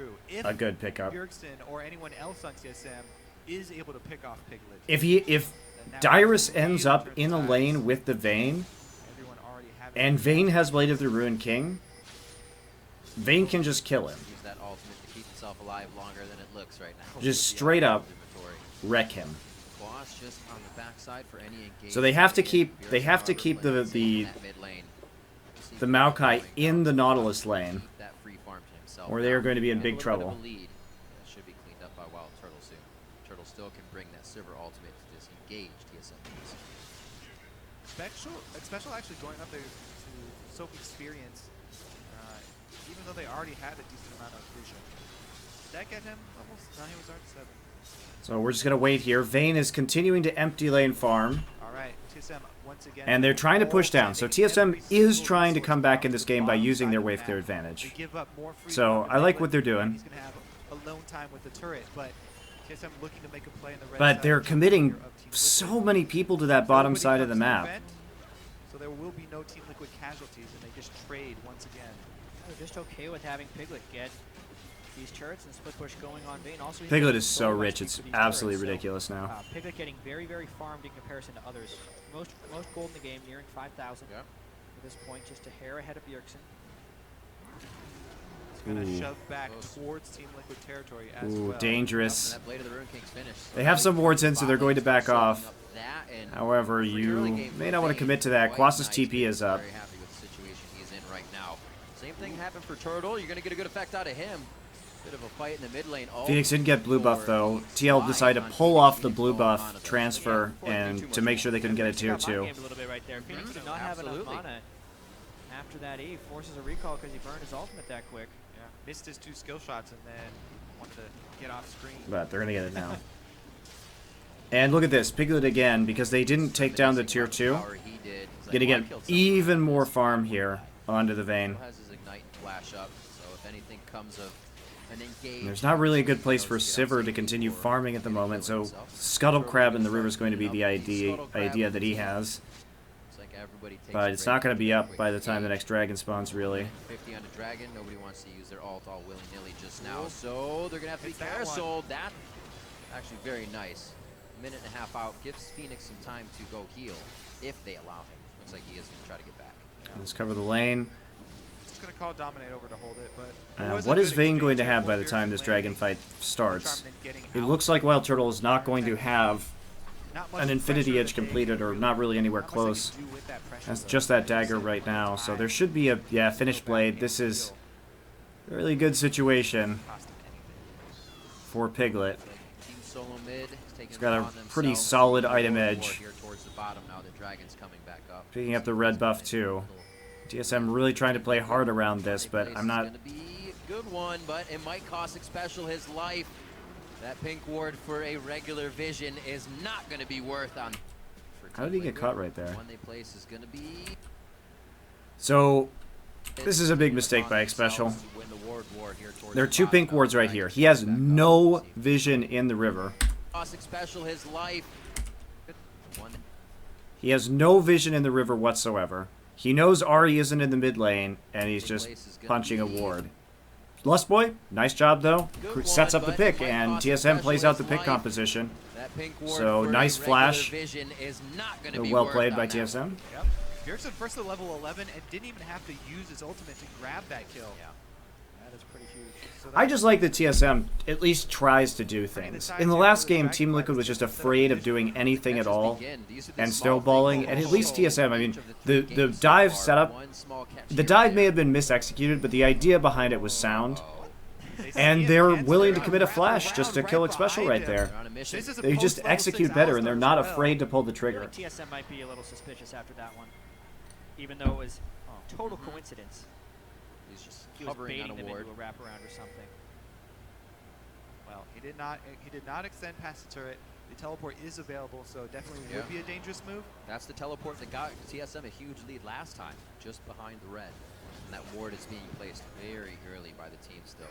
a good pickup. Bjergsen or anyone else on TSM is able to pick off Piglet. If Dyrus ends up in a lane with the Vayne, and Vayne has Blade of the Ruined King, Vayne can just kill him. Use that ultimate to keep himself alive longer than it looks right now. Just straight up wreck him. Just on the backside for any engagement. So they have to keep the Maokai in the Nautilus lane, or they are going to be in big trouble. Should be cleaned up by Wild Turtle soon. Turtle still can bring that Sivir ultimate to disengage TSM. Special actually going up there to soak experience, even though they already had a decent amount of vision. Did that get him almost? No, he was already 7. So we're just going to wait here. Vayne is continuing to empty lane farm. All right, TSM once again. And they're trying to push down. So TSM is trying to come back in this game by using their wave clear advantage. So I like what they're doing. He's going to have alone time with the turret, but TSM looking to make a play in the red But side they're committing so many people to that bottom side of the map. So there will be no Team Liquid casualties, and they just trade once again. They're just okay with having Piglet get these turrets and split push going on Vayne. Also, Piglet is so rich, it's absolutely ridiculous now. Piglet getting very, very farmed in comparison to others. Most gold in the game, nearing 5,000 at this point, just a hair ahead of Bjergsen. It's going to shove back towards Team Liquid territory as well. Dangerous. That Blade of the Ruined King's finished. They have some wards in, so they're going to back off. However, you may not want to commit to that. Quas's TP is up. Very happy with the situation he's in right now. Same thing happened for Turtle. You're going to get a good effect out of him. Bit of a fight in the mid lane. Phoenix didn't get blue buff though. TL decided to pull off the blue buff transfer and to make sure they couldn't get a tier 2. Phoenix did not have enough mana. After that E, forces a recall because he burned his ultimate that quick. Yeah, missed his 2 skill shots and then wanted to get off screen. But they're gonna get it now. And look at this, Piglet again, because they didn't take down the tier 2. Gonna get even more farm here onto the Vayne. There's not really a good place for Sivir to continue farming at the moment, so Scuttle Crab in the river is going to be the idea that he has. But it's not going to be up by the time the next dragon spawns, really. 50 on the dragon. Nobody wants to use their ult all willy-nilly just now, so they're going to have to be carouseled. That's actually very nice. A minute and a half out gives Phoenix some time to go heal, if they allow him. Looks like he is going to try to get back. Let's cover the lane. Just going to call Dominate over to hold it, but... what is Vayne going to have by the time this dragon fight starts? It looks like Wild Turtle is not going to have an Infinity Edge completed, or not really anywhere close. That's just that dagger right now, so there should be a finished blade. This is a really good situation for Piglet. He's got a pretty solid item edge. Picking up the red buff too. TSM really trying to play hard around this, but I'm not... Good one, but it might cost Special his life. That pink ward for a regular vision is not going to be worth on. How did he get caught right there? One they place is going to be. So, this is a big mistake by Xpecial. There are 2 pink wards right here. He has no vision in the river. Xpecial his life. He has no vision in the river whatsoever. He knows Ari isn't in the mid lane, and he's just punching a ward. Lust Boy, nice job though. Sets up the pick, and TSM plays out the pick composition. So, nice flash. Well played by TSM. Yep. Bjergsen first to level 11 and didn't even have to use his ultimate to grab that kill. Yeah. That is pretty huge. So I just like that TSM at least tries to do things. In the last game, Team Liquid was just afraid of doing anything at all and snowballing. And at least TSM, I mean, the dive setup, the dive may have been misexecuted, but the idea behind it was sound. And they're willing to commit a flash just to kill Xpecial right there. They just execute better, and they're not afraid to pull the I trigger. feel like TSM might be a little suspicious after that one, even though it was total coincidence. He's just He was hovering on baiting a them ward. into a wraparound or something. Well, he did not extend past the turret. The teleport is available, so definitely would be a dangerous move. That's the teleport that got TSM a huge lead last time, just behind the red. And that ward is being placed very early by the team still.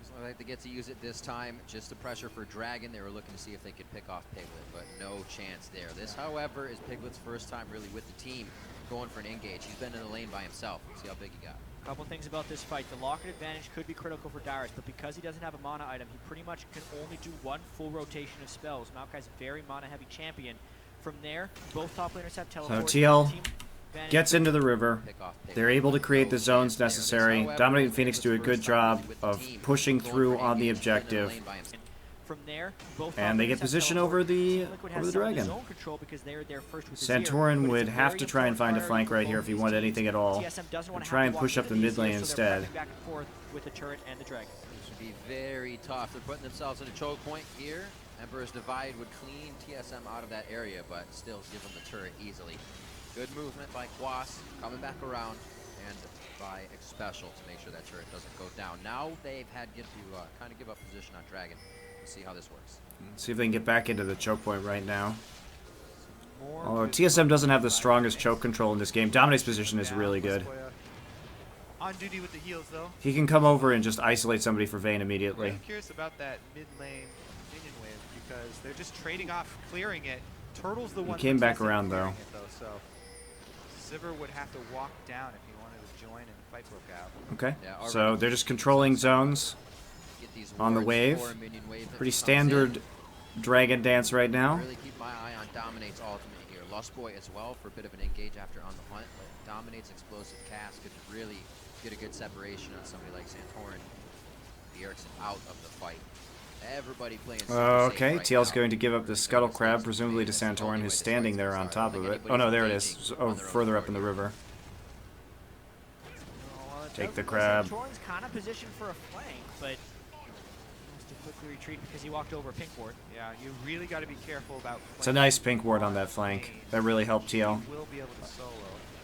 Doesn't look like they get to use it this time. Just the pressure for Dragon. They were looking to see if they could pick off Piglet, but no chance there. This, however, is Piglet's first time really with the team going for an engage. He's been in the lane by himself. See how big he got. Couple things about this fight. The locket advantage could be critical for Darius, but because he doesn't have a mana item, he pretty much can only do 1 full rotation of spells. Maokai's a very mana-heavy champion. From there, both top laners have teleport. So TL gets into the river. They're able to create the zones necessary. Dominate and Phoenix do a good job of pushing through on the objective. From there, both And they get position over the dragon. Santorin would have to try and find a flank right here if he wanted anything at all. And try and push up the mid lane instead. With the turret and the dragon. This would be very tough. They're putting themselves in a choke point here. Emperor's Divide would clean TSM out of that area, but still give them the turret easily. Good movement by Quas, coming back around, and by Xpecial to make sure that turret doesn't go down. Now they've had to kind of give up position on Dragon. We'll see how this works. See if they can get back into the choke point right now. Although TSM doesn't have the strongest choke control in this game. Dominate's position is really good. On duty with the heals, though. He can come over and just isolate somebody for Vayne I'm immediately. curious about that mid lane minion wave because they're just trading off clearing it. Turtle's the one. He came back contesting around clearing though. It, though. So Sivir would have to walk down if he wanted to join and the fight broke out. Okay, Yeah, so they're just controlling zones Get these on the wards wave. for a minion wave that Pretty comes standard in. dragon dance right now. Really keep my eye on Dominate's ultimate here. Lust Boy as well for a bit of an engage after on the hunt, but Dominate's explosive cast could really get a good separation on somebody like Santorin. Bjergsen out of the fight. Everybody playing super safe Okay, right TL's now. going to give up the Scuttle Crab, presumably to Santorin, who's standing there on top of it. Oh no, there it is. Oh, further up in the river. Take the crab. Santorin's kind of positioned for a flank, but he has to quickly retreat because he walked over a pink ward. Yeah, you really got to be careful about. It's a nice pink ward on that flank. That really helped TL. You will be able to solo.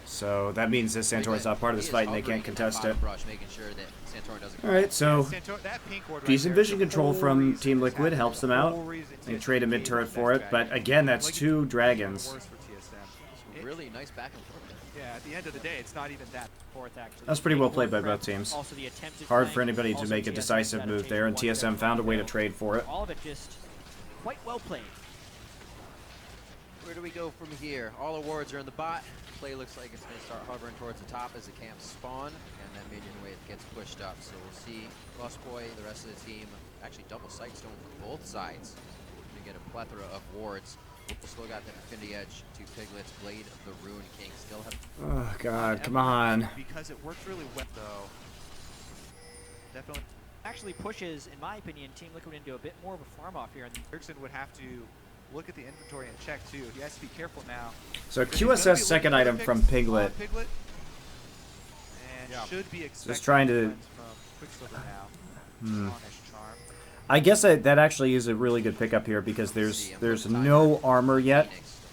So that means that Santorin's not part of this fight and they can't contest it. Sure Alright, so That pink ward right decent there, vision the control whole from reason Team this Liquid happened, helps them the out. whole reason They TSM trade a mid made turret that for it, dragon. but again, that's Like, 2 it's dragons. worse for TSM. Really nice back and forth there. Yeah, at the end of the day, it's not even that. Fourth, actually. That's pretty well played by both teams. Also the attempted Hard flank, for anybody to also make a TSM decisive had move there, and phase one TSM found a way to fail. trade for it. All of it just quite well played. Where do we go from here? All awards are in the bot. Play looks like it's going to start hovering towards the top as the camps spawn, and that minion wave gets pushed up. So we'll see Lust Boy, the rest of the team, actually double Sightstone for both sides to get a plethora of wards. We'll still got that Infinity Edge to Piglet's Blade of the Rune King. Still have. Oh god, come on. Because it worked really well, though. Definitely. Actually pushes, in my opinion, Team Liquid into a bit more of a farm off here. And Bjergsen would have to look at the inventory and check too. He has to be careful now. So Because he's gonna QSS be second looking for item picks from on Piglet. And should be expecting trying to- defense from Quicksilver now. Longish charm. I guess that actually is a really good pickup here because there's no armor yet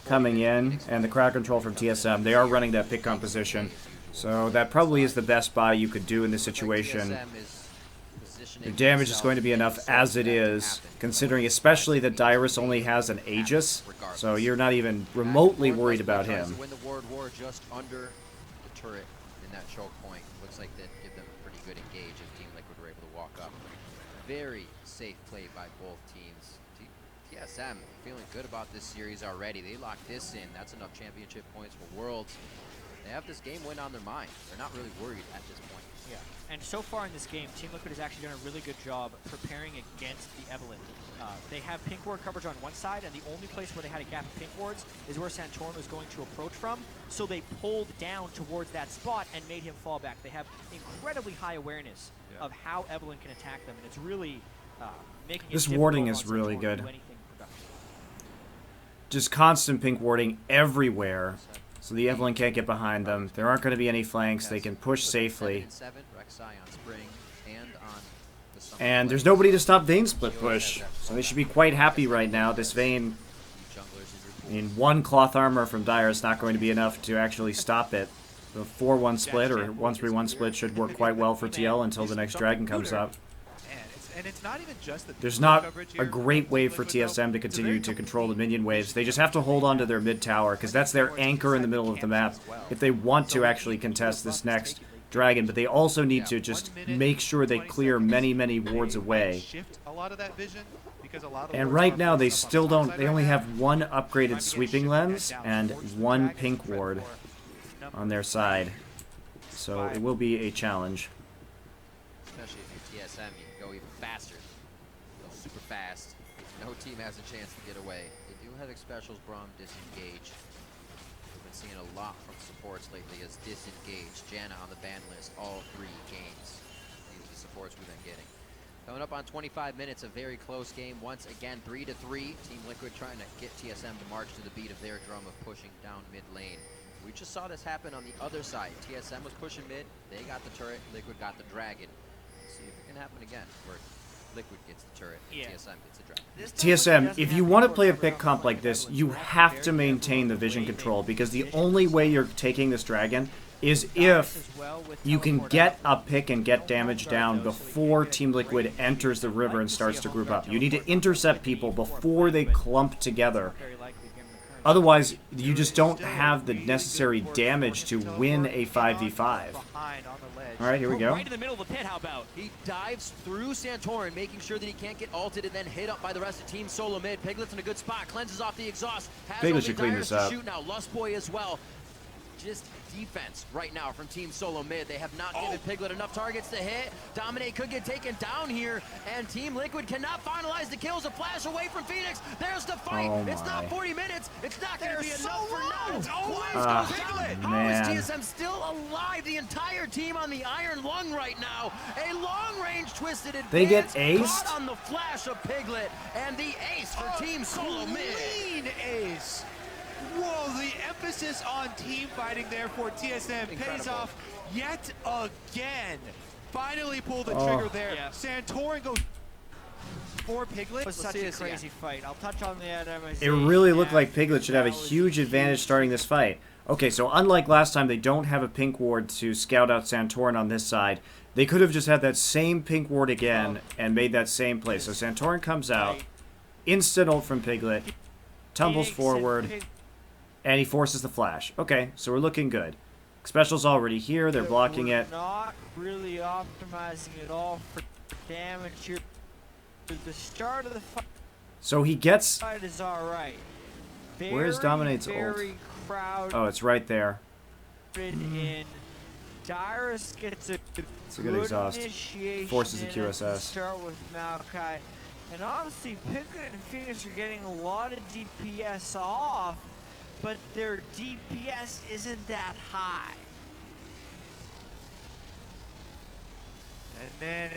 coming in, and the crowd control from TSM. They are running that pick composition, so that probably is the best buy you could do in this situation. TSM is positioning. The damage is himself going to be and enough so as it that can is, happen. considering especially that Dyrus only has an Aegis, so you're not even remotely worried about Tries him. to win the ward war just under the turret in that choke point. Looks like that give them a pretty good engage if Team Liquid were able to walk up. Very safe play by both teams. TSM feeling good about this series already. They locked this in. That's enough championship points for Worlds. They have this game win on their mind. They're not really worried at this point. Yeah, and so far in this game, Team Liquid has actually done a really good job preparing against the Evelyn. They have pink ward coverage on one side, and the only place where they had a gap of pink wards is where Santorin was going to approach from, so they pulled down towards that spot and made him fall back. They have incredibly high awareness of how Evelyn can attack them, and it's really making it This difficult warding on is really Santorin to good. do anything productive. Just constant pink warding everywhere, so the Evelyn can't get behind them. There aren't going to be any flanks. They can push safely. And there's nobody to stop Vayne's split push, so they should be quite happy right now. This Vayne, in one cloth armor from Dire is not going to be enough to actually stop it. The 4-1 split or 1-3-1 split should work quite well for TL until the next dragon comes up. And it's not even just the There's not a great way for TSM to continue to control the minion waves. They just have to hold on to their mid tower, because that's their anchor in the middle of the map if they want to actually contest this next dragon. But they also need to just make sure they clear many wards away. And right now they still don't, they only have one upgraded sweeping lens and one pink ward on their side. So it will be a challenge. Especially if you're TSM, you can go even faster. Go super fast. No team has a chance to get away. They do have specials, Braum, disengage. We've been seeing a lot from supports lately as disengage. Janna on the ban list, all 3 games. These are the supports we've been getting. Coming up on 25 minutes, a very close game. Once again, 3-3. Team Liquid trying to get TSM to march to the beat of their drum of pushing down mid lane. We just saw this happen on the other side. TSM was pushing mid, they got the turret, Liquid got the dragon. Let's see if it can happen again, where Liquid gets the turret, and TSM gets the dragon. TSM, if you want to play a big comp like this, you have to maintain the vision control, because the only way you're taking this dragon is if you can get a pick and get damage down before Team Liquid enters the river and starts to group up. You need to intercept people before they clump together. Otherwise, you just don't have the necessary damage to win a 5v5. Alright, here we go. Right in the middle of the pit, how about? He dives through Santorin, making sure that he can't get ulted and then hit up by the rest of team solo mid. Piglet's in a good spot, cleanses off the exhaust. Piglet should clean this up. Shoot now, Lustboy as well. Just defense right now from Team Solo Mid. They have not given Piglet enough targets to hit. Dominate could get taken down here, and Team Liquid cannot finalize the kills. A flash away from Phoenix. There's the fight. It's not 40 minutes. It's not going to be enough for now. Piglet. How is TSM still alive? The entire team on the Iron Lung right now. A long-range twisted advance. They get aced? Caught on the flash of Piglet, and the ace for Team Solo Mid. Clean ace. Whoa, the emphasis on team fighting there for TSM pays off yet again. Finally pulled the trigger there. Yeah. Santorin goes for Piglet. It was such a crazy fight. I'll touch on the MSC. It really looked like Piglet should have a huge advantage starting this fight. Okay, so unlike last time, they don't have a pink ward to scout out Santorin on this side. They could have just had that same pink ward again and made that same play. So Santorin comes out, instant ult from Piglet, tumbles forward, and he forces the flash. Okay, so we're looking good. Special's already here. They're blocking it. Not really optimizing at all for damage here. The start of the fight. So he gets. Is all right. Where's Dominate's ult? Oh, it's right there. In Dyrus gets a good exhaust. Forces the QSS. Start with Maokai, and honestly, Piglet and Phoenix are getting a lot of DPS off. But their DPS isn't that high. And then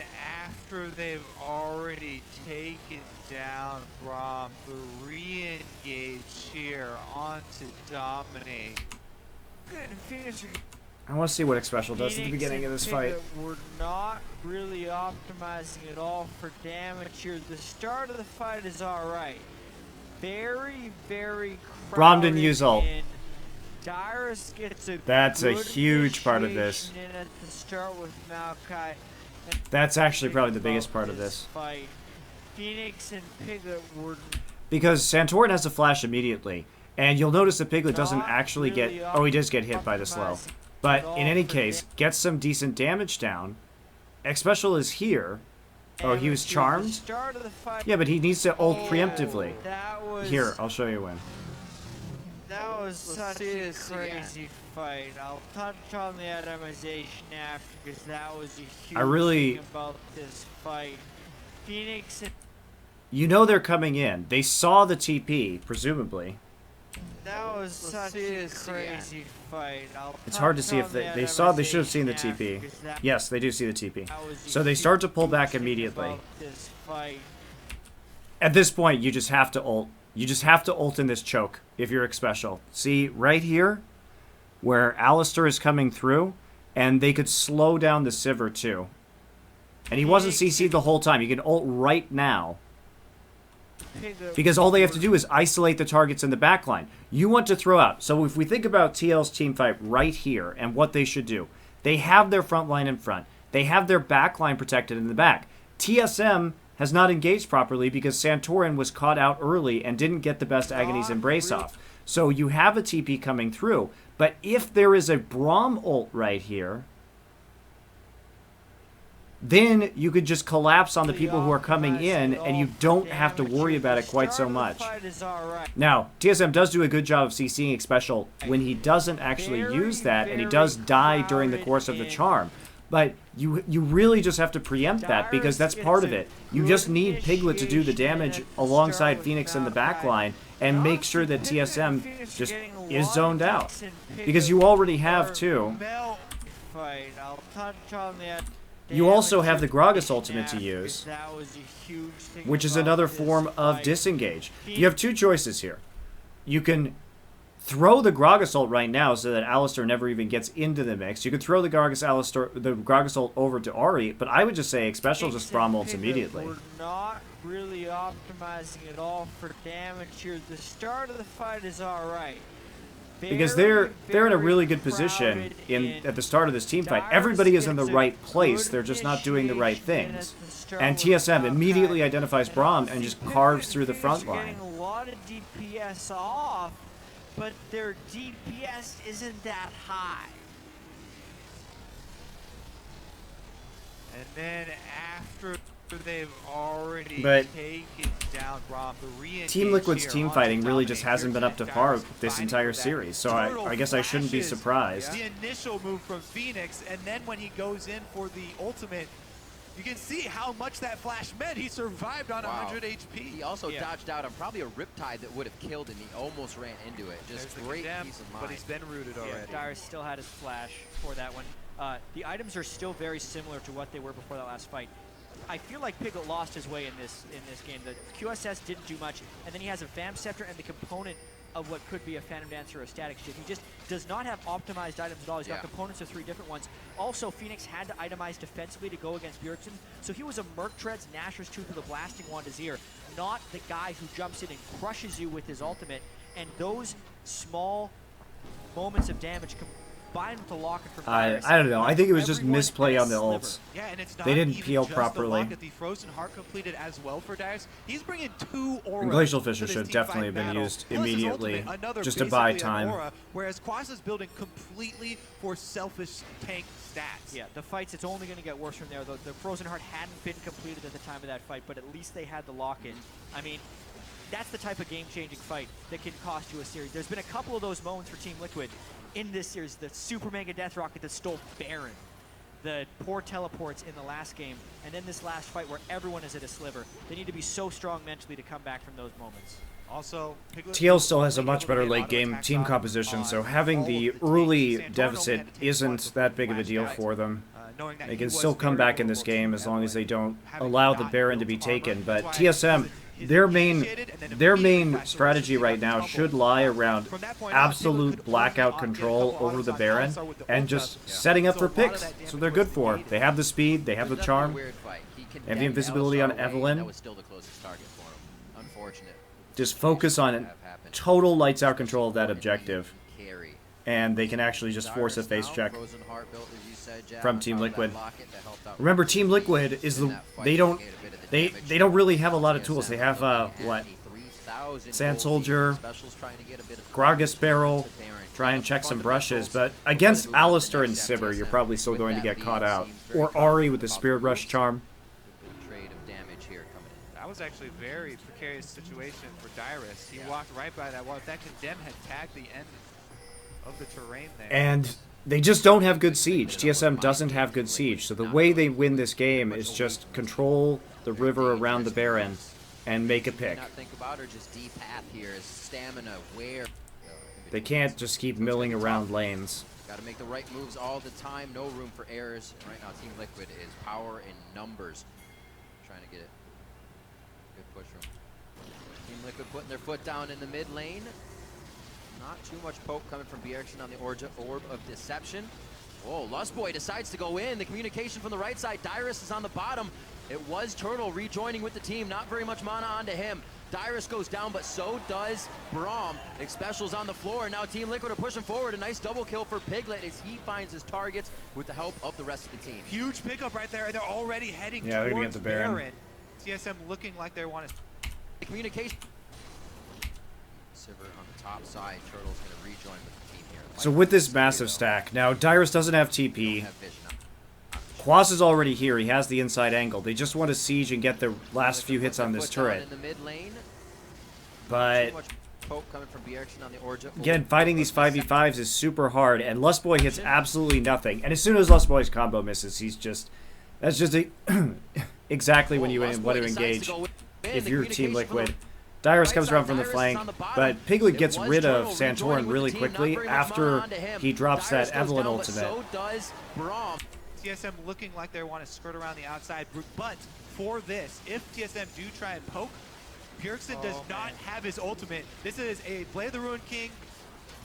after they've already taken down Braum, the re-engage here onto Dominate. I want to see what X Special does at the beginning of this fight. We're not really optimizing at all for damage here. The start of the fight is alright. Very Braum didn't use ult. Dyrus gets a That's a huge part of this. In at the start with Maokai. That's actually probably the biggest part of this. Fight. Phoenix and Piglet were Because Santorin has a flash immediately, and you'll notice that Piglet doesn't actually get... Oh, he does get hit by the slow. But in any case, gets some decent damage down. X Special is here. Oh, he was charmed? Yeah, but he needs to ult preemptively. Here, I'll show you when. That was such a crazy fight. I'll touch on the itemization after because that was a huge thing about this fight. Phoenix and You know they're coming in. They saw the TP, presumably. that was such a crazy fight. It's hard to see if they saw. They should have seen the TP. Yes, they do see the TP. So they start to pull back immediately. At this point, you just have to ult. You just have to ult in this choke if you're X Special. See, right here, where Alistar is coming through, and they could slow down the Sivir too. And he wasn't CC'd the whole time. You can ult right now. Because all they have to do is isolate the targets in the backline. You want to throw out. So if we think about TL's team fight right here and what they should do, they have their front line in front. They have their back line protected in the back. TSM has not engaged properly because Santorin was caught out early and didn't get the best Agony's Embrace off. So you have a TP coming through. But if there is a Braum ult right here, then you could just collapse on the people who are coming in, and you don't have to worry about it quite so much. Now, TSM does do a good job of CCing X Special when he doesn't actually use that, and he does die during the course of the charm. But you really just have to preempt that, because that's part of it. You just need Piglet to do the damage alongside Phoenix in the backline, and make sure that TSM just is zoned out. Because you already have two. You also have the Gragas ultimate to use, which is another form of disengage. You have two choices here. You can throw the Gragas ult right now so that Alistar never even gets into the mix. You could throw the Gragas ult over to Ahri, but I would just say X Special just Braum ults immediately. We're not really optimizing at all for damage here. The start of the fight is alright. Because they're in a really good position at the start of this team fight. Everybody is in the right place. They're just not doing the right things. And TSM immediately identifies Braum and just carves through the front line. A lot of DPS off, but their DPS isn't that high. And then after they've already taken down Braum, Team Liquid's team fighting really just hasn't been up to par this entire series, so I guess I shouldn't be surprised. The initial move from Phoenix, and then when he goes in for the ultimate, you can see how much that flash meant. He survived on 100 HP. He also dodged out on probably a Riptide that would have killed him. He almost ran into it. Just great peace of mind. But he's been rooted already. Dyrus still had his flash for that one. The items are still very similar to what they were before that last fight. I feel like Piglet lost his way in this game. The QSS didn't do much, and then he has a Vam Scepter and the component of what could be a Phantom Dancer or a Static Shift. He just does not have optimized items at all. He's got components of 3 different ones. Also, Phoenix had to itemize defensively to go against Bjergsen, so he was a Merc Treads, Nashor's Tooth with a Blasting Wand Azir, not the guy who jumps in and crushes you with his ultimate. And those small moments of damage combined with the locket from Dyrus, I don't know. I think it was just misplay on the ults. Yeah, and it's not they didn't even peel just properly. The Frozen Heart completed as well for Dyrus. He's bringing 2 auras. And Glacial Fissure to should this definitely have been battle. used Plus his immediately, ultimate, just to buy basically an time. aura, whereas Quas is building completely for selfish tank stats. Yeah, the fights, it's only going to get worse from there. The Frozen Heart hadn't been completed at the time of that fight, but at least they had the lock-in. I mean, that's the type of game-changing fight that can cost you a series. There's been a couple of those moments for Team Liquid in this series. The Super Mega Death Rocket that stole Baron, the poor teleports in the last game, and then this last fight where everyone is at a sliver. They need to be so strong mentally to come back from those moments. Also, TL still has a much better late game team composition, so having the early deficit isn't that big of a deal for them. They can still come back in this game as long as they don't allow the Baron to be taken. But TSM, their main strategy right now should lie around absolute blackout control over the Baron and just setting up for picks. So they're good for. They have the speed, they have the charm, they have the invisibility on Evelyn. That was still the closest target for him. Unfortunate. Just focus on total lights out control of that objective. and they can actually just force a face check Frozen Heart built, as you said, Jack, from on Team top of that Liquid. locket that helped out Remember, really Team Liquid is in the that fight they to don't mitigate a bit of the they damage. they don't really have a lot of tools. TSM They have looking at what? a 3,000 Sand gold Soldier, lead. Specials trying to get a bit of Gragas Barrel, to Baron. try and check some brushes, but Fundamentals. against Hopefully move on to the Alistar and next step. Sivir, you're TSM probably still with going to that get caught lead out. seems very Or Ari with the confident Spirit about the Rush moves. charm. Good trade of damage here coming in. That was actually a very precarious situation for Dyrus. He Yeah. walked right by that wall. That Condemn had tagged the end of the terrain there. And they just don't have good siege. TSM doesn't have good siege. So the way they win this game is just control the river around the Baron and make a pick. Not think about or just deep path here is stamina where They can't just keep milling around lanes. got to make the right moves all the time. No room for errors. And right now, Team Liquid is power in numbers. Trying to get it. Good push from Team Liquid putting their foot down in the mid lane. Not too much poke coming from Bjergsen on the Orb of Deception. Whoa, Lustboy decides to go in. The communication from the right side. Dyrus is on the bottom. It was Turtle rejoining with the team. Not very much mana onto him. Dyrus goes down, but so does Braum. Specials on the floor, and now Team Liquid are pushing forward. A nice double kill for Piglet as he finds his targets with the help of the rest of the team. Huge pickup right there. They're already heading Yeah, they're gonna towards get the Baron. TSM looking like they want to. The communication. Sivir on the top side. Turtle's going to rejoin with the team here. So with this massive stack, now Dyrus doesn't have TP. Have vision up. Quas is already here. He has the inside angle. They just want to siege and get the last few hits on this turret. In the mid lane. But Too much poke coming from Bjergsen on the Orb. again, fighting these 5v5s is super hard, and Lustboy hits absolutely nothing. And as soon as Lustboy's combo misses, he's just... That's just exactly when you want to engage if you're Team Liquid. Dyrus comes around from the flank, but Piglet gets rid of Santorin really quickly after he drops that Evelyn ultimate. So does Braum. TSM looking like they want to skirt around the outside, but for this, if TSM do try and poke, Bjergsen does not have his ultimate. This is a Blade of the Ruined King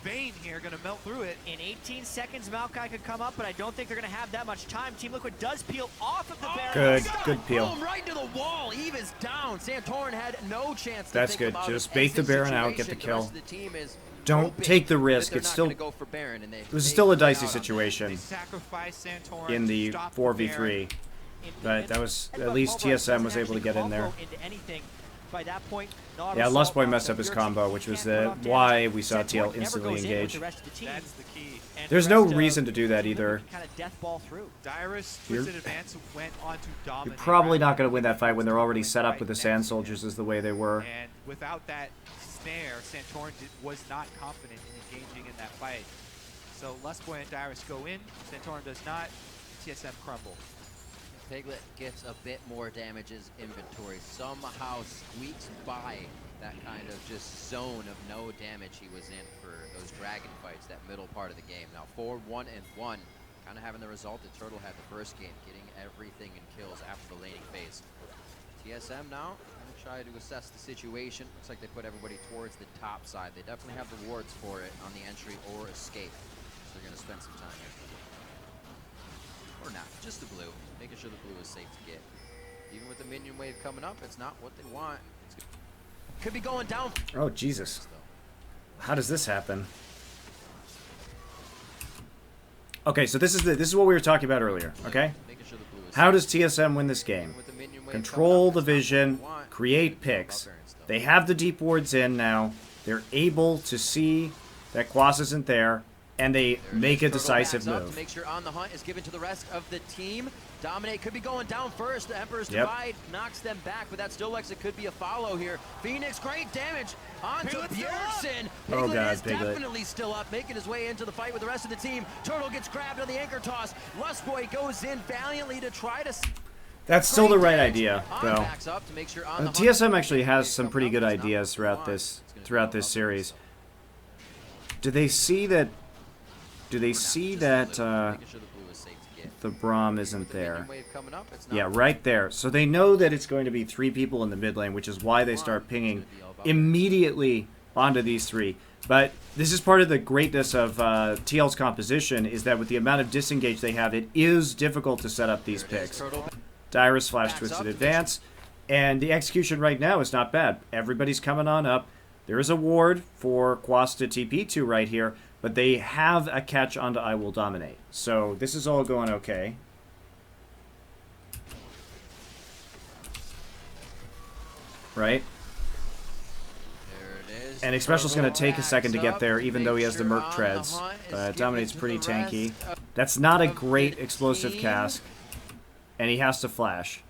Bane here, gonna melt through it. In 18 seconds, Maokai could come up, but I don't think they're gonna have that much time. Team Liquid does peel off of the Baron. Good peel. Boom, right to the wall. Eve is down. Santorin had no chance to That's think good. about Just an bait the exit Baron out, get the situation. kill. rest of the team is Don't hoping take the that risk. they're It's not still gonna go for Baron, and they it was still a dicey out on that. They situation sacrifice Santorin in the to stop 4v3, Baron. but that was at least TSM was able to get in there. By that point, Yeah, Lustboy messed up his combo, which was why we saw TL instantly engage. That's the key. There's no reason to do that either. Kind of death ball through. Dyrus You're- Twisted Advance went on to dominate. You're probably not going to win that fight when they're already set up with the Sand Soldiers as the way they were. And without that snare, Santorin was not confident in engaging in that fight. So Lustboy and Dyrus go in, Santorin does not, TSM crumble. Piglet gets a bit more damages inventory. Somehow squeaks by that kind of just zone of no damage he was in for those dragon fights, that middle part of the game. Now 4-1-1, kind of having the result that Turtle had the first game, getting everything in kills after the laning phase. TSM now going to try to assess the situation. Looks like they put everybody towards the top side. They definitely have the wards for it on the entry or escape. So they're going to spend some time here. Or not, just the blue. Making sure the blue is safe to get. Even with the minion wave coming up, it's not what they want. It's could be going down. Oh, Jesus. How does this happen? Okay, so this is what we were talking about earlier, okay? Making sure the blue is How safe. does TSM win this game? With the minion wave Control coming the up, it's not vision, what they want. create picks. They have the deep wards in now. They're able to see that Quas isn't there, and they make a Turtle decisive backs up move. to make sure On the Hunt is given to the rest of the team. Dominate could be going down first. The Emperor's Yep. Divide knocks them back, but that still looks it could be a follow here. Phoenix, great damage onto Piglet's still up. Bjergsen. Oh, Piglet God, is Piglet. definitely still up, making his way into the fight with the rest of the team. Turtle gets grabbed on the anchor toss. Lustboy goes in valiantly to try to... That's still the right Great idea, damage. though. On backs up to make sure On the Hunt- TSM actually has some pretty good It's not ideas what throughout they this want. It's throughout gonna this go series. up. Do they see that? Do they see that Making sure the blue is safe to get. the Braum isn't With the minion there? wave coming up, it's not Yeah, right there. So they know that it's going to be 3 people in the mid lane, which is why they start pinging immediately onto these 3. But this is part of the greatness of TL's composition, is that with the amount of disengage they have, it is difficult to set up these picks. Turtle Dyrus flash Backs twisted up. advance, and the execution right now is not bad. Everybody's coming on up. There is a ward for Quas to TP to right here, but they have a catch onto I Will Dominate. So this is all going okay. Right? And Xpecial's going to take a second to get there, even though he has the Merc Treads. Dominate's pretty tanky. That's not a great explosive cask, and he has to flash.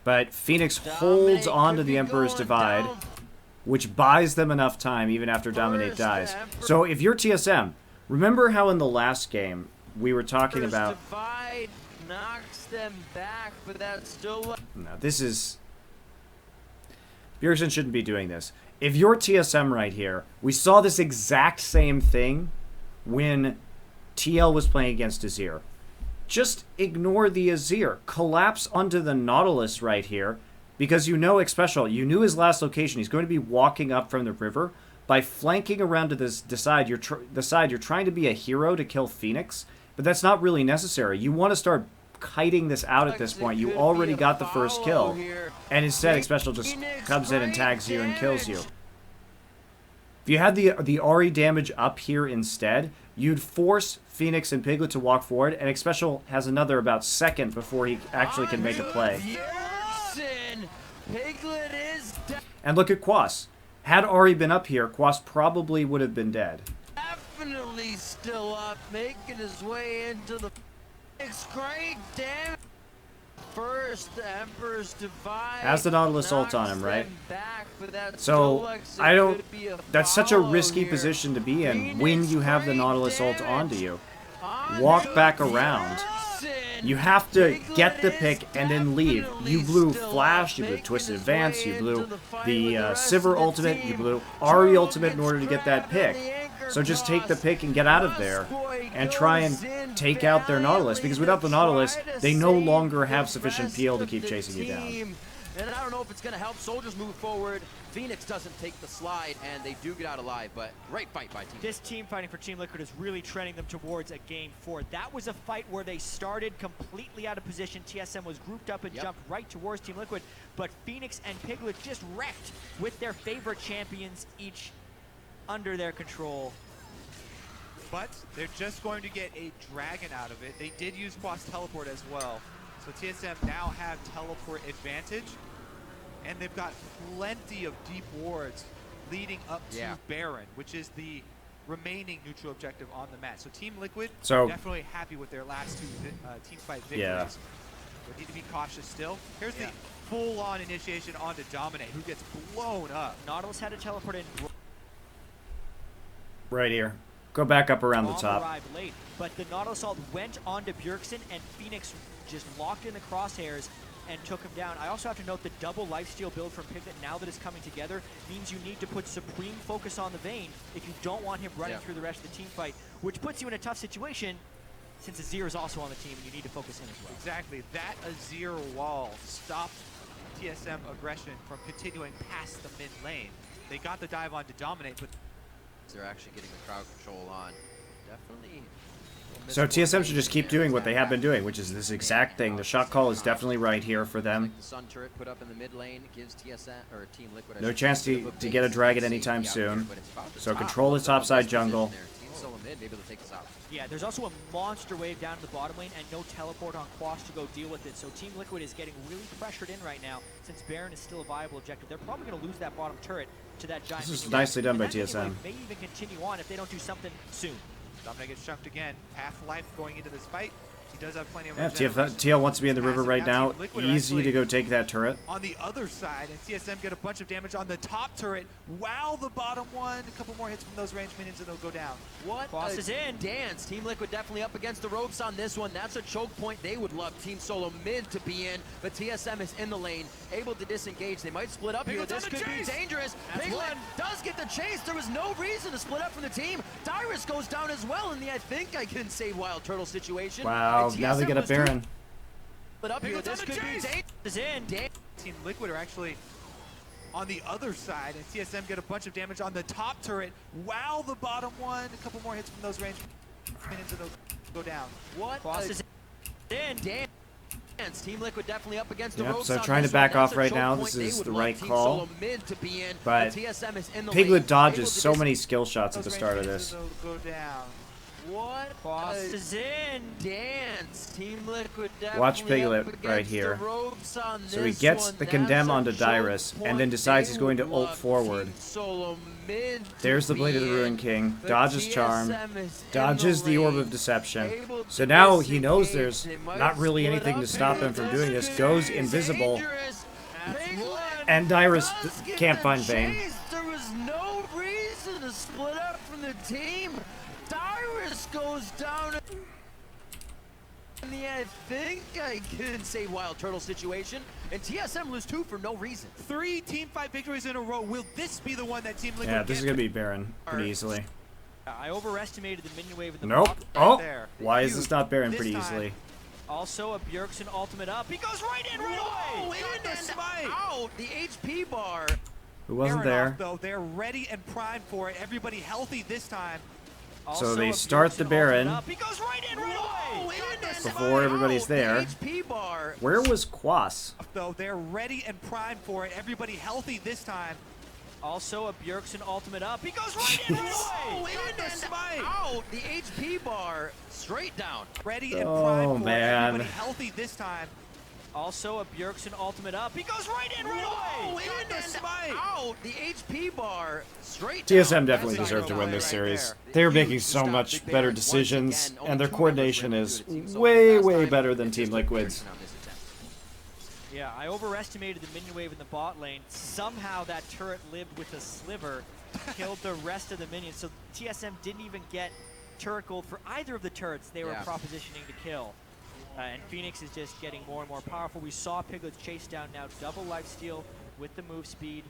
But Phoenix holds on to the Emperor's Divide, which buys them enough time even after Dominate dies. So if you're TSM, remember how in the last game we were talking about... Divide knocks them back, but that's still... No, this is... Bjergsen shouldn't be doing this. If you're TSM right here, we saw this exact same thing when TL was playing against Azir. Just ignore the Azir. Collapse onto the Nautilus right here, because you know Xpecial. You knew his last location. He's going to be walking up from the river. By flanking around to the side, you're trying to be a hero to kill Phoenix, but that's not really necessary. You want to start kiting this out at this point. You already got the first kill, and instead Xpecial just comes in and tags you and kills you. If you had the Ahri damage up here instead, you'd force Phoenix and Piglet to walk forward, and Xpecial has another about second before he actually can make a play. And look at Quas. Had Ahri been up here, Quas probably would have been dead. Definitely still up, making his way into the... It's great damage. First, Emperor's Divide has the Nautilus ult on him, right? Back, so I don't... That's such a risky position to be in when you have the Nautilus ult onto you. Walk back around. You have to get the pick and then leave. You blew Flash, you blew Twisted Advance, you blew the Sivir ultimate, you blew Ahri ultimate in order to get that pick. So just take the pick and get out of there and try and take out their Nautilus, because without the Nautilus, they no longer have sufficient PL to keep chasing you down. And I don't know if it's going to help Soldiers move forward. Phoenix doesn't take the slide, and they do get out alive, but great fight by Team Liquid. This team fighting for Team Liquid is really trending them towards a Game 4. That was a fight where they started completely out of position. TSM was grouped up and jumped right towards Team Liquid, but Phoenix and Piglet just wrecked with their favorite champions each under their control. But they're just going to get a dragon out of it. They did use Quas teleport as well. So TSM now have teleport advantage. And they've got plenty of deep wards leading up to Baron, which is the remaining neutral objective on the map. So Team Liquid definitely happy with their last two team fight victories. But need to be cautious still. Here's the full-on initiation onto Dominate, who gets blown up. Nautilus had to teleport in. Right here. Go back up around the top. Arrived late, but the Nautilus ult went onto Bjergsen, and Phoenix just locked in the crosshairs and took him down. I also have to note the double lifesteal build from Piglet, now that it's coming together, means you need to put supreme focus on the Vayne if you don't want him running through the rest of the team fight, which puts you in a tough situation since Azir is also on the team and you need to focus in as well. Exactly. That Azir wall stopped TSM aggression from continuing past the mid lane. They got the dive on to Dominate, but they're actually getting the crowd control on. Definitely. So TSM should just keep doing what they have been doing, which is this exact thing. The shot call is definitely right here for them. Like the Sun turret put up in the mid lane gives TSM or Team Liquid no chance to get a dragon anytime soon. So control the topside jungle. Yeah, there's also a monster wave down to the bottom lane and no teleport on Quas to go deal with it. So Team Liquid is getting really pressured in right now. Since Baron is still a viable objective, they're probably going to lose that bottom turret to that giant. This is nicely done by TSM. May even continue on if they don't do something soon. Dominate gets chunked again. Half life going into this fight. He does have plenty of TL wants to be in the river right now. Easy to go take that turret. On the other side, and TSM get a bunch of damage on the top turret. Wow, the bottom one. A couple more hits from those ranged minions and they'll go down. What Boss is in. Dance. Team Liquid definitely up against the ropes on this one. That's a choke point they would love Team Solo mid to be in, but TSM is in the lane, able to disengage. They might split up here. This could be dangerous. Piglet does get the chase. There was no reason to split up from the team. Dyrus goes down as well in the I think I can save Wild Turtle situation. Wow, now they get a Baron. But up here, this could be dangerous. Team Liquid are actually on the other side, and TSM get a bunch of damage on the top turret. Wow, the bottom one. A couple more hits from those ranged minions and they'll go down. What? Boss is in. Team Liquid definitely up against the Yep, ropes so on trying to this back one. off That's a right choke now. point This they is would the want right Team call. Solo Mid to be in, But TSM is in the Piglet lane, dodges able to so many skill shots at the Those start of range this. phases will go down. What Boss a is in. dance. Team Liquid definitely Watch Piglet up right against here. the ropes on So he this gets one. the That's condemn a onto choke Dyrus, and then point decides they he's going to would ult want forward. Team Solo Mid to There's the Blade of the be Ruin in, King, but dodges Charm, TSM is in dodges the Orb lane, of Deception. able So to now he knows disengage. there's They might not really split anything to up stop here. him from This doing this. could Goes be invisible, dangerous. Piglet and Dyrus does get can't the find Vayne. chase. There was no reason to split up from the team. Dyrus goes down. I think I can say Wild Turtle situation, and TSM lose 2 for no reason. 3 teamfight victories in a row. Will this be the one that Team Liquid Yeah, this gets? is going to be Baron pretty easily. I overestimated the minion wave in the Nope. bot. Oh, there. why is this not Baron This pretty time. easily? Also a Bjergsen ultimate up. He goes right in right Whoa, away. in the and smite. out. The HP bar. Who wasn't Aaron there? off, though. They're ready and primed for it. Everybody healthy this time. Also they a start the Bjergsen Baron. ultimate up. He goes right in right Whoa, away. in and Before everybody's out. there. The HP bar. Where was Quas? Though they're ready and primed for it. Everybody healthy this time. Also a Bjergsen ultimate up. He goes right in right Whoa, away. in and smite. out. The HP bar straight down. Ready and Oh, primed for man. it. Everybody healthy this time. Also a Bjergsen ultimate up. He goes right in right Whoa, away. in and smite. out. The HP bar straight down. TSM definitely That's deserved to a win this right series. there. They're Huge making to so stop much Big better Baron once decisions, again. Only and their 2 members coordination went is into the team so way, last way time, better than it's Team just Liquid's. Bjergsen on this attempt. Yeah, I overestimated the minion wave in the bot lane. Somehow that turret lived with a sliver, killed the rest of the minions. So TSM didn't even get turret gold for either of the turrets they were Yeah. propositioning to kill. And Phoenix is just getting more and more powerful. We saw Piglet's chase down now, double lifesteal with the move speed.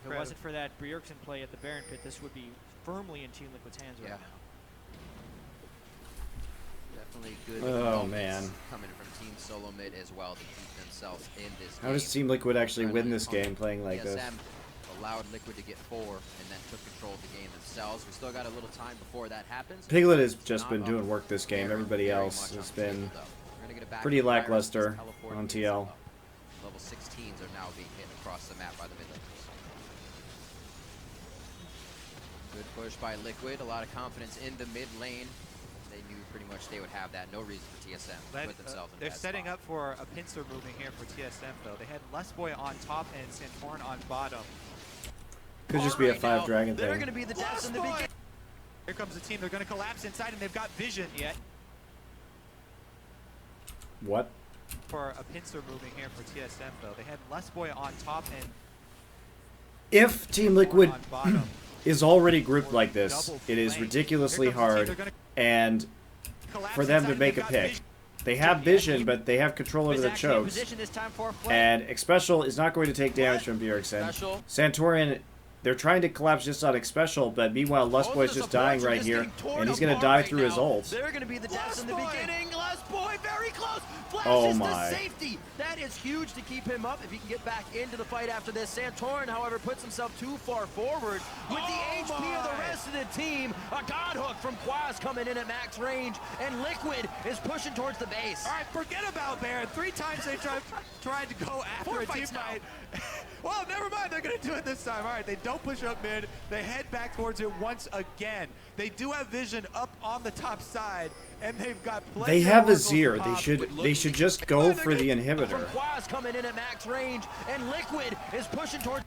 If it wasn't for that Bjergsen play at the Baron pit, this would be firmly in Team Liquid's hands right Yeah. now. Definitely good. Oh, developments man. Coming from Team Solo Mid as well to keep themselves in this How game. does Team Liquid actually win Friendly this game opponent. playing like this? TSM allowed Liquid to get 4 and then took control of the game themselves. We still got a little time before that happens. Piglet has It's just not been up doing work this game. very, Everybody very else much has on the been table, though. We're gonna get it back pretty to Dyrus. lackluster He's teleporting on to TL. Solo. Level 16s are now being hit across the map by the mid laners. Good push by Liquid. A lot of confidence in the mid lane. They knew pretty much they would have that. No reason for TSM to put themselves in a They're bad setting spot. up for a pincer moving here for TSM, though. They had Lustboy on top and Santorin on bottom. Could just be a Right now, 5-dragon They're thing. going to be the deaths in the beginning. Here comes the team. They're going to collapse inside, and they've got vision yet What? for a pincer moving here for TSM, though. They had Lustboy on top and If Team Liquid on bottom. is already grouped like this, it is ridiculously hard, and for them to make a pick. They have vision, but they have control over Is the actually in chokes. position this time for a play. And Xpecial is not going to take damage from Bjergsen. Special. Santorin, they're trying to collapse just on Xpecial, but meanwhile Lustboy's just dying right here, and he's going to die through his ult. They're going to be the deaths in the beginning. Lustboy very close. Flashes Oh to my. safety. That is huge to keep him up if he can get back into the fight after this. Santorin, however, puts himself too far forward with the HP of the rest of the team. A god hook from Quas coming in at max range, and Liquid is pushing towards the base. All right, forget about Baron. 3 times they tried to go after 4 a team fights now. fight. Well, never mind. They're going to do it this time. All right, they don't push up mid. They head back towards it once again. They do have vision up on the top side, and they've got plenty They of have a oracles to Zir. pop. They should just go for the From inhibitor. Quas coming in at max range, and Liquid is pushing towards.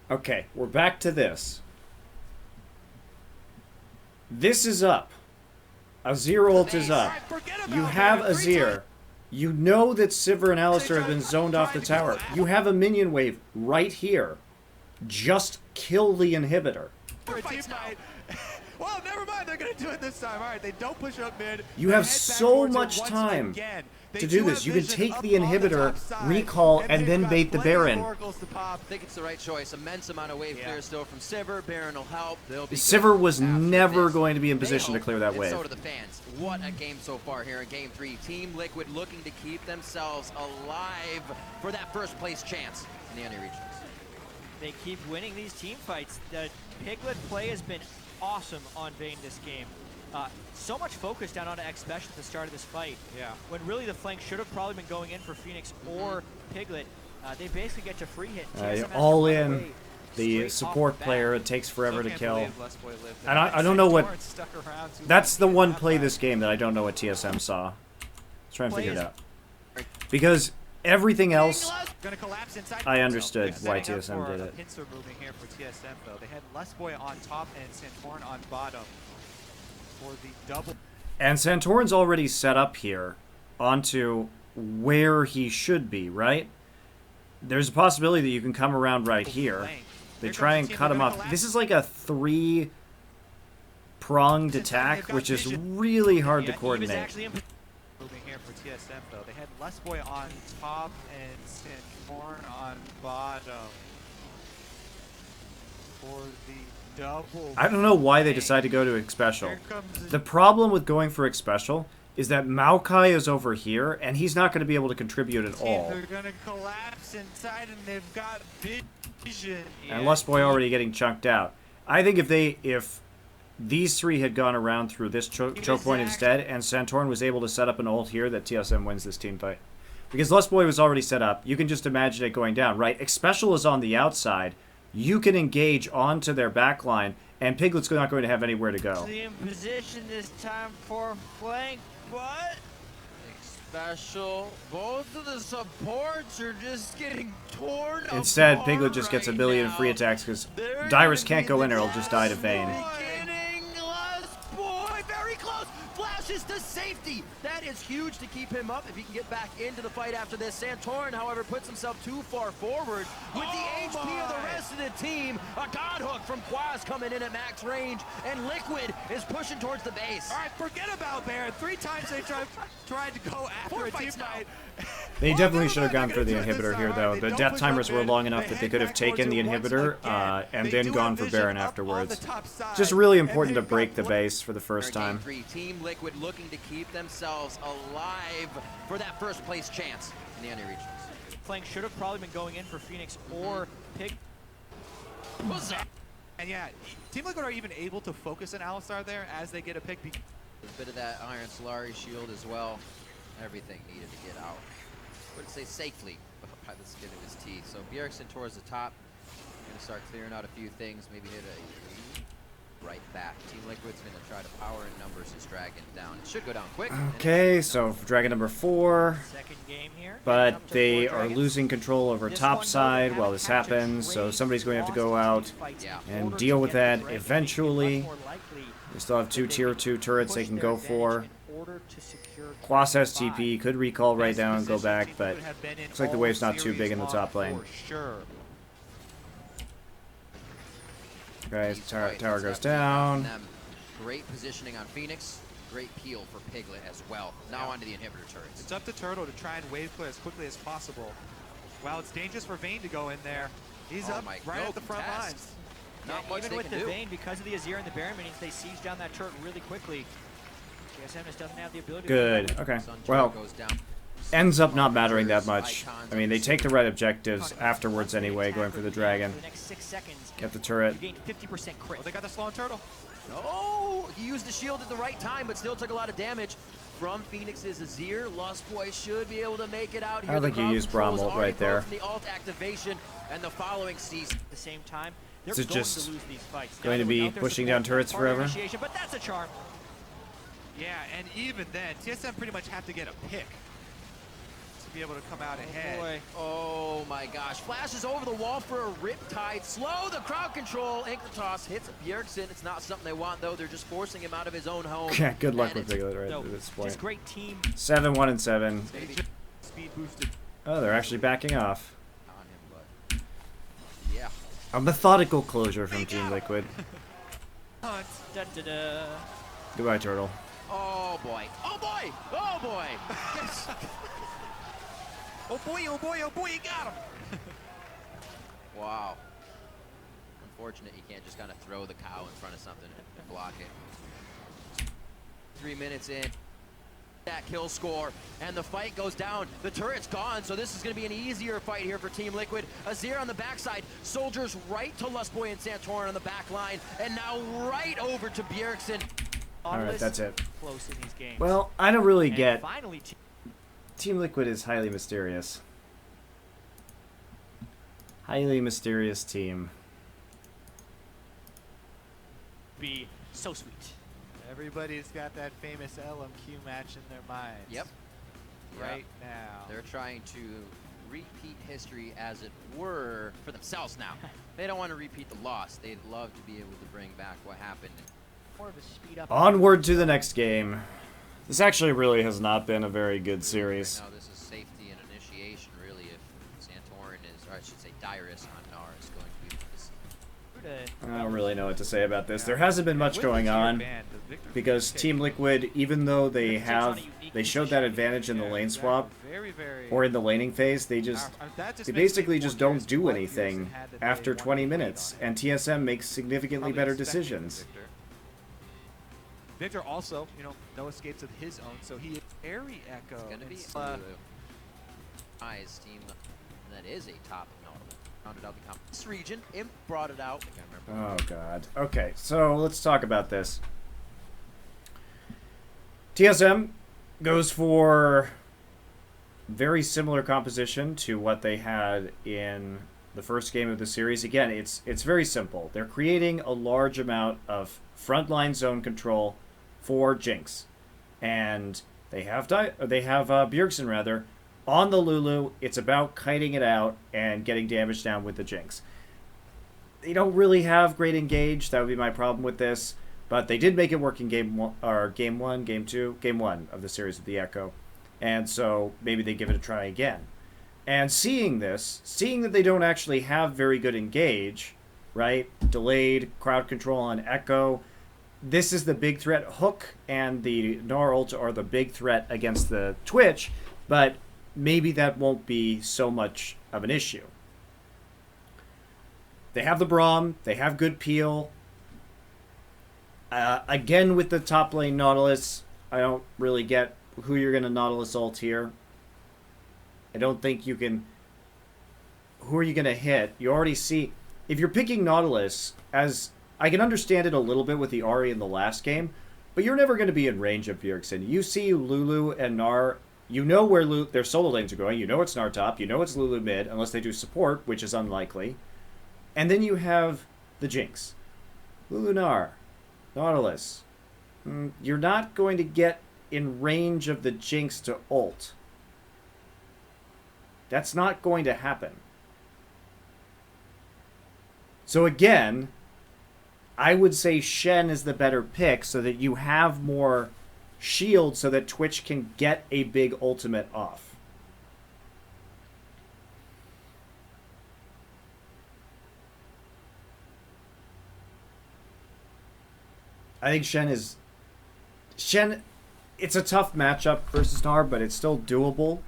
Okay, we're back to this. This is up. Azir ult is up. You have Azir. You know that Sivir and Alistar have been zoned off the tower. You have a minion wave right here. Just kill the inhibitor. For a team fight. Well, never mind. They're going to do it this time. All right, they don't push up mid. You They have head back so towards it much once time again. They to do do this. have You can vision take up the on inhibitor, top side, recall, and they've then got bait the plenty of Baron. oracles to pop. I think it's the right choice. Immense amount of wave Yeah. clear still from Sivir. Baron will help. They'll be Sivir good was after never this. going to be in They position to hope, clear that and wave. so do the fans. What a game so far here in Game 3. Team Liquid looking to keep themselves alive for that first place chance in the NA regions. They keep winning these team fights. The Piglet play has been awesome on Vayne this game. So much focus down onto X Special at the start of this fight. Yeah. When really the flank should have probably been going in for Phoenix or Piglet. They basically get to free hit. TSM has to all run in. away The straight support off the player, bat. it takes forever to kill. And I don't know what. Stuck That's the one play this game that I don't know what TSM saw. Let's try and figure it out. Because everything else, I understood why TSM did it. Pincer moving here for TSM though. They had Lustboy on top and Santorin on bottom for the double. And Santorin's already set up here onto where he should be, right? There's a possibility that you can come around right here. They try and cut him off. This is like a 3-pronged attack, which is really hard to coordinate. Moving here for TSM though. They had Lustboy on top and Santorin on bottom for the double. I don't know why they decide to go to Special. The problem with going for Special is that Maokai is over here, and he's not going to be able to contribute at all. They're going to collapse inside, and they've got vision. And Lustboy already getting chunked out. I think if these three had gone around through this choke point instead, and Santorin was able to set up an ult here, that TSM wins this team fight. Because Lustboy was already set up. You can just imagine it going down, right? Special is on the outside. You can engage onto their backline, and Piglet's not going to have anywhere to go. In position this time for flank, but Special. Both of the supports are just getting torn Instead, apart Piglet just gets a billion free attacks because Dyrus can't go in or he'll just die to Vayne. Boy, very close. Flashes to safety. That is huge to keep him up if he can get back into the fight after this. Santorin, however, puts himself too far forward with the HP of the rest of the team. A god hook from Quaz coming in at max range, and Liquid is pushing towards the base. All right, forget about Baron. 3 times they tried to go after a team fight. They definitely should have gone for the inhibitor here, though. The death timers were long enough that they could have taken the inhibitor and then gone for Baron afterwards. Just really important to break the base for the first time. Team Liquid looking to keep themselves alive for that first place chance in the NA regionals. Flank should have probably been going in for Phoenix or Pig. And yeah, Team Liquid are even able to focus an Alistar there as they get a pick. A bit of that Iron Solari shield as well. Everything needed to get out. I would say safely by the skin of his teeth. So Bjergsen towards the top. Going to start clearing out a few things. Maybe hit a right back. Team Liquid's going to try to power in numbers his dragon down. It should go down quick. Okay, so Dragon number 4. Second game here. But they are losing control over top side while this happens, so somebody's going to have to go out and deal with that eventually. They still have 2 tier 2 turrets they can go for. Quas has TP, could recall right now and go back, but looks like the wave's not too big in the top lane. Okay, tower goes down. Great positioning on Phoenix. Great peel for Piglet as well. Now onto the inhibitor turrets. It's up to Turtle to try and wave clear as quickly as possible. While it's dangerous for Vayne to go in there, he's up right at the front lines. Not much even they with can the do. Vayne, because of the Azir and the Baron minions, they siege down that turret really quickly. TSM just doesn't have the ability. Good. Okay. Well, ends up not mattering that much. I mean, they take the right objectives afterwards anyway, going for the dragon. The next 6 seconds, Get the turret. you gain 50% crit. Oh, they got the slow on Turtle. Oh, he used the shield at the right time, but still took a lot of damage from Phoenix's Azir. Lustboy should be able to make it out here. I think you used Braum ult right there. The ult activation and the following season. At the same time, they're This is going just to lose these fights. going to be pushing down turrets forever. But that's a charm. Yeah, and even then, TSM pretty much have to get a pick to be able to come out ahead. Boy. Oh my gosh. Flashes over the wall for a Riptide. Slow the crowd control. Anchor toss hits Bjergsen. It's not something they want, though. They're just forcing him out of his own home. Yeah, good luck And with Piglet right at this point. Just great team. 7, 1, and 7. Speed boosted. Oh, they're actually backing off. On him, but yeah. A methodical closure from Team Liquid. Da, da, da. Goodbye, Turtle. Oh boy. Oh boy. Oh boy. Oh boy, oh boy, oh boy, you got him! Wow. Unfortunate you can't just kind of throw the cow in front of something and block it. 3 minutes in. that kill score, and the fight goes down. The turret's gone, so this is going to be an easier fight here for Team Liquid. Azir on the backside, soldiers right to Lustboy and Santorin on the back line, and now right over to Bjergsen. All right, that's it. Close in these games. Well, I don't really get. Finally, Team Liquid is highly mysterious. Highly mysterious team. Be so sweet. Everybody's got that famous LMQ match in their minds. Yep. Right now. They're trying to repeat history, as it were, for themselves now. They don't want to repeat the loss. They'd love to be able to bring back what happened. More of a speed up. Onward to the next game. This actually really has not been a very good series. Right now, this is safety and initiation, really, if Santorin is, or I should say Dyrus on Gnar is going to be this. I don't really know what to say about this. There hasn't been much going on because Team Liquid, even though they showed that advantage in the lane swap or in the laning phase, they basically just don't do anything after 20 minutes, and TSM makes significantly better decisions. Victor also, no escapes of his own, so he is Airy Echo. It's going to be Eyes team that is a top notable. Rounded out the this region. Imp brought it out. Oh god. Okay, so let's talk about this. TSM goes for very similar composition to what they had in the first game of the series. Again, it's very simple. They're creating a large amount of frontline zone control for Jinx, and they have Bjergsen rather on the Lulu. It's about kiting it out and getting damage down with the Jinx. They don't really have great engage. That would be my problem with this, but they did make it work in game one of the series of the Echo, and so maybe they give it a try again. And seeing that they don't actually have very good engage, right? Delayed crowd control on Echo. This is the big threat. Hook and the Gnar ult are the big threat against the Twitch, but maybe that won't be so much of an issue. They have the Braum. They have good peel. Again, with the top lane Nautilus, I don't really get who you're going to Nautilus ult here. I don't think you can... Who are you going to hit? You already see... If you're picking Nautilus, as... I can understand it a little bit with the Ahri in the last game, but you're never going to be in range of Bjergsen. You see Lulu and Gnar... You know where their solo lanes are going. You know it's Gnar top. You know it's Lulu mid, unless they do support, which is unlikely. And then you have the Jinx. Lulu Gnar. Nautilus. You're not going to get in range of the Jinx to ult. That's not going to happen. So again, I would say Shen is the better pick so that you have more shield so that Twitch can get a big ultimate off. I think Shen, it's a tough matchup versus Gnar, but it's still doable.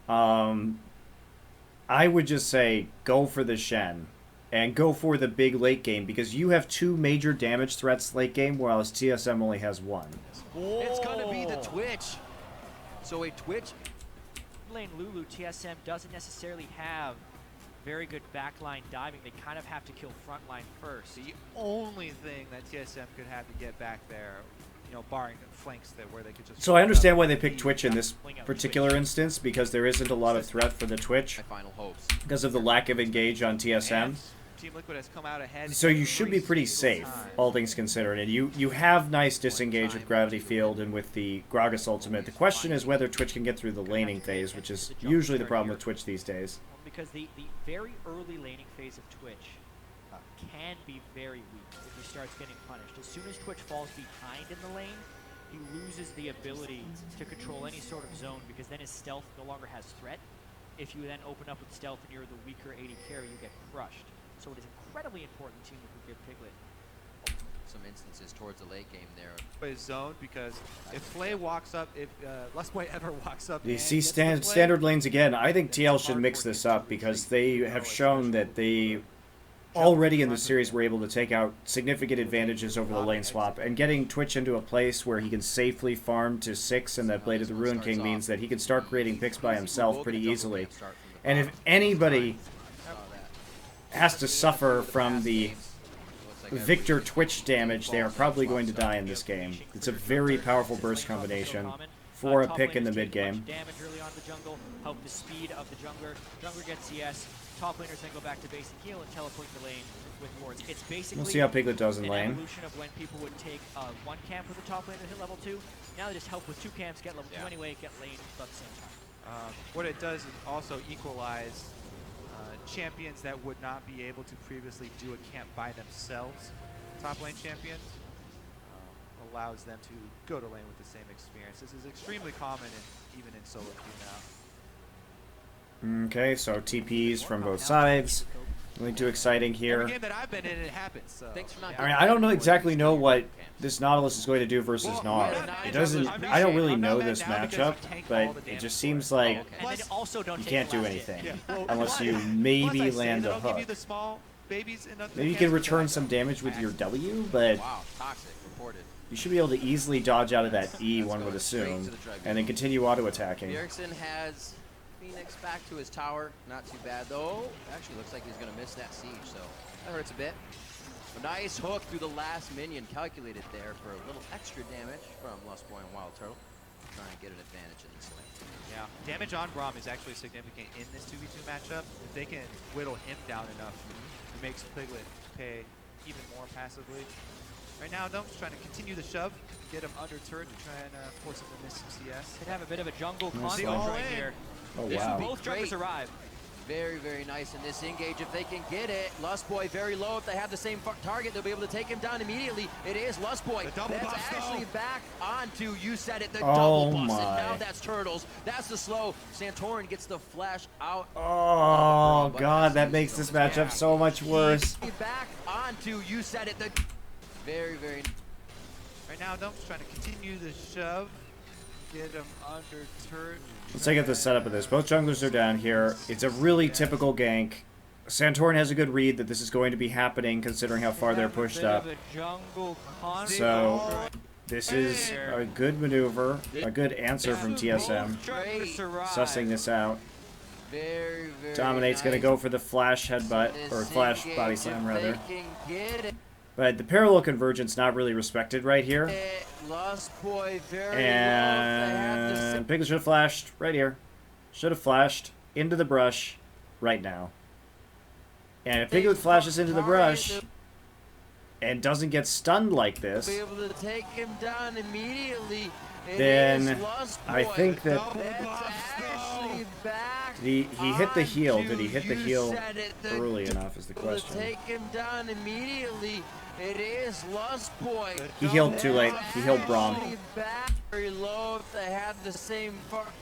I would just say go for the Shen and go for the big late game because you have two major damage threats late game, whereas TSM only has one. Oh. It's going to be the Twitch. So a Twitch. Lane Lulu, TSM doesn't necessarily have very good backline diving. They kind of have to kill frontline first. The only thing that TSM could have to get back there, barring the flanks where they could just... So I understand why they picked Twitch in this particular instance, because there isn't a lot of threat for the Twitch because of the lack of engage on TSM. Team Liquid has come out ahead. So you should be pretty safe, all things considered. And you have nice disengage with Gravity Field and with the Gragas ultimate. The question is whether Twitch can get through the laning phase, which is usually the problem with Twitch these days. Because the very early laning phase of Twitch can be very weak if he starts getting punished. As soon as Twitch falls behind in the lane, he loses the ability to control any sort of zone because then his stealth no longer has threat. If you then open up with stealth and you're the weaker AD carry, you get crushed. So it is incredibly important Team Liquid give Piglet some instances towards the late game there. His zone, because if Flay walks up, if Lustboy ever walks up, you see standard lanes again. I think TL should mix this up because they have shown that they already in the series were able to take out significant advantages over the lane swap, and getting Twitch into a place where he can safely farm to 6 and that Blade of the Ruin King means that he can start creating picks by himself pretty easily. And if anybody has to suffer from the Victor Twitch damage, they are probably going to die in this game. It's a very powerful burst combination for a pick in the mid game. Damage early on the jungle, help the speed of the jungler. Jungler gets CS. Top laners then go back to base and heal and teleport the lane with wards. It's basically We'll see how Piglet does in an lane. evolution of when people would take one camp with a top laner hit level 2. Now they just help with 2 camps, get level 2 anyway, get lane at the same time. What it does is also equalize champions that would not be able to previously do a camp by themselves. Top lane champions allows them to go to lane with the same experience. This is extremely common even in solo queue now. Okay, so TPs from both sides. Nothing too exciting here. Every game that I've been in, it happens. So. I mean, I don't exactly know what this Nautilus is going to do versus Gnar. It doesn't. I don't really know this matchup, but it just seems like you can't do anything unless you maybe land a hook. Maybe you can return some damage with your W, but you should be able to easily dodge out of that E, one would assume, and then continue auto-attacking. Erickson has Phoenix back to his tower. Not too bad, though. Actually looks like he's going to miss that siege, so that hurts a bit. A nice hook through the last minion, calculated there for a little extra damage from Lustboy and Wild Turtle. Trying to get an advantage in this lane. Yeah, damage on Braum is actually significant in this 2v2 matchup. If they can whittle him down enough, it makes Piglet pay even more passively. Right now, though, just trying to continue the shove, get him under turret, try and force him to miss some CS. Could have a bit of a jungle Nice conflict right here. Oh, wow. Both junglers arrive. Very, very nice in this engage if they can get it. Lustboy very low. If they have the same target, they'll be able to take him down immediately. It is Lustboy. That's actually back onto, you said it, the double bust. And now that's Turtles. That's the slow. Santorin gets the flash out. Oh, God, that makes this matchup so much worse. Back onto, you said it, the very, very. Right now, though, just trying to continue the shove, get him under turret. Let's take out the setup of this. Both junglers are down here. It's a really typical gank. Santorin has a good read that this is going to be happening considering how far they're pushed up. So this is a good maneuver, a good answer from TSM. Sussing this out. Dominate's going to go for the flash headbutt, or flash body slam rather. But the parallel convergence not really respected right here. And Piglet should have flashed right here. Should have flashed into the brush right now. And if Piglet flashes into the brush and doesn't get stunned like this, then I think that he hit the heal. Did he hit the heal early enough is the question. It is Lustboy. He healed too late. He healed Braum. Very low. If they have the same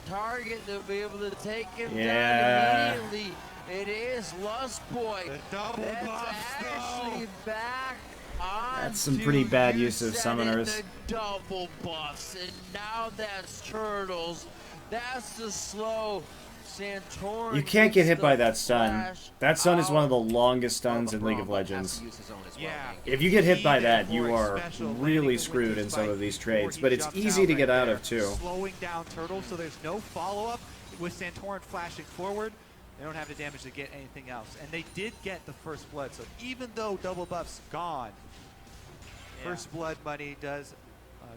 target, they'll be able to take him Yeah. down immediately. It is Lustboy. That's actually back on. That's some pretty bad use of summoners. The double buffs, and now that's Turtles. That's the slow. Santorin. You can't get hit by that stun. That stun is one of the longest stuns in League of Legends. Yeah. If you get hit by that, you are really screwed in some of these trades, but it's easy to get out of too. Slowing down Turtle, so there's no follow-up with Santorin flashing forward. They don't have the damage to get anything else, and they did get the first blood. So even though double buff's gone, first blood money does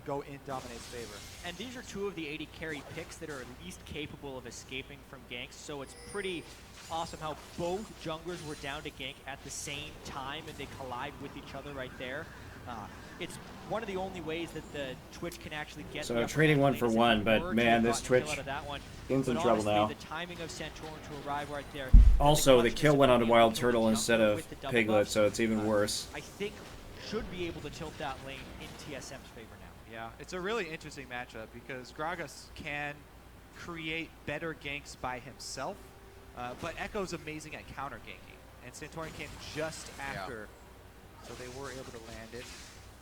go in Dominate's favor. And these are 2 of the 80 carry picks that are at least capable of escaping from ganks, so it's pretty awesome how both junglers were down to gank at the same time and they collide with each other right there. It's one of the only ways that the Twitch can actually get. So trading 1 for 1, but man, this Twitch in some trouble now. The timing of Santorin to arrive right there. Also, the kill went on to Wild Turtle instead of Piglet, so it's even worse. I think should be able to tilt that lane in TSM's favor now. Yeah, it's a really interesting matchup because Gragas can create better ganks by himself, but Echo's amazing at counter ganking, and Santorin came just after, so they were able to land it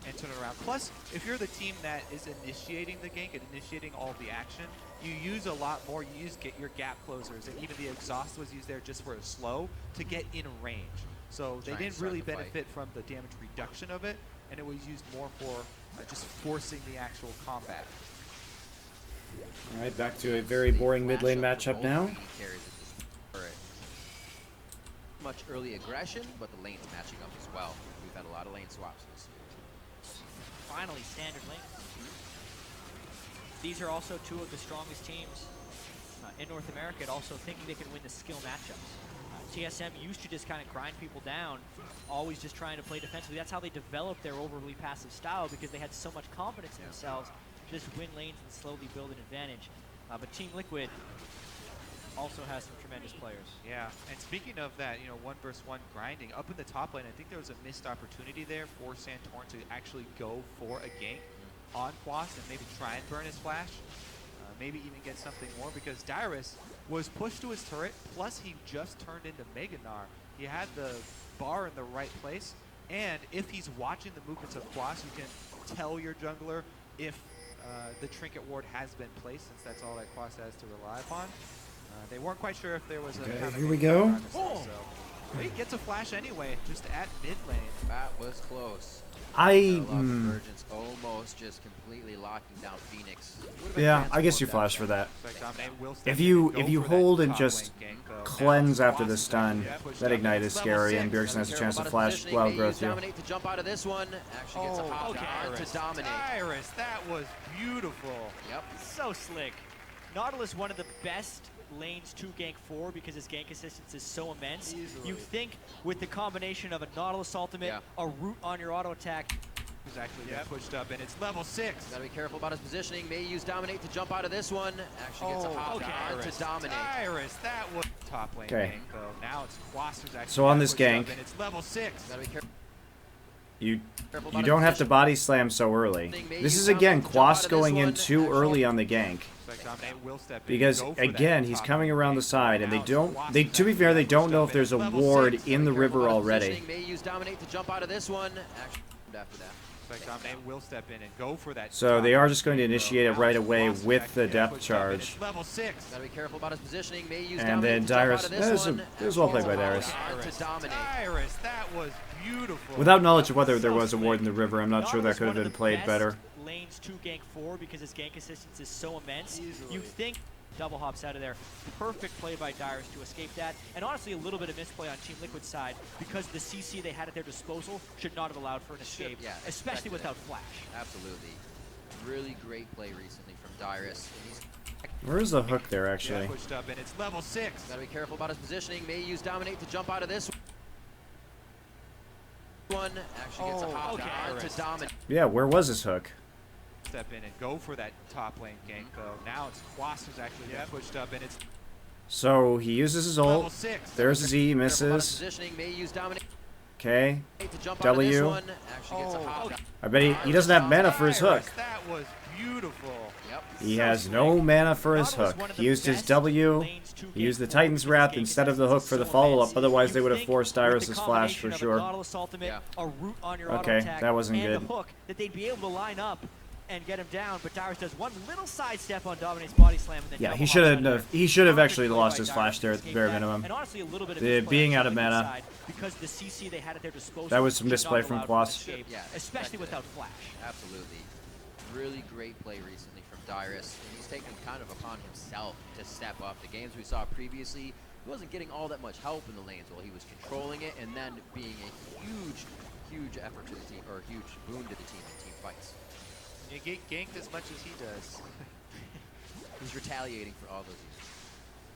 and turn it around. Plus, if you're the team that is initiating the gank and initiating all the action, you use a lot more. You use your gap closers, and even the exhaust was used there just for a slow to get in range. So they Try and didn't start really the fight. benefit from the damage reduction of it, and it was used more for just forcing the actual combat. All right, back to a very boring mid lane matchup now. Much early aggression, but the lane's matching up as well. We've had a lot of lane swaps this year. Finally, standard lane. These are also two of the strongest teams in North America, and also thinking they can win the skill matchups. TSM used to just kind of grind people down, always just trying to play defensively. That's how they developed their overly passive style, because they had so much confidence in themselves to just win lanes and slowly build an advantage. But Team Liquid also has some tremendous players. Yeah, and speaking of that, 1v1 grinding, up in the top lane, I think there was a missed opportunity there for Santorin to actually go for a gank on Quas and maybe try and burn his flash. Maybe even get something more, because Dyrus was pushed to his turret, plus he just turned into Meganar. He had the bar in the right place, and if he's watching the movements of Quas, you can tell your jungler if the trinket ward has been placed, since that's all that Quas has to rely upon. They weren't quite sure if there was a... Okay, here we go. So he gets a flash anyway, just at mid lane. That was close. Convergence almost just completely locking down Phoenix. Yeah, I guess you flash for that. If you hold and just cleanse after the stun, that ignite is scary, and Bjergsen has a chance to flash wild growth here. Dominate to jump out of this one. Actually gets a hop on to dominate. Dyrus, that was beautiful. Yep. So slick. Nautilus, one of the best lanes to gank for, because his gank assistance is so immense. You think with the combination of a Nautilus ultimate, a root on your auto attack. He's actually pushed up, and it's level 6. Gotta be careful about his positioning. May use dominate to jump out of this one. Actually gets a hop on to dominate. Dyrus, that was top lane gank, though. Now it's Quas who's actually So on this gank, up, and it's level 6. Gotta be careful. You don't have to body slam so early. This is again Quas going in too early on the gank. Because again, he's coming around the side, and to be fair, they don't know if there's a ward in the river already. May use dominate to jump out of this one. After that. Will step in and go for that. So they are just going to initiate it right away with the depth charge. Level 6. Gotta be careful about his positioning. May use And then Dyrus, it was well played by Dyrus. Dyrus, that was beautiful. Without knowledge of whether there was a ward in the river, I'm not sure that could have been played better. Lanes to gank for, because his gank assistance is so immense. You think double hops out of there. Perfect play by Dyrus to escape that. And honestly, a little bit of misplay on Team Liquid's side, because the CC they had at their disposal should not have allowed for an escape, especially without flash. Absolutely. Really great play recently from Dyrus. Where's the hook there, actually? Pushed up, and it's level 6. Gotta be careful about his positioning. May use dominate to jump out of this one. Actually gets a hop on to dominate. Yeah, where was his hook? Step in and go for that top lane gank, though. Now it's Quas who's actually pushed up, and it's So he uses his ult. There's his E, misses. Okay. W. I bet he doesn't have mana for his hook. That was beautiful. He has no mana for his hook. He used his W. He used the Titan's Wrath instead of the hook for the follow-up. Otherwise, they would have forced Dyrus' flash for sure. Okay, that wasn't good. That they'd be able to line up and get him down, but Dyrus does one little sidestep on Dominate's body slam, and then yeah, he should have actually lost his flash there at the very minimum. And honestly, a little bit of being out of mana. Because the CC they had at their disposal. That was some misplay from Quas. Especially without flash. Absolutely. Really great play recently from Dyrus, and he's taken kind of upon himself to step up. The games we saw previously, he wasn't getting all that much help in the lanes while he was controlling it, and then being a huge effort to the team, or a huge boon to the team in team fights. You get ganked as much as he does. He's retaliating for all those years.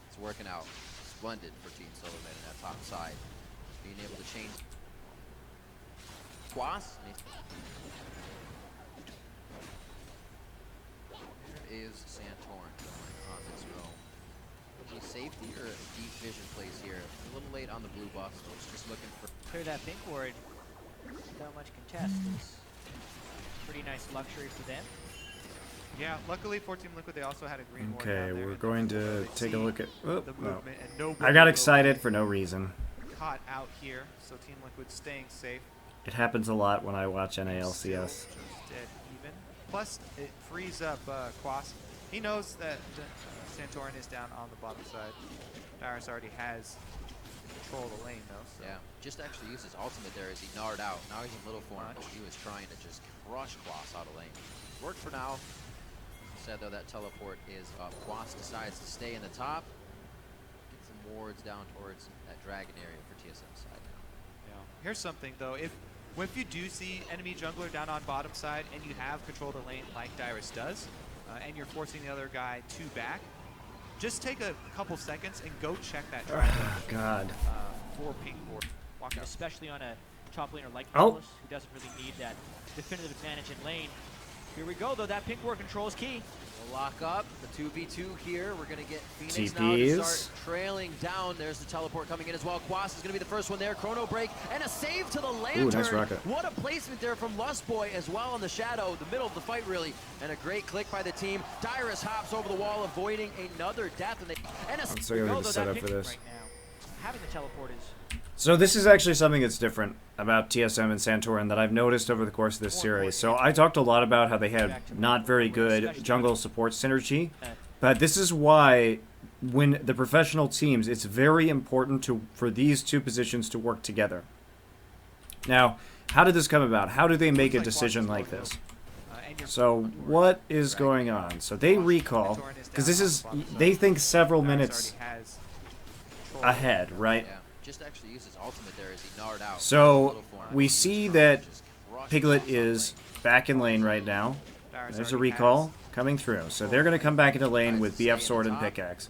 It's working out splendid for Team Silverman in that top side. Being able to change Quas is Santorin going on this row. A safety or a deep vision plays here. A little late on the blue buff, so it's just looking for clear that pink ward without much contest. It's pretty nice luxury for them. Yeah, luckily for Team Liquid, they also had a green ward. Okay, we're going to take a look at. Oh, the movement, and no I got excited for no reason. Caught out here, so Team Liquid staying safe. It happens a lot when I watch LCS. Dead even. Plus, it frees up Quas. He knows that Santorin is down on the bottom side. Dyrus already has control the lane though. So. Yeah, just actually used his ultimate there as he gnarred out. Now he's in little form. He was trying to just crush Quas out of lane. Worked for now. Said though that teleport is up. Quas decides to stay in the top. Get some wards down towards that dragon area for TSM side now. Yeah. Here's something though, if you do see enemy jungler down on bottom side and you have control of the lane like Dyrus does, and you're forcing the other guy to back, just take a couple seconds and go check that dragon. God. For pink board. Walk out. Especially on a top laner like Oh. Nautilus, who doesn't really need that definitive advantage in lane. Here we go, though. That pink ward control is key. We'll lock up the 2v2 here. We're going to get Phoenix TPs. now to start trailing down. There's the teleport coming in as well. Quas is going to be the first one there. Chrono break and a save to the lantern. Ooh, nice rocket. What a placement there from Lustboy as well in the shadow, the middle of the fight really. And a great click by the team. Dyrus hops over the wall, avoiding another death. I'm so going to set up for this. Right now, having the teleport is So this is actually something that's different about TSM and Santorin that I've noticed over the course of this series. So I talked a lot about how they had not very good jungle support synergy, but this is why when the professional teams, it's very important for these two positions to work together. Now, how did this come about? How do they make a decision like this? So what is going on? So they recall, because this is, they think several minutes ahead, right? Yeah, just actually used his ultimate there as he gnarred out. So we see that Piglet is back in lane right now. There's a recall coming through. So they're going to come back into lane with BF Sword and Pickaxe.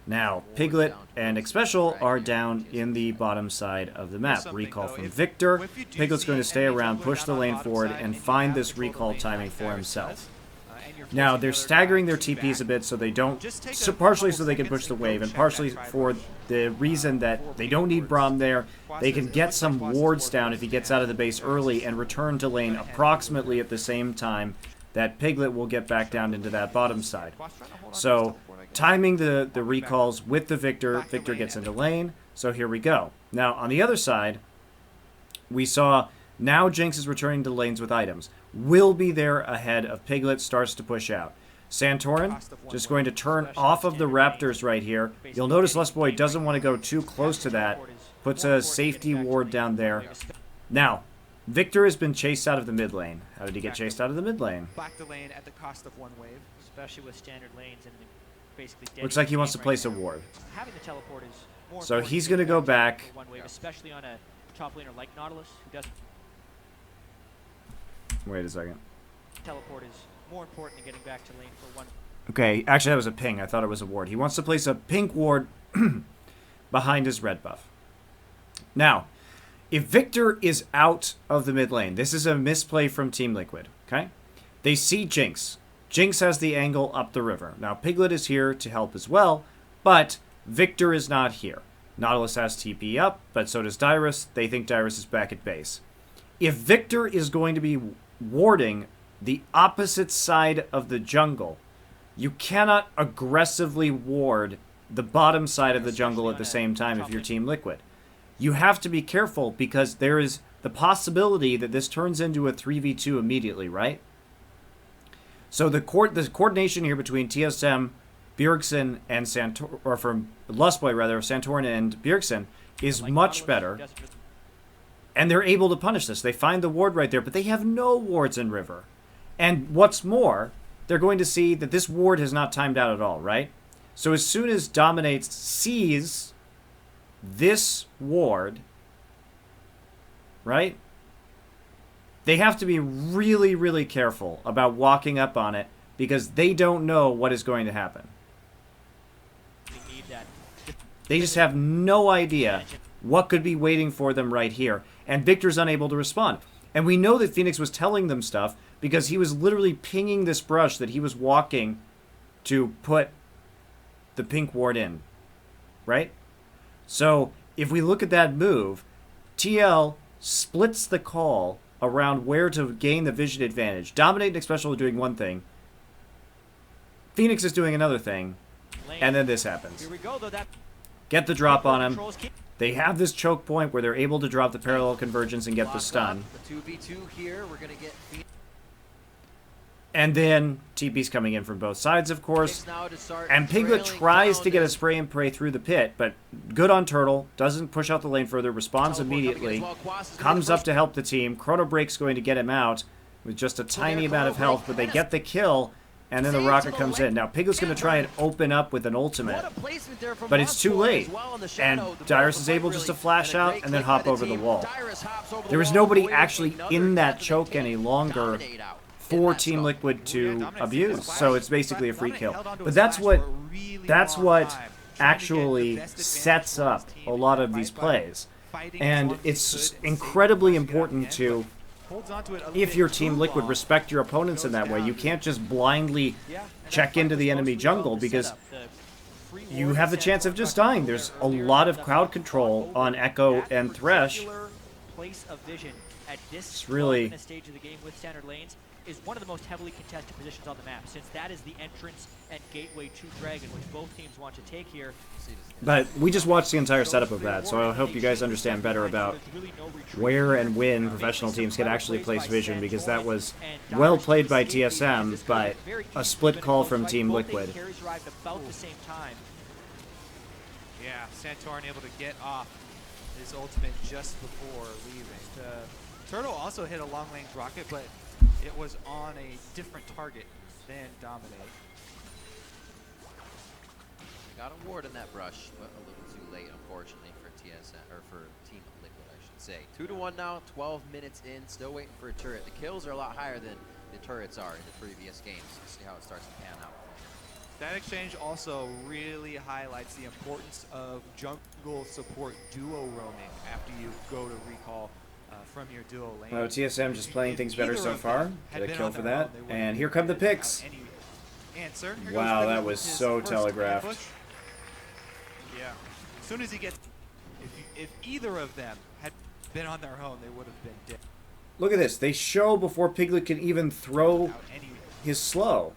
Now, Piglet and Xpecial are down in the bottom side of the map. Recall from Victor. Piglet's going to stay around, push the lane forward, and find this recall timing for himself. Now, they're staggering their TPs a bit so they don't, partially so they can push the wave, and partially for the reason that they don't need Braum there. They can get some wards down if he gets out of the base early and return to lane approximately at the same time that Piglet will get back down into that bottom side. So, timing the recalls with the Victor, Victor gets into lane, so here we go. Now, on the other side, we saw now Jinx is returning to lanes with items. Will be there ahead of Piglet, starts to push out. Santorin just going to turn off of the Raptors right here. You'll notice Lustboy doesn't want to go too close to that. Puts a safety ward down there. Now, Victor has been chased out of the mid lane. How did he get chased out of the mid lane? Back the lane at the cost of one wave. especially with standard lanes and basically dead Looks like he wants to game place a right now. ward. Having the teleport is more So important he's than going to go getting back. for one wave, especially on a top laner like Nautilus, who doesn't. Wait a second. Teleport is more important than getting back to lane for one. Okay, actually that was a ping. I thought it was a ward. He wants to place a pink ward behind his red buff. Now, if Victor is out of the mid lane, this is a misplay from Team Liquid, okay? They see Jinx. Jinx has the angle up the river. Now, Piglet is here to help as well, but Victor is not here. Nautilus has TP up, but so does Dyrus. They think Dyrus is back at base. If Victor is going to be warding the opposite side of the jungle, you cannot aggressively ward the bottom side of the jungle at the same time if you're Team Liquid. You have to be careful because there is the possibility that this turns into a 3v2 immediately, right? So the coordination here between TSM, Bjergsen, and Santorin and Bjergsen is much better. And they're able to punish this. They find the ward right there, but they have no wards in River. And what's more, they're going to see that this ward has not timed out at all, right? So as soon as Dominates sees this ward, right? They have to be really, really careful about walking up on it because they don't know what is going to happen. They just have no idea what could be waiting for them right here. And Victor's unable to respond. And we know that Phoenix was telling them stuff because he was literally pinging this brush that he was walking to put the pink ward in. Right? So, if we look at that move, TL splits the call around where to gain the vision advantage. Dominate and Xpecial are doing one thing. Phoenix is doing another thing. And then this happens. Here we go, though. That get the drop on him. They have this choke point where they're able to drop the parallel convergence and get the stun. The 2v2 here, we're going to get... And then TP's coming in from both sides, of course. Now to start And Piglet trailing tries down to get a and spray and pray through the pit, but good on Turtle. Doesn't push out the lane further, responds teleport coming in immediately. as well. Quas is gonna Comes be up to help the team. Chrono Break's going to get him out with just a tiny amount of health, but they get the kill, and then the rocket comes in. Now Piglet's going to try and open up with an ultimate, What a placement there from but it's too Lost Boy late. as well in the And shadow. The Dyrus ball is fight able just to really, flash and a out great and then click by hop the over the team. wall. Dyrus hops over the There was wall, nobody avoiding actually another in that definite choke take. any longer Dominate out in for that Team scope. Liquid to Dominant abuse. sees the So flash. it's basically a free Dominant kill. held onto But his that's flash what for a really that's long what time, trying to get the actually best advantage sets for his up team a in lot that of these fight, but plays. fighting And as long as he it's could and saving incredibly the flash at the important end, to, but holds onto it a if bit your too Team Liquid long. respect your opponents in that way, you can't just blindly check into the enemy jungle, because you have the chance of just dying. There's a lot of crowd control on Echo and Thresh. Place of vision at this It's really- in a stage of the game with standard lanes is one of the most heavily contested positions on the map, since that is the entrance and gateway to Dragon, which both teams want to take here. But we just watched the entire setup of that, so I hope you guys understand better about where and when professional teams can actually place vision, because that was well played by TSM, but a split call from Team Liquid. Carries arrived about the same time. Yeah, Santorin able to get off his ultimate just before leaving. Turtle also hit a long range rocket, but it was on a different target than Dominate. Got a ward in that brush, but a little too late, unfortunately, for TSM, or for Team Liquid, I should say. 2-1 now, 12 minutes in, still waiting for a turret. The kills are a lot higher than the turrets are in the previous games. Let's see how it starts to pan out. That exchange also really highlights the importance of jungle support duo roaming after you go to recall from your duo lane. Well, TSM just playing If things better either so of far. them had Get a been kill on for their that. own, they would've And been here come the dead without picks. any answer. Here goes Wow, Piglet that with was his so first telegraphed. ambush. Yeah. As soon as he gets... If either of them had been on their own, they would have been dead. Look at this. They show before Piglet can even throw Without any his slow.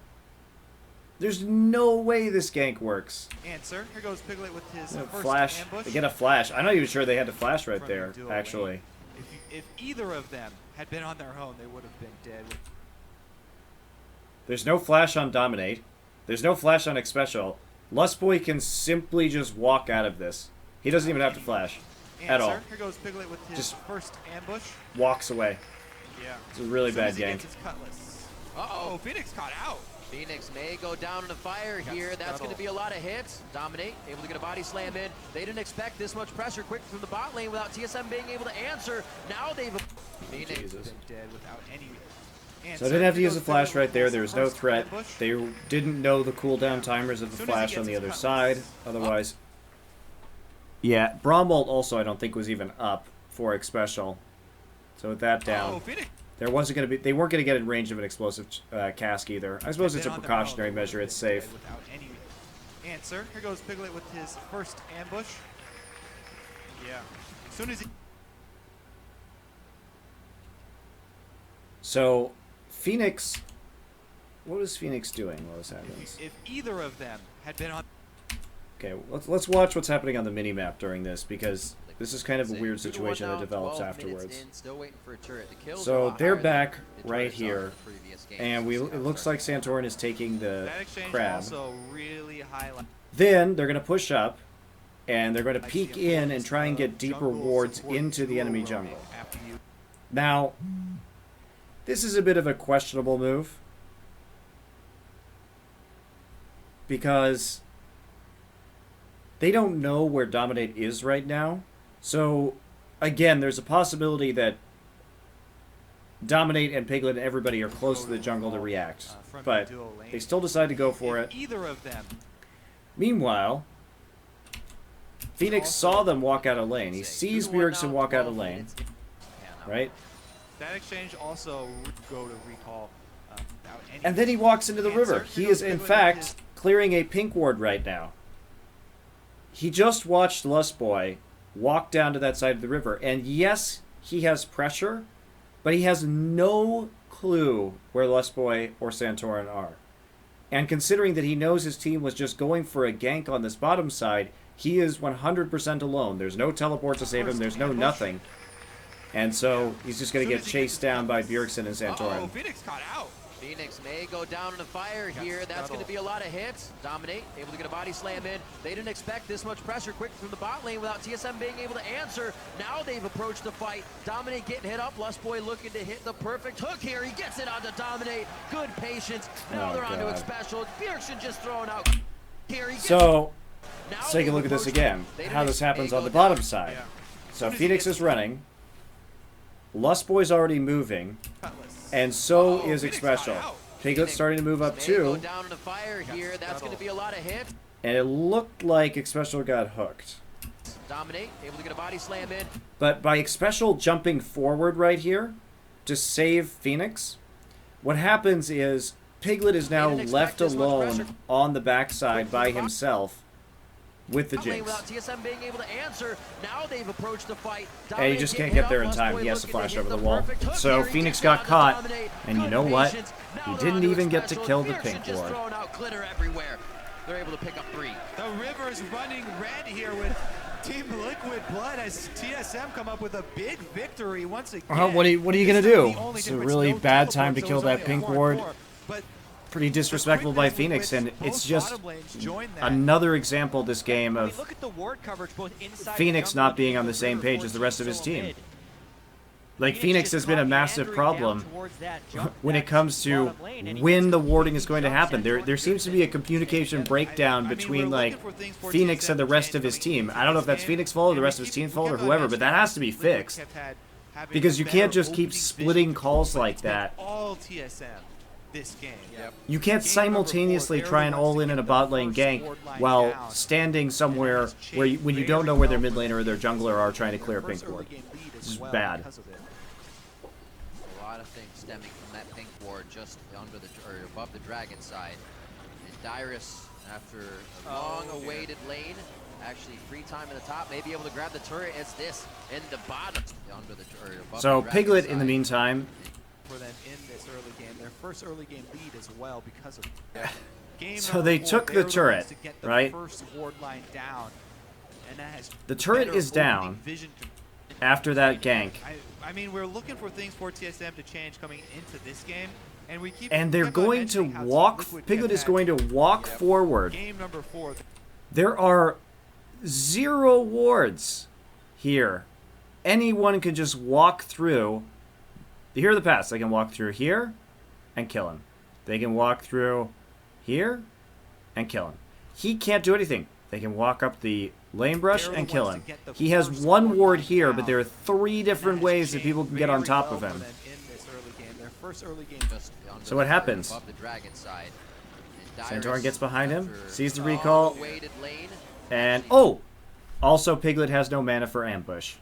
There's no way this gank works. answer. Here goes Piglet with his first Flash. ambush. They get a flash. I'm not even sure they had to flash right from there, your duo actually. lane. If either of them had been on their own, they would have been dead. There's no flash on Dominate. There's no flash on Xpecial. Lustboy can simply just walk out of this. He doesn't even have to flash at all. Here goes Piglet with his Just first ambush. Walks away. Yeah. It's a really As soon bad as he gank. gets his cutlass. Uh-oh. Phoenix caught out. Phoenix may go down in the fire Got here. That's going to scuttled. be a lot of hits. Dominate, able to get a body slam in. They didn't expect this much pressure quick from the bot lane without TSM being able to answer. Now they've... Phoenix. Jesus. Been dead without any answer. So I didn't have to Here use the goes flash Piglet right with there. his There was no first threat. ambush. They didn't know the cooldown timers of the Soon as he flash gets on the his other cutlass. side. Otherwise... Yeah, Brombolt also I don't think was even up for Xpecial. So with that down... Phoenix. There wasn't going to be. They weren't going to get in range of an explosive cask either. I suppose Been it's a on their precautionary own, they measure. would It's have been safe. dead without any answer. Here goes Piglet with his first ambush. Yeah. As soon as he... So, Phoenix. What was Phoenix doing while this happens? If either of them had been on... Okay, let's watch what's happening on the minimap during this, because this is kind of a weird 2-1 situation now, that develops 12 minutes afterwards. in, still waiting for a turret. The kills are a So lot they're higher back than the right turrets are in here, the previous games. and We'll see it how looks starts like to pan out. Santorin is taking the That exchange crab. also really highlights... Then they're going to push up, and they're going to the peek in and importance try and get of deeper jungle wards support into the duo enemy roaming jungle. after you... Now, this is a bit of a questionable move, because they don't know where Dominate is right now. So, again, there's a possibility that Dominate and Piglet and everybody are close to the jungle to react. from But your duo lane. they still decide to go for If it. either of them... Meanwhile, Phoenix saw them walk out of lane. He sees 2-1 Bjergsen now, walk out 12 of lane, minutes in. Pan out. right? That exchange also would go to recall without any... And then he walks into the answer. river. Here He goes is, in Piglet with fact, his- clearing a pink ward right now. He just watched Lustboy walk down to that side of the river. And yes, he has pressure, but he has no clue where Lustboy or Santorin are. And considering that he knows his team was just going for a gank on this bottom side, he is 100% alone. There's no teleport to save him. There's no nothing. And so he's just going to get chased down by Bjergsen and Santorin. Phoenix caught out. Phoenix may go down in a fire here. That's going to be a lot of hits. Dominate, able to get a body slam in. They didn't expect this much pressure quick from the bot lane without TSM being able to answer. Now they've approached the fight. Dominate getting hit up. Lustboy looking to hit the perfect hook here. He gets it onto Dominate. Good patience. Now they're onto it special. Bjergsen just throwing out here. So, let's take a look at this again. How this happens on the bottom side. So Phoenix is running. Lustboy's already moving. And so is Xpecial. Piglet's starting to move up too. Down in the fire here. That's going to be a lot of hits. And it looked like Xpecial got hooked. Dominate, able to get a body slam in. But by Xpecial jumping forward right here to save Phoenix, what happens is Piglet is now left alone on the backside by himself with the Jinx. Without TSM being able to answer, now they've approached the fight. And he just can't get there in time. He has to flash over the wall. So Phoenix got caught, and you know what? He didn't even get to kill the pink ward. They're able to pick up 3. The river's running red here with Team Liquid Blood as TSM come up with a big victory once again. What are you going to do? It's a really bad time to kill that pink ward. Pretty disrespectful by Phoenix, and it's just another example this game of Phoenix not being on the same page as the rest of his team. Like, Phoenix has been a massive problem when it comes to when the warding is going to happen. There seems to be a communication breakdown between, like, Phoenix and the rest of his team. I don't know if that's Phoenix's fault or the rest of his team's fault or whoever, but that has to be fixed. Because you can't just keep splitting calls like that. All TSM. This game. You can't simultaneously try and all-in a bot lane gank while standing somewhere where when you don't know where their mid laner or their jungler are trying to clear a pink ward. This is bad. A lot of things stemming from that pink ward just under the or above the dragon side. And Dyrus, after a long-awaited lane, actually free time in the top, may be able to grab the turret. It's this in the bottom under the or above So the Piglet, side. in the meantime, for them in this early game, their first early game lead as well because of game so they took the turret, right? First ward line down, and that has the turret is down after that gank. I mean, we're looking for things for TSM to change coming into this game, and we keep. And they're going to walk. Piglet is going to walk forward. Game number 4. There are 0 wards here. Anyone can just walk through. Here are the paths. They can walk through here and kill him. They can walk through here and kill him. He can't do anything. They can walk up the lane brush and kill him. He has 1 ward here, but there are 3 different ways that people can get on top of him. So what happens? Santorin gets behind him, sees the recall, and also Piglet has no mana for ambush.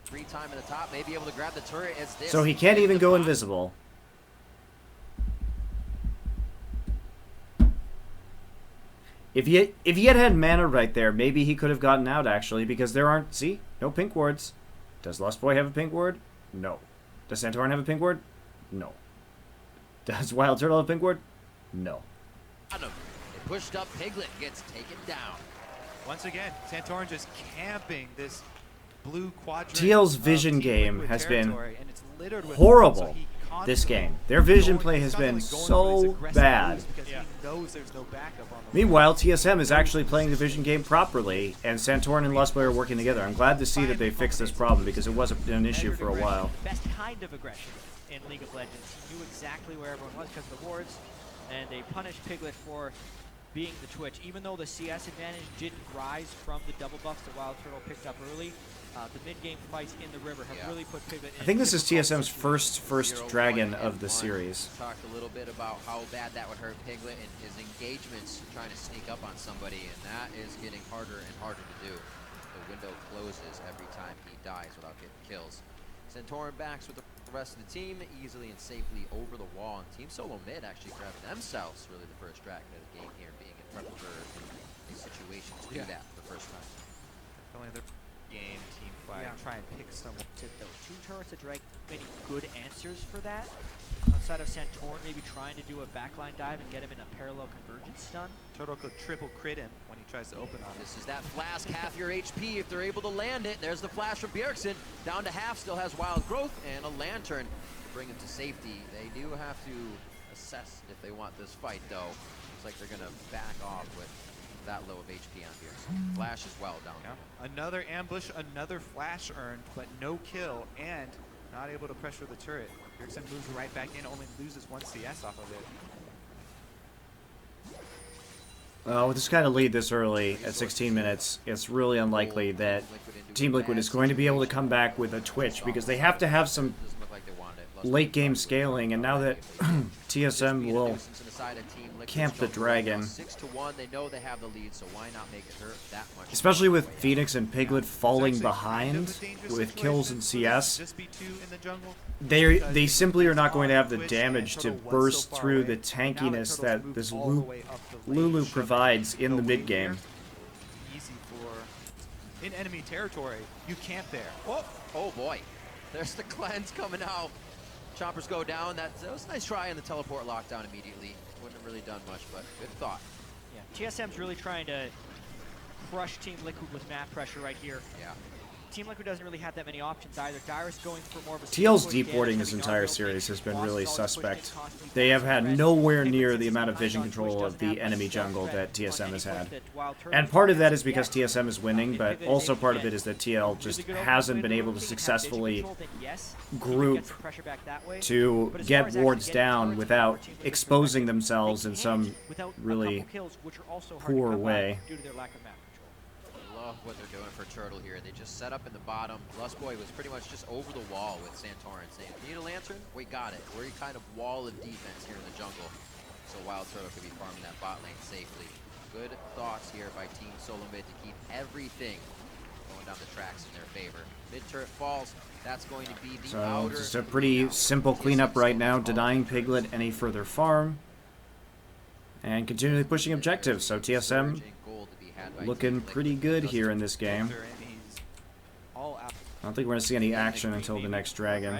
So he can't even go invisible. If he had mana right there, maybe he could have gotten out, actually, because there aren't... See? No pink wards. Does Lustboy have a pink ward? No. Does Santorin have a pink ward? No. Does Wild Turtle have a pink ward? No. They pushed up, Piglet gets taken down. Once again, Santorin just camping this blue quadrant. TL's vision game has been horrible this game. Their vision play has been so bad. Meanwhile, TSM is actually playing the vision game properly, and Santorin and Lustboy are working together. I'm glad to see that they fixed this problem because it was an issue for a while. Best kind of aggression in League of Legends. He knew exactly where everyone was because of the wards, and they punished Piglet for being the Twitch. Even though the CS advantage didn't rise from the double buffs that Wild Turtle picked up early, the mid-game fights in the river have really put Piglet in. I think this is TSM's first dragon of the series. Talked a little bit about how bad that would hurt Piglet and his engagements trying to sneak up on somebody, and that is getting harder and harder to do. The window closes every time he dies without getting kills. Santorin backs with the rest of the team easily and safely over the wall, and Team Solo Mid actually grabbed themselves really the first dragon of the game here, being in front of a situation to do that for the first time. Only their game team fight. Try and pick someone. Though 2 turrets to drag many good answers for that. Outside of Santorin maybe trying to do a backline dive and get him in a parallel convergence stun. Turtle could triple crit him when he tries to open on This is that flask, half your HP if they're able to land it. There's the flash from Bjergsen, down to half, still has wild growth and a lantern to bring him to safety. They do have to assess if they want this fight, though. Looks like they're going to back off with that low of HP on here. Flash as well down there. Another ambush, another flash earned, but no kill, and not able to pressure the turret. Erickson moves right back in, only loses 1 CS off of it. Well, with this kind of lead this early at 16 minutes, it's really unlikely that Team Liquid is going to be able to come back with a twitch because they have to have some late game scaling, and now that TSM will camp the dragon, 6-1, they know they have the lead, so why not make it hurt that much? especially with Phoenix and Piglet falling behind with kills in CS, Just be 2 in the jungle. they simply are not going to have the damage to burst through the tankiness that this Lulu provides in the mid game. Easy for in enemy territory. You camp there. Oh boy, there's the cleanse coming out. Choppers go down. That was a nice try on the teleport lockdown immediately. Wouldn't have really done much, but good thought. Yeah, TSM's really trying to crush Team Liquid with map pressure right here. Yeah. Team Liquid doesn't really have that many options either. Dyrus going for more of a TL's deep warding this entire series has been really suspect. They have had nowhere near the amount of vision control of the enemy jungle that TSM has had. And part of that is because TSM is winning, but also part of it is that TL just hasn't been able to successfully group to get wards down without exposing themselves in some really poor way. Love what they're doing for Turtle here. They just set up in the bottom. Lustboy was pretty much just over the wall with Santorin saying, "Need a lantern? We got it." We're kind of wall of defense here in the jungle, so Wild Turtle could be farming that bot lane safely. Good thoughts here by Team Solo Mid to keep everything going down the tracks in their favor. Mid turret falls. That's going to be the outer. Just a pretty simple cleanup right now, denying Piglet any further farm and continually pushing objectives. So TSM looking pretty good here in this game. I don't think we're going to see any action until the next dragon.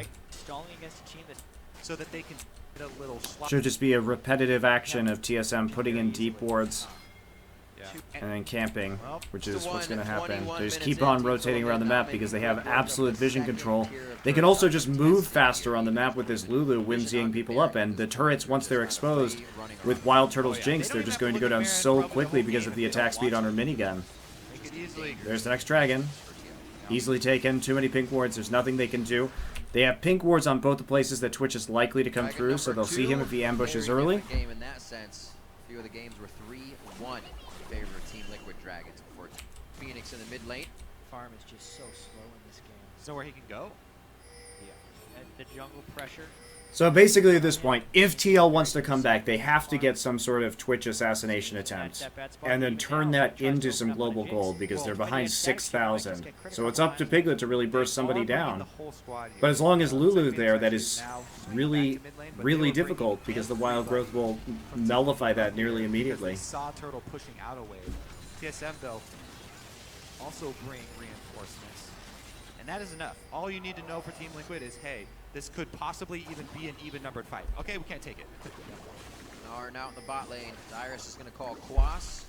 So that they can get a little Should just be a repetitive action of TSM putting in deep wards and then camping, which is what's going to happen. They just keep on rotating around the map because they have absolute vision control. They can also just move faster on the map with this Lulu whimsying people up, and the turrets, once they're exposed, with Wild Turtle's Jinx, they're just going to go down so quickly because of the attack speed on her minigun. There's the next dragon. Easily taken. Too many pink wards. There's nothing they can do. They have pink wards on both the places that Twitch is likely to come through, so they'll see him if he ambushes early. Game in that sense. A few of the games were 3-1 in favor of Team Liquid Dragons before Phoenix in the mid lane. Farm is just so slow in this game. So where he can go. Yeah. And the jungle pressure. So basically at this point, if TL wants to come back, they have to get some sort of Twitch assassination attempt and then turn that into some global gold because they're behind 6,000. So it's up to Piglet to really burst somebody down. But as long as Lulu's there, that is really, really difficult because the wild growth will nullify that nearly immediately. Saw Turtle pushing out a wave. TSM though also bring reinforcements. And that is enough. All you need to know for Team Liquid is, hey, this could possibly even be an even-numbered fight. Okay, we can't take it. Narn out in the bot lane. Dyrus is going to call Quas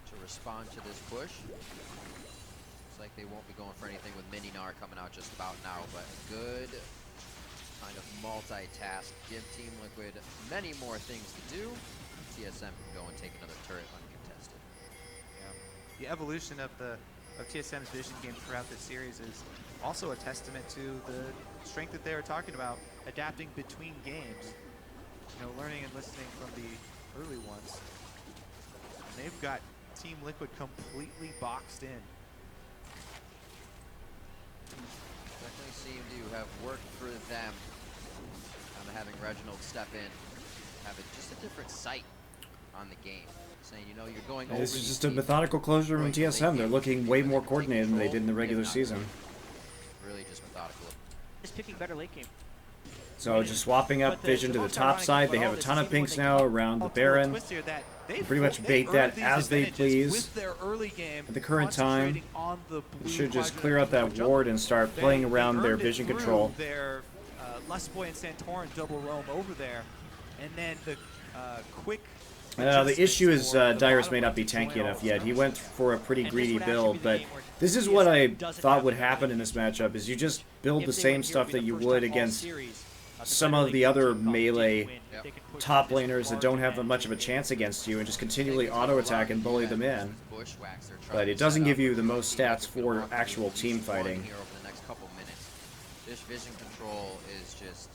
to respond to this push. Looks like they won't be going for anything with Mini Gnar coming out just about now, but good kind of multitask. Give Team Liquid many more things to do. TSM can go and take another turret uncontested. Yeah. The evolution of TSM's vision game throughout this series is also a testament to the strength that they were talking about, adapting between games, you know, learning and listening from the early ones. And they've got Team Liquid completely boxed in. Definitely seem to have worked for them. Kind of having Reginald step in, have just a different sight on the game. Saying, you know, you're going over. This is just a methodical closure from TSM. They're looking way more coordinated than they did in the regular season. Really just methodical. Just picking better late game. So just swapping up vision to the top side. They have a ton of pinks now around the Baron. Pretty much bait that as they please. At the current time, they should just clear out that ward and start playing around their vision control. Their Lustboy and Santorin double roam over there, and then the quick. The issue is Dyrus may not be tanky enough yet. He went for a pretty greedy build, but this is what I thought would happen in this matchup, is you just build the same stuff that you would against some of the other melee They can push top this laners that large don't have advantage much of a in. chance against you and just continually auto attack and bully them in. Bushwhacks they're But trying it to doesn't set give up. you the most Team stats Liquid's gonna for walk through actual at least team one fighting. here over the next couple minutes. This vision control is just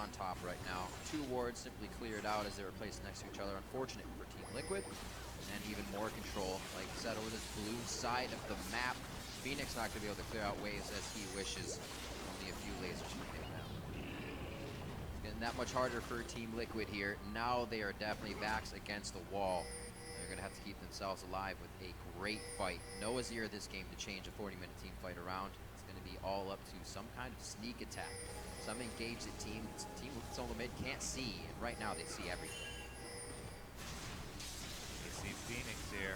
on top right now. 2 wards simply cleared out as they were placed next to each other. Unfortunate for Team Liquid. And even more control, like I said, over this blue side of the map. Phoenix not going to be able to clear out waves as he wishes. Only a few lasers from him now. Getting that much harder for Team Liquid here. Now they are definitely backs against the wall. They're going to have to keep themselves alive with a great fight. No Azir this game to change a 40-minute team fight around. It's going to be all up to some kind of sneak attack. Some engage that Team Solo Mid can't see, and right now they see everything. You see Phoenix here.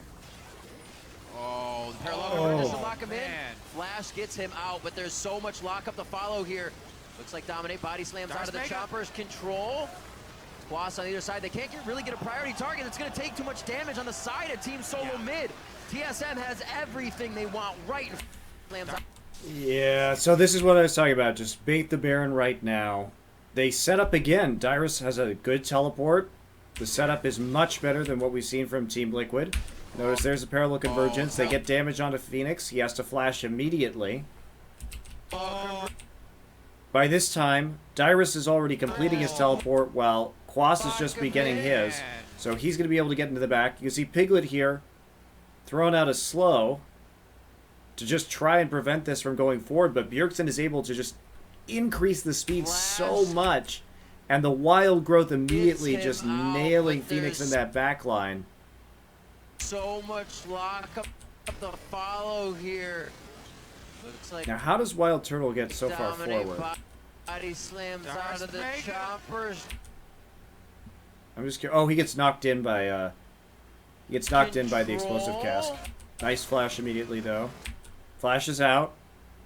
Oh, the parallel Oh, convergence to lock him in. man. Flash gets him out, but there's so much lockup to follow here. Looks like Dominate body slams out of the Mega. Chopper's control. Quas on either side. They can't really get a priority target. It's going to take too much damage on the side of Team Solo Mid. TSM has everything they want right in slams out. Yeah, so this is what I was talking about. Just bait the Baron right now. They set up again. Dyrus has a good teleport. The setup is much better than what we've seen from Team Liquid. Notice there's a parallel convergence. They get damage onto Phoenix. He has to flash immediately. By this time, Dyrus is already completing his teleport while Quas is just beginning his. So he's going to be able to get into the back. You can see Piglet here throwing out a slow to just try and prevent this from going forward, but Bjergsen is able to just increase the speed so much, and the wild growth immediately just nailing Phoenix in that back line. So much lockup to follow here. Looks like Now, how does Wild Turtle get so far forward? Body slams out of the Choppers. I'm just curious. Oh, he gets knocked in by the explosive cask. Nice flash immediately though. Flashes out.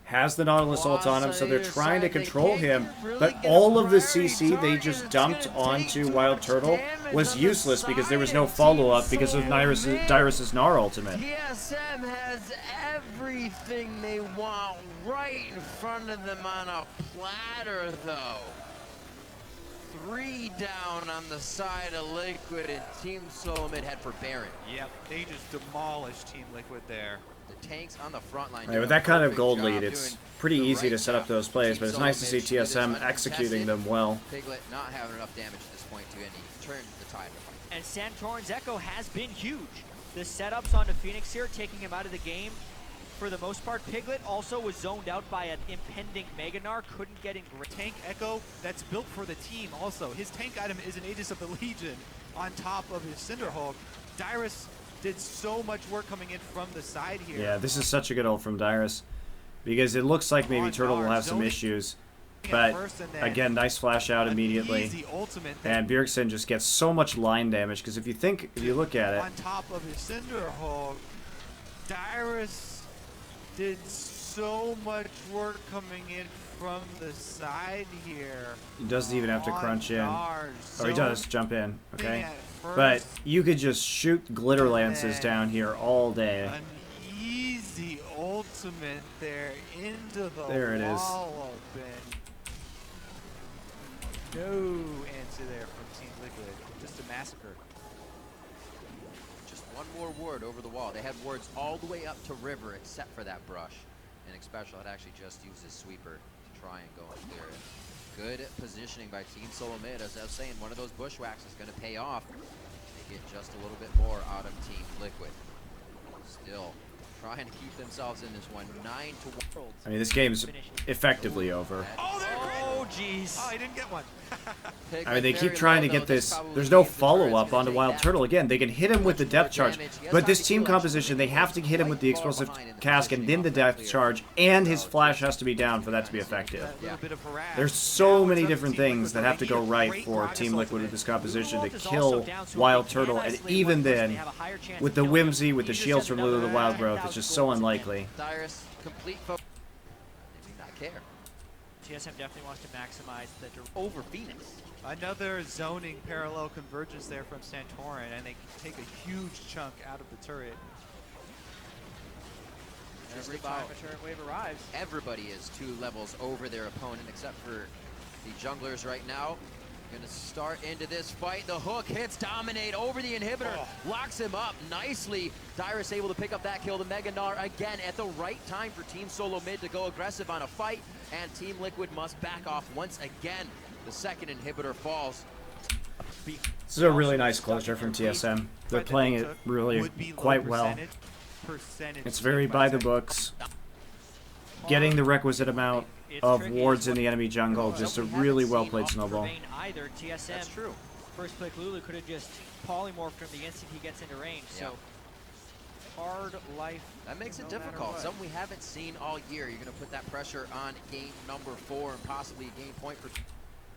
Has the Nautilus ult on him, so they're trying to control him. But all of the CC they just dumped onto Wild Turtle was useless because there was no follow-up because of Dyrus's Gnar ultimate. TSM has everything they want right in front of them on a platter, though. 3 down on the side of Liquid, and Team Solo Mid head for Baron. Yep, they just demolished Team Liquid there. The tanks on the front line. Right, with that kind of gold lead, it's pretty easy to set up those plays, but it's nice to see TSM executing them well. Piglet not having enough damage at this point to end. He turned the tide of the fight. And Santorin's Echo has been huge. The setups onto Phoenix here, taking him out of the game. For the most part, Piglet also was zoned out by an impending Mega Gnar, couldn't get in great. Tank Echo that's built for the team also. His tank item is an Aegis of the Legion on top of his Cinderhulk. Dyrus did so much work coming in from the side here. Yeah, this is such a good ult from Dyrus because it looks like maybe Turtle will have some issues. But again, nice flash out immediately. And Bjergsen just gets so much line damage because if you look at it. On top of his Cinderhulk, Dyrus did so much work coming in from the side here. He doesn't even have to crunch in. Oh, he does jump in. Okay. First, but you could just shoot glitter lances down here all day. An easy ultimate there into the there it is. wall open. No answer there from Team Liquid. Just a massacre. Just one more ward over the wall. They had wards all the way up to river except for that brush. And Xpecial had actually just used his sweeper to try and go and clear it. Good positioning by Team Solo Mid. As I was saying, one of those bushwhacks is going to pay off. They get just a little bit more out of Team Liquid. Still trying to keep themselves in this one. 9-1. I mean, this game's effectively over. Oh, they're great. Oh, jeez. Oh, I didn't get one. I mean, they keep trying to get this. There's no follow-up onto Wild Turtle. Again, they can hit him with the depth charge. But this team composition, they have to hit him with the explosive cask and then the depth charge, and his flash has to be down for that to be effective. There's so many different things that have to go right for Team Liquid with this composition to kill Wild Turtle. And even then, with the whimsy, with the shields from Lulu the Wild Growth, it's just so unlikely. Dyrus, complete focus. They do not care. TSM definitely wants to maximize the over Phoenix. Another zoning parallel convergence there from Santorin, and they take a huge chunk out of the turret. Every time a turret wave arrives. Everybody is 2 levels over their opponent except for The junglers right now gonna start into this fight. The hook hits Dominate over the inhibitor, locks him up nicely. Dyrus able to pick up that kill. The Mega Gnar again at the right time for Team Solo Mid to go aggressive on a fight, and Team Liquid must back off once again. The second inhibitor falls. This is a really nice closure from TSM. They're playing it really quite well. It's very by the books. Getting the requisite amount of wards in the enemy jungle, just a really well played snowball. Either TSM, That's true. First pick Lulu could have just polymorphed him the instant he gets into range. So hard life. That makes it difficult. Something we haven't seen all year. You're going to put that pressure on game number 4 and possibly a game point for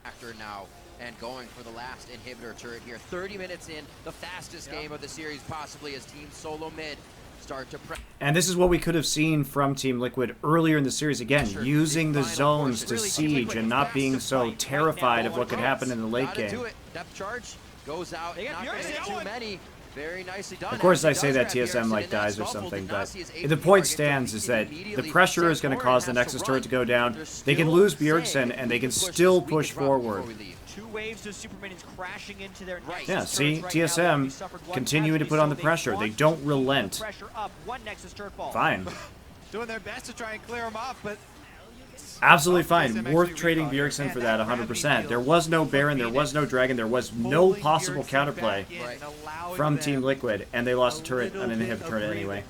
Actor now, and going for the last inhibitor turret here. 30 minutes in, the fastest game of the series possibly, as Team Solo Mid start to press. And this is what we could have seen from Team Liquid earlier in the series. Again, using the zones to siege and not being so terrified of what could happen in the late game. Depth charge goes out. Not going to hit too many. Very nicely done. Of course, I say that TSM like dies or something, but the point stands is that the pressure is going to cause the Nexus turret to go down. They can lose Bjergsen, and they can still push forward. 2 waves of super minions crashing into their Nexus Yeah, see, turrets right now. TSM continuing to put on the pressure. They don't relent. Pressure up. 1 Nexus turret fall. Fine. Doing their best to try and clear them off, but Absolutely fine. Worth trading Bjergsen for that 100%. There was no Baron, there was no Dragon, there was no possible counterplay from Team Liquid, and they lost a turret, an inhibitor turret anyway.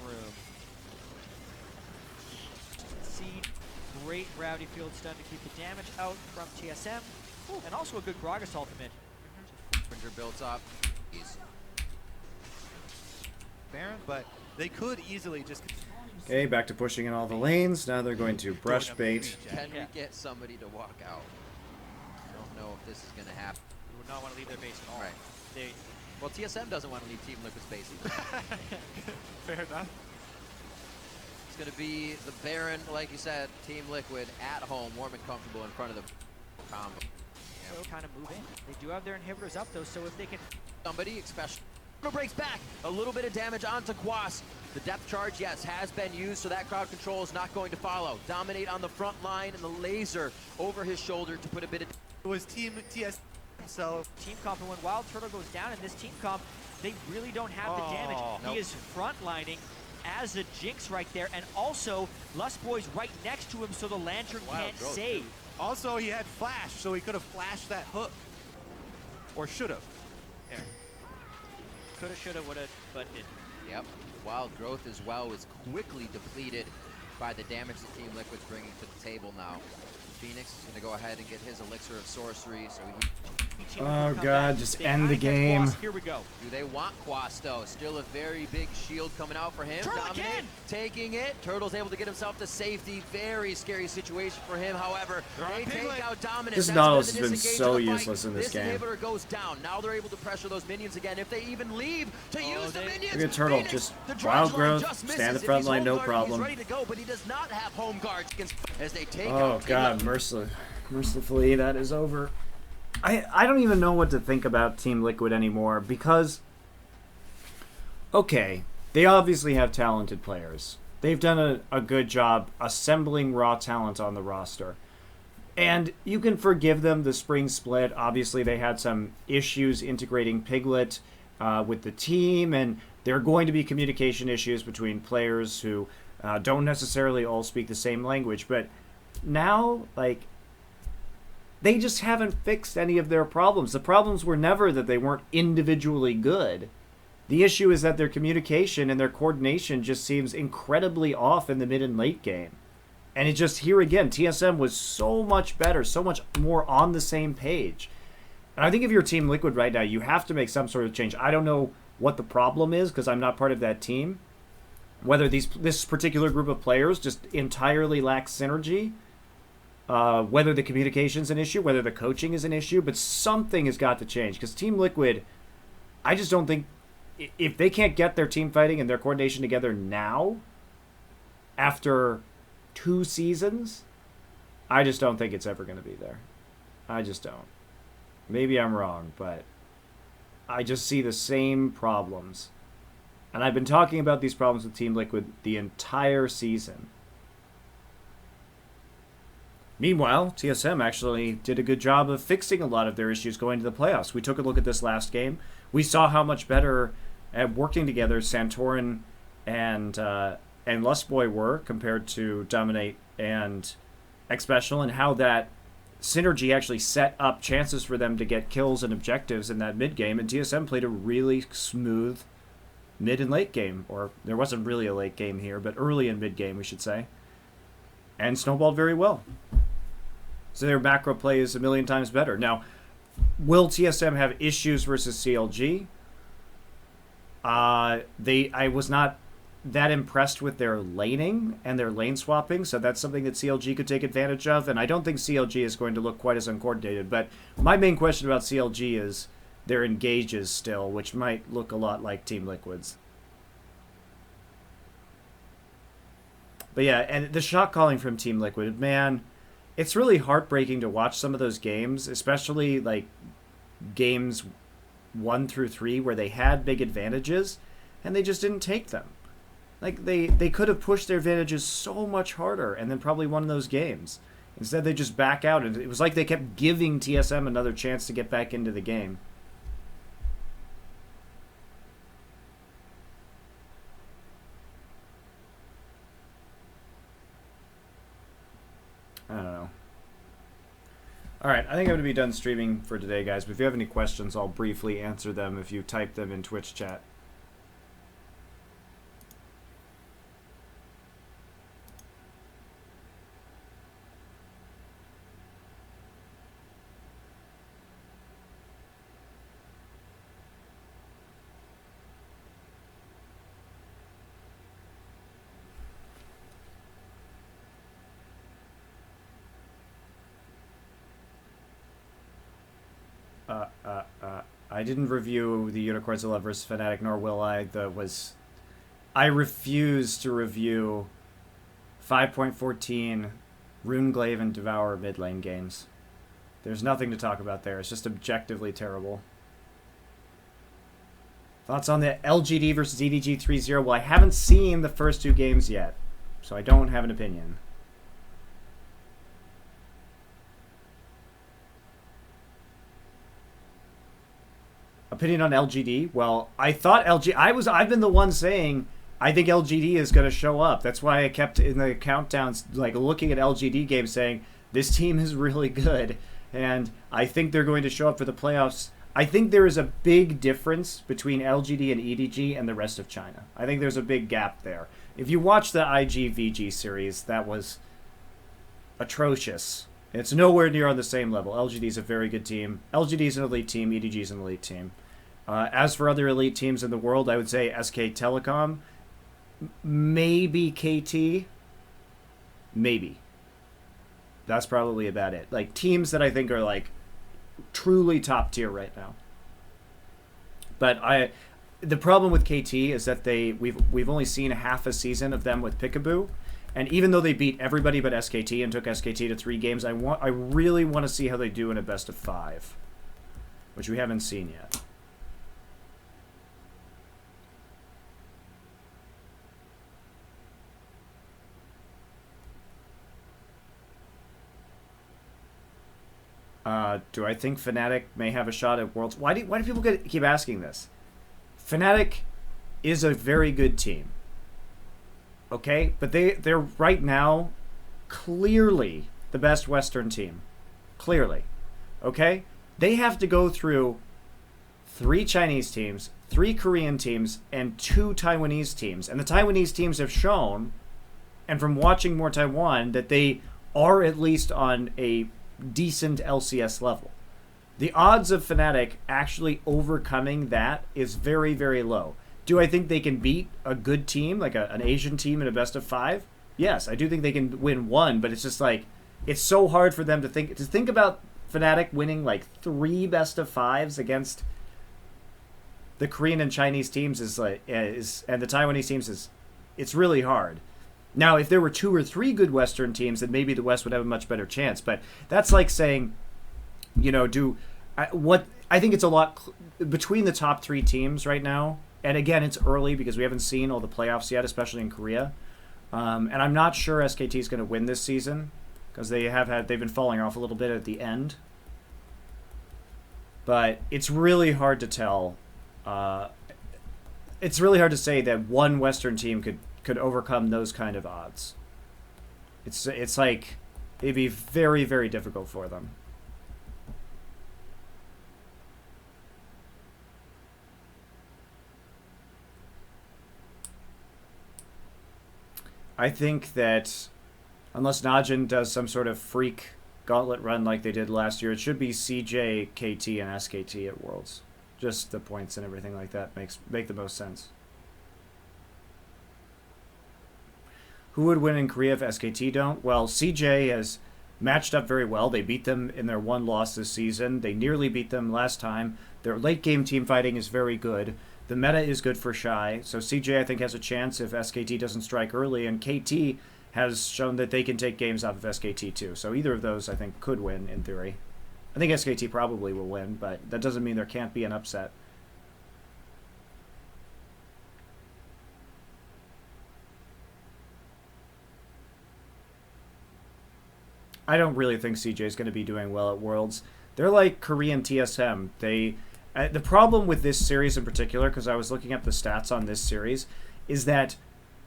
Great Rowdy Field stun to keep the damage out from TSM, and also a good Gragas ultimate. Springer builds up. Baron, but they could easily just. Okay, back to pushing in all the lanes. Now they're going to brush bait. Can we get somebody to walk out? I don't know if this is going to happen. We would not want to leave their base at all. Right. Well, TSM doesn't want to leave Team Liquid's base either. Fair enough. It's going to be the Baron, like you said, Team Liquid at home, warm and comfortable in front of the combo. So kind of move in. They do have their inhibitors up though, so if they can. Somebody, especially. Breaks back. A little bit of damage onto Quas. The depth charge, yes, has been used, so that crowd control is not going to follow. Dominate on the front line, and the laser over his shoulder to put a bit of. It was Team TS. So Team comp, and when Wild Turtle goes down in this team comp, they really don't have the damage. He is frontlining as a Jinx right there, and also Lust Boy's right next to him, so the Lantern can't save. Also, he had flash, so he could have flashed that hook, or should have. Yeah. Coulda, shoulda, woulda, but didn't. Yep. Wild Growth as well was quickly depleted by the damage that Team Liquid's bringing to the table now. Phoenix is going to go ahead and get his Elixir of Sorcery, so he... Oh god, just end the game. Here we go. Do they want Quas though? Still a very big shield coming out for him. Dominate, taking it. Turtle's able to get himself to safety. Very scary situation for him. However, they take out Dominant. This Nautilus has been so useless in this game. This inhibitor goes down. Now they're able to pressure those minions again. If they even leave to use the minions. Look at Turtle, Phoenix, just the Wild Growth, just stand the misses. front If line, he's no home guard, problem. He's ready to go, but he does not have home guards as they take Oh out god, mercifully, that is over. I don't even know what to think about Team Liquid anymore, because, okay, they obviously have talented players. They've done a good job assembling raw talent on the roster. And you can forgive them the spring split. Obviously, they had some issues integrating Piglet with the team, and there are going to be communication issues between players who don't necessarily all speak the same language. But now, like, they just haven't fixed any of their problems. The problems were never that they weren't individually good. The issue is that their communication and their coordination just seems incredibly off in the mid and late game. And it just, here again, TSM was so much better, so much more on the same page. And I think if you're Team Liquid right now, you have to make some sort of change. I don't know what the problem is, because I'm not part of that team. Whether this particular group of players just entirely lacks synergy, whether the communication's an issue, whether the coaching is an issue, but something has got to change. Because Team Liquid, I just don't think, if they can't get their team fighting and their coordination together now, after 2 seasons, I just don't think it's ever going to be there. I just don't. Maybe I'm wrong, but I just see the same problems. And I've been talking about these problems with Team Liquid the entire season. Meanwhile, TSM actually did a good job of fixing a lot of their issues going to the playoffs. We took a look at this last game. We saw how much better at working together Santorin and Lustboy were compared to Dominate and X-Special, and how that synergy actually set up chances for them to get kills and objectives in that mid game. And TSM played a really smooth mid and late game, or there wasn't really a late game here, but early and mid game, we should say, and snowballed very well. So their macro play is a million times better. Now, will TSM have issues versus CLG? I was not that impressed with their laning and their lane swapping, so that's something that CLG could take advantage of, and I don't think CLG is going to look quite as uncoordinated. But my main question about CLG is their engages still, which might look a lot like Team Liquid's. But yeah, and the shot calling from Team Liquid, man, it's really heartbreaking to watch some of those games, especially like games 1 through 3 where they had big advantages and they just didn't take them. Like they could have pushed their advantages so much harder and then probably won those games. Instead they just back out, and it was like they kept giving TSM another chance to get back into the game. I don't know. Alright, I think I'm going to be done streaming for today, guys. But if you have any questions, I'll briefly answer them if you type them in Twitch chat. I didn't review the Unicorns of Love vs. Fnatic, nor will I. I refuse to review 5.14 Runeglaive and Devour mid lane games. There's nothing to talk about there. It's just objectively terrible. Thoughts on the LGD versus EDG 3-0? Well, I haven't seen the first 2 games yet, so I don't have an opinion. Opinion on LGD? Well, I thought I've been the one saying I think LGD is going to show up. That's why I kept in the countdowns like looking at LGD games saying this team is really good and I think they're going to show up for the playoffs. I think there is a big difference between LGD and EDG and the rest of China. I think there's a big gap there. If you watch the IG-VG series, that was atrocious. It's nowhere near on the same level. LGD is a very good team. LGD is an elite team. EDG is an elite team. As for other elite teams in the world, I would say SK Telecom, maybe KT, maybe. That's probably about it. Like teams that I think are like truly top tier right now. But the problem with KT is that we've only seen half a season of them with Peekaboo. And even though they beat everybody but SKT and took SKT to 3 games, I really want to see how they do in a best of 5, which we haven't seen yet. Do I think Fnatic may have a shot at Worlds? Why do people keep asking this? Fnatic is a very good team. Okay, but they're right now clearly the best Western team. Clearly. Okay? They have to go through 3 Chinese teams, 3 Korean teams, and 2 Taiwanese teams. And the Taiwanese teams have shown, and from watching more Taiwan, that they are at least on a decent LCS level. The odds of Fnatic actually overcoming that is very, very low. Do I think they can beat a good team, like an Asian team in a best of 5? Yes, I do think they can win 1, but it's just like, it's so hard for them to think about Fnatic winning like 3 best of 5s against the Korean and Chinese teams and the Taiwanese teams it's really hard. Now, if there were 2 or 3 good Western teams, then maybe the West would have a much better chance. But that's like saying, you know, I think it's a lot between the top 3 teams right now. And again, it's early because we haven't seen all the playoffs yet, especially in Korea. And I'm not sure SKT is going to win this season. because they've been falling off a little bit at the end. But it's really hard to tell. It's really hard to say that one Western team could overcome those kind of odds. It's like it'd be very, very difficult for them. I think that unless Najin does some sort of freak gauntlet run like they did last year, it should be CJ, KT, and SKT at Worlds. Just the points and everything like that make the most sense. Who would win in Korea if SKT don't? Well, CJ has matched up very well. They beat them in their one loss this season. They nearly beat them last time. Their late game team fighting is very good. The meta is good for Shy. So CJ, I think, has a chance if SKT doesn't strike early. And KT has shown that they can take games off of SKT too. So either of those, I think, could win in theory. I think SKT probably will win, but that doesn't mean there can't be an upset. I don't really think CJ is going to be doing well at Worlds. They're like Korean TSM. The problem with this series in particular, because I was looking at the stats on this series, is that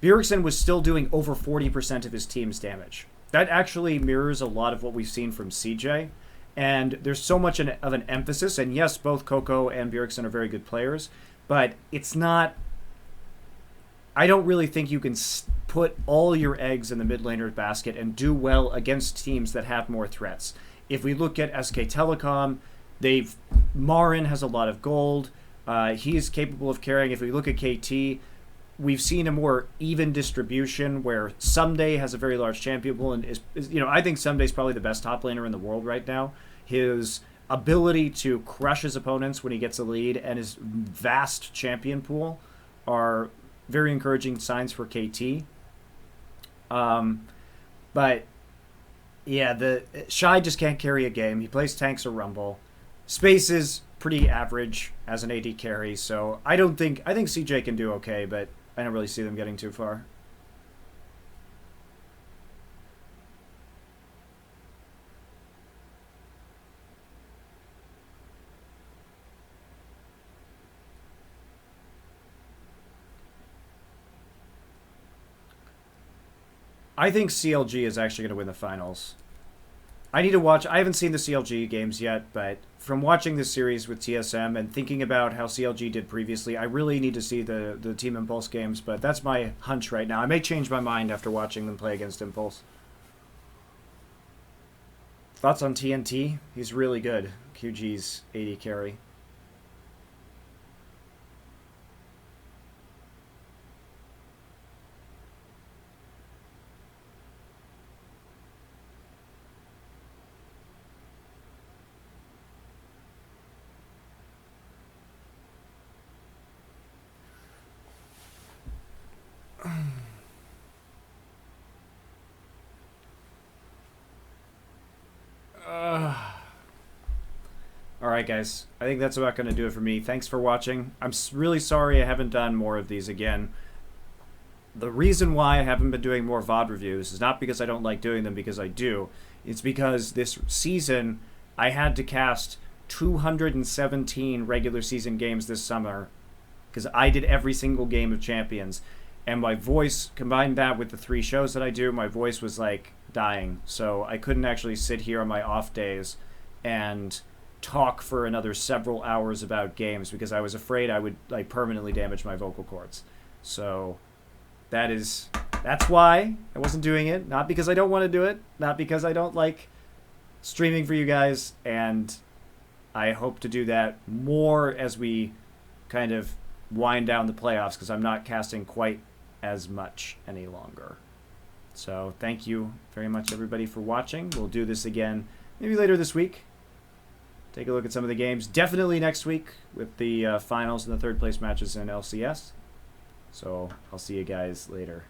Bjergsen was still doing over 40% of his team's damage. That actually mirrors a lot of what we've seen from CJ. And there's so much of an emphasis, and yes, both Coco and Bjergsen are very good players, but it's not... I don't really think you can put all your eggs in the mid laner basket and do well against teams that have more threats. If we look at SK Telecom, Marin has a lot of gold. He's capable of carrying. If we look at KT, we've seen a more even distribution where Someday has a very large champion pool and is I think Someday's probably the best top laner in the world right now. His ability to crush his opponents when he gets a lead and his vast champion pool are very encouraging signs for KT. But yeah, the Shy just can't carry a game. He plays tanks or Rumble. Space is pretty average as an AD carry, so I think CJ can do okay, but I don't really see them getting too far. I think CLG is actually going to win the finals. I need to watch... I haven't seen the CLG games yet, but from watching this series with TSM and thinking about how CLG did previously, I really need to see the Team Impulse games, but that's my hunch right now. I may change my mind after watching them play against Impulse. Thoughts on TNT? He's really good. QG's AD carry. Alright guys, I think that's about going to do it for me. Thanks for watching. I'm really sorry I haven't done more of these again. The reason why I haven't been doing more VOD reviews is not because I don't like doing them, because I do. It's because this season I had to cast 217 regular season games this summer because I did every single game of Champions. And my voice, combined that with the 3 shows that I do, my voice was like dying. So I couldn't actually sit here on my off days and talk for another several hours about games because I was afraid I would like permanently damage my vocal cords. So that's why I wasn't doing it. Not because I don't want to do it, not because I don't like streaming for you guys, and I hope to do that more as we kind of wind down the playoffs because I'm not casting quite as much any longer. So thank you very much everybody for watching. We'll do this again maybe later this week. Take a look at some of the games. Definitely next week with the finals and the third place matches in LCS. So I'll see you guys later.